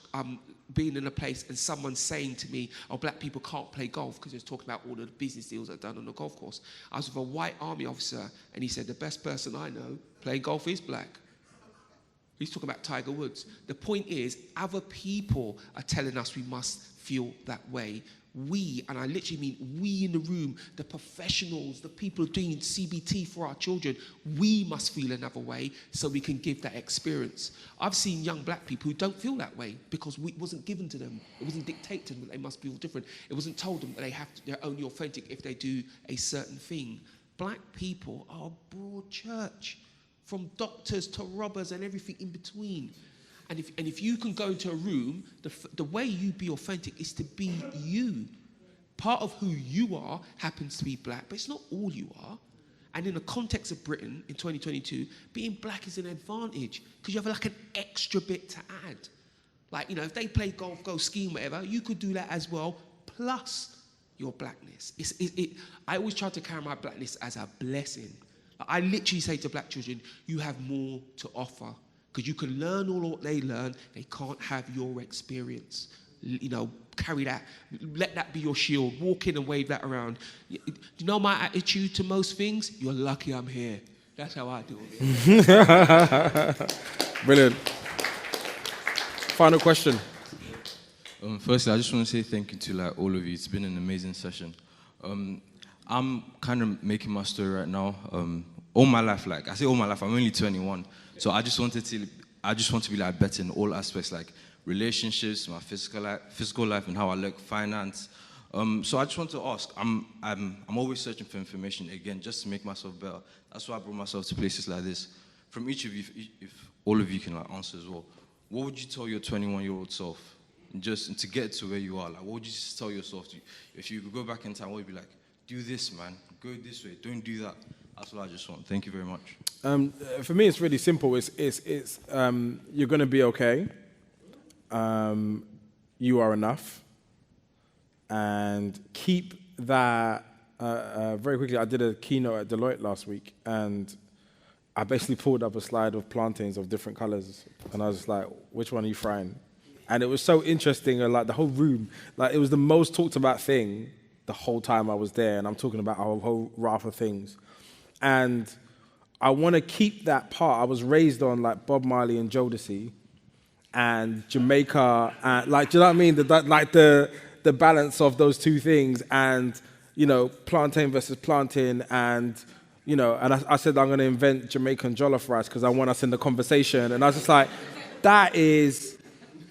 being in a place and someone saying to me, "Oh, black people can't play golf," because he was talking about all of the business deals I'd done on the golf course. I was with a white army officer, and he said, "The best person I know playing golf is black." He's talking about Tiger Woods. The point is, other people are telling us we must feel that way. We, and I literally mean we in the room, the professionals, the people doing CBT for our children, we must feel another way so we can give that experience. I've seen young black people who don't feel that way because it wasn't given to them. It wasn't dictated to them that they must feel different. It wasn't told them that they're only authentic if they do a certain thing. Black people are a broad church, from doctors to robbers and everything in between. And if you can go into a room, the way you be authentic is to be you. Part of who you are happens to be black, but it's not all you are. And in the context of Britain in 2022, being black is an advantage because you have like an extra bit to add. Like, you know, if they play golf, go skiing, whatever, you could do that as well, plus your blackness. I always try to carry my blackness as a blessing. I literally say to black children, you have more to offer because you can learn all what they learn. They can't have your experience. You know, carry that. Let that be your shield. Walk in and wave that around. You know my attitude to most things? You're lucky I'm here. That's how I do it. Brilliant. Final question. Firstly, I just want to say thank you to all of you. It's been an amazing session. I'm kind of making my story right now. All my life, like I say, all my life. I'm only 21, so I just want to be like better in all aspects, like relationships, my physical life, and how I look, finance. So I just want to ask. I'm always searching for information again, just to make myself better. That's why I brought myself to places like this. From each of you, if all of you can like answer as well, what would you tell your 21-year-old self, just to get to where you are? Like, what would you tell yourself if you could go back in time? What would you be like? Do this, man. Go this way. Don't do that. That's what I just want. Thank you very much. For me, it's really simple. It's you're going to be okay. You are enough. And keep that, very quickly, I did a keynote at Deloitte last week, and I basically pulled up a slide of plantains of different colors, and I was just like, which one are you frying? And it was so interesting, like the whole room, like it was the most talked about thing the whole time I was there, and I'm talking about a whole raft of things. And I want to keep that part. I was raised on like Bob Marley and Jodeci and Jamaica, and like, do you know what I mean? The balance of those two things, and, you know, plantain versus plantain, and, you know, and I said I'm going to invent Jamaican jollof rice because I want us in the conversation. And I was just like, that is,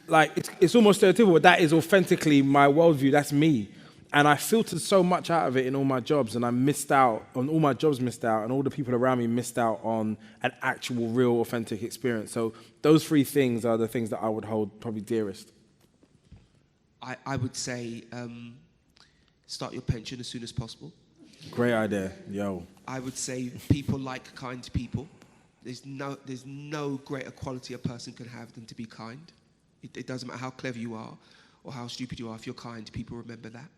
like, it's almost stereotypical, but that is authentically my worldview. That's me. And I filtered so much out of it in all my jobs, and I missed out on all my jobs, and all the people around me missed out on an actual, real, authentic experience. So those three things are the things that I would hold probably dearest. I would say start your pension as soon as possible. Great idea, yo. I would say people like kind people. There's no greater quality a person can have than to be kind. It doesn't matter how clever you are or how stupid you are. If you're kind, people remember that.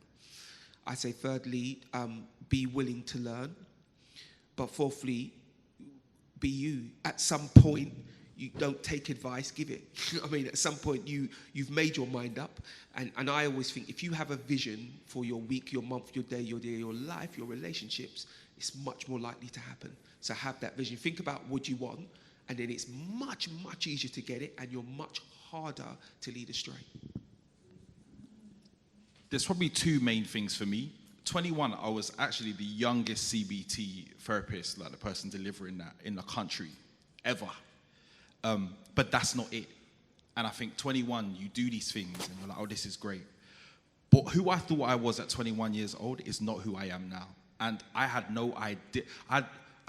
I say thirdly, be willing to learn. But fourthly, be you. At some point, you don't take advice, give it. I mean, at some point, you've made your mind up. And I always think if you have a vision for your week, your month, your day, your life, your relationships, it's much more likely to happen. So have that vision. Think about what you want, and then it's much, much easier to get it, and you're much harder to lead astray. There's probably two main things for me. 21, I was actually the youngest CBT therapist, like the person delivering that in the country, ever. But that's not it. And I think 21, you do these things and you're like, oh, this is great. But who I thought I was at 21 years old is not who I am now. And I had no idea. I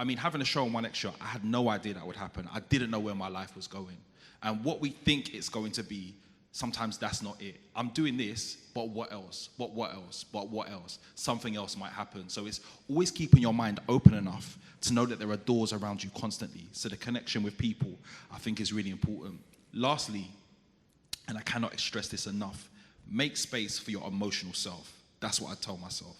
mean, having a show on 1Xtra, I had no idea that would happen. I didn't know where my life was going. And what we think it's going to be, sometimes that's not it. I'm doing this, but what else? But what else? But what else? Something else might happen. So it's always keeping your mind open enough to know that there are doors around you constantly. So the connection with people, I think, is really important. Lastly, and I cannot stress this enough, make space for your emotional self. That's what I tell myself.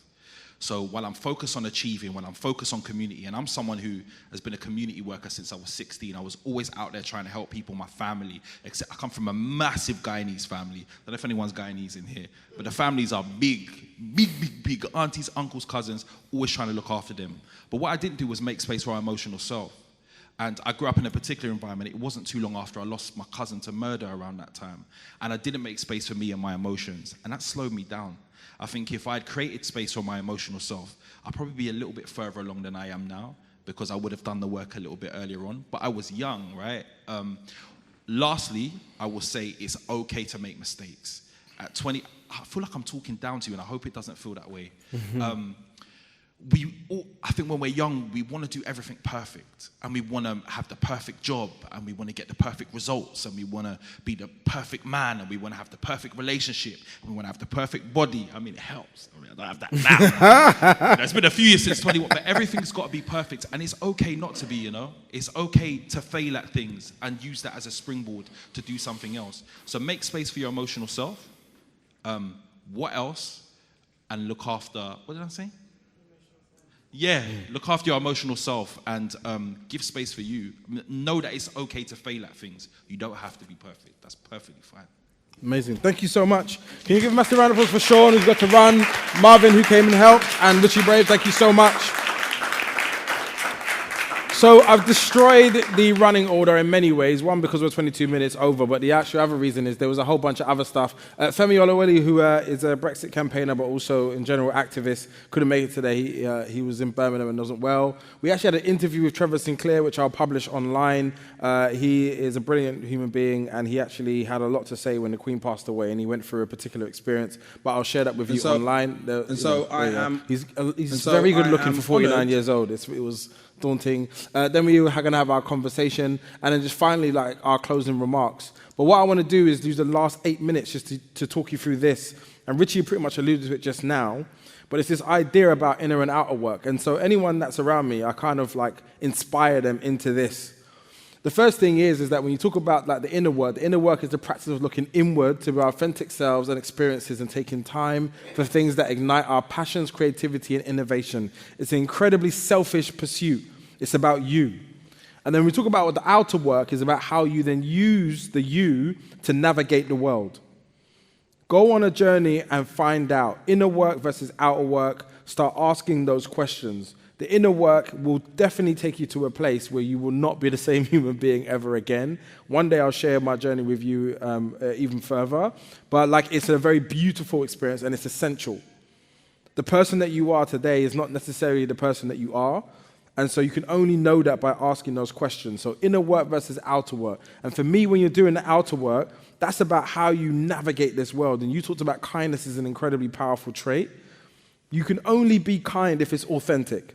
So while I'm focused on achieving, when I'm focused on community, and I'm someone who has been a community worker since I was 16, I was always out there trying to help people, my family, except I come from a massive Guyanese family. I don't know if anyone's Guyanese in here, but the families are big, aunties, uncles, cousins, always trying to look after them. But what I didn't do was make space for our emotional self. And I grew up in a particular environment. It wasn't too long after I lost my cousin to murder around that time. And I didn't make space for me and my emotions. And that slowed me down. I think if I'd created space for my emotional self, I'd probably be a little bit further along than I am now, because I would have done the work a little bit earlier on. But I was young, right? Lastly, I will say it's okay to make mistakes. At 20, I feel like I'm talking down to you, and I hope it doesn't feel that way. I think when we're young, we want to do everything perfect, and we want to have the perfect job, and we want to get the perfect results, and we want to be the perfect man, and we want to have the perfect relationship, and we want to have the perfect body. I mean, it helps. I don't have that now. It's been a few years since 21, but everything's got to be perfect, and it's okay not to be, you know? It's okay to fail at things and use that as a springboard to do something else. So make space for your emotional self. What else? And look after, what did I say? Yeah, look after your emotional self and give space for you. Know that it's okay to fail at things. You don't have to be perfect. That's perfectly fine. Amazing. Thank you so much. Can you give a massive round of applause for Sean, who's got to run, Marvin, who came and helped, and Richie Brave, thank you so much. So I've destroyed the running order in many ways. One, because we're 22 minutes over, but the actual other reason is there was a whole bunch of other stuff. Femi Olawale, who is a Brexit campaigner, but also in general activist, couldn't make it today. He was in Birmingham and wasn't well. We actually had an interview with Trevor Sinclair, which I'll publish online. He is a brilliant human being, and he actually had a lot to say when the Queen passed away, and he went through a particular experience. But I'll share that with you online. He's very good looking for 49 years old. It was daunting. Then we were going to have our conversation, and then just finally, like, our closing remarks. But what I want to do is use the last 8 minutes just to talk you through this. And Richie pretty much alluded to it just now, but it's this idea about inner and outer work. And so anyone that's around me, I kind of like inspire them into this. The first thing is that when you talk about like the inner work is the practice of looking inward to our authentic selves and experiences and taking time for things that ignite our passions, creativity, and innovation. It's an incredibly selfish pursuit. It's about you. And then we talk about what the outer work is about, how you then use the you to navigate the world. Go on a journey and find out. Inner work versus outer work. Start asking those questions. The inner work will definitely take you to a place where you will not be the same human being ever again. One day I'll share my journey with you even further. But like, it's a very beautiful experience and it's essential. The person that you are today is not necessarily the person that you are. And so you can only know that by asking those questions. So inner work versus outer work. And for me, when you're doing the outer work, that's about how you navigate this world. And you talked about kindness as an incredibly powerful trait. You can only be kind if it's authentic.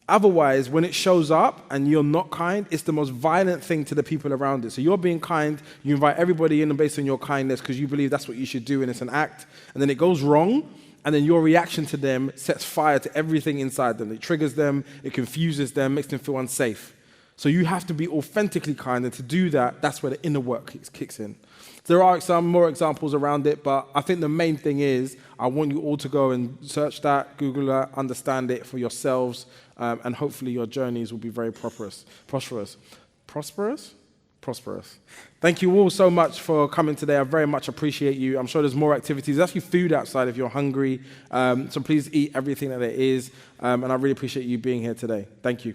Otherwise, when it shows up and you're not kind, it's the most violent thing to the people around it. So you're being kind, you invite everybody in based on your kindness because you believe that's what you should do and it's an act. And then it goes wrong, and then your reaction to them sets fire to everything inside them. It triggers them, it confuses them, makes them feel unsafe. So you have to be authentically kind, and to do that, that's where the inner work kicks in. There are some more examples around it, but I think the main thing is I want you all to go and search that, Google that, understand it for yourselves, and hopefully your journeys will be very prosperous. Thank you all so much for coming today. I very much appreciate you. I'm sure there's more activities. There's actually food outside if you're hungry, so please eat everything that there is, and I really appreciate you being here today. Thank you.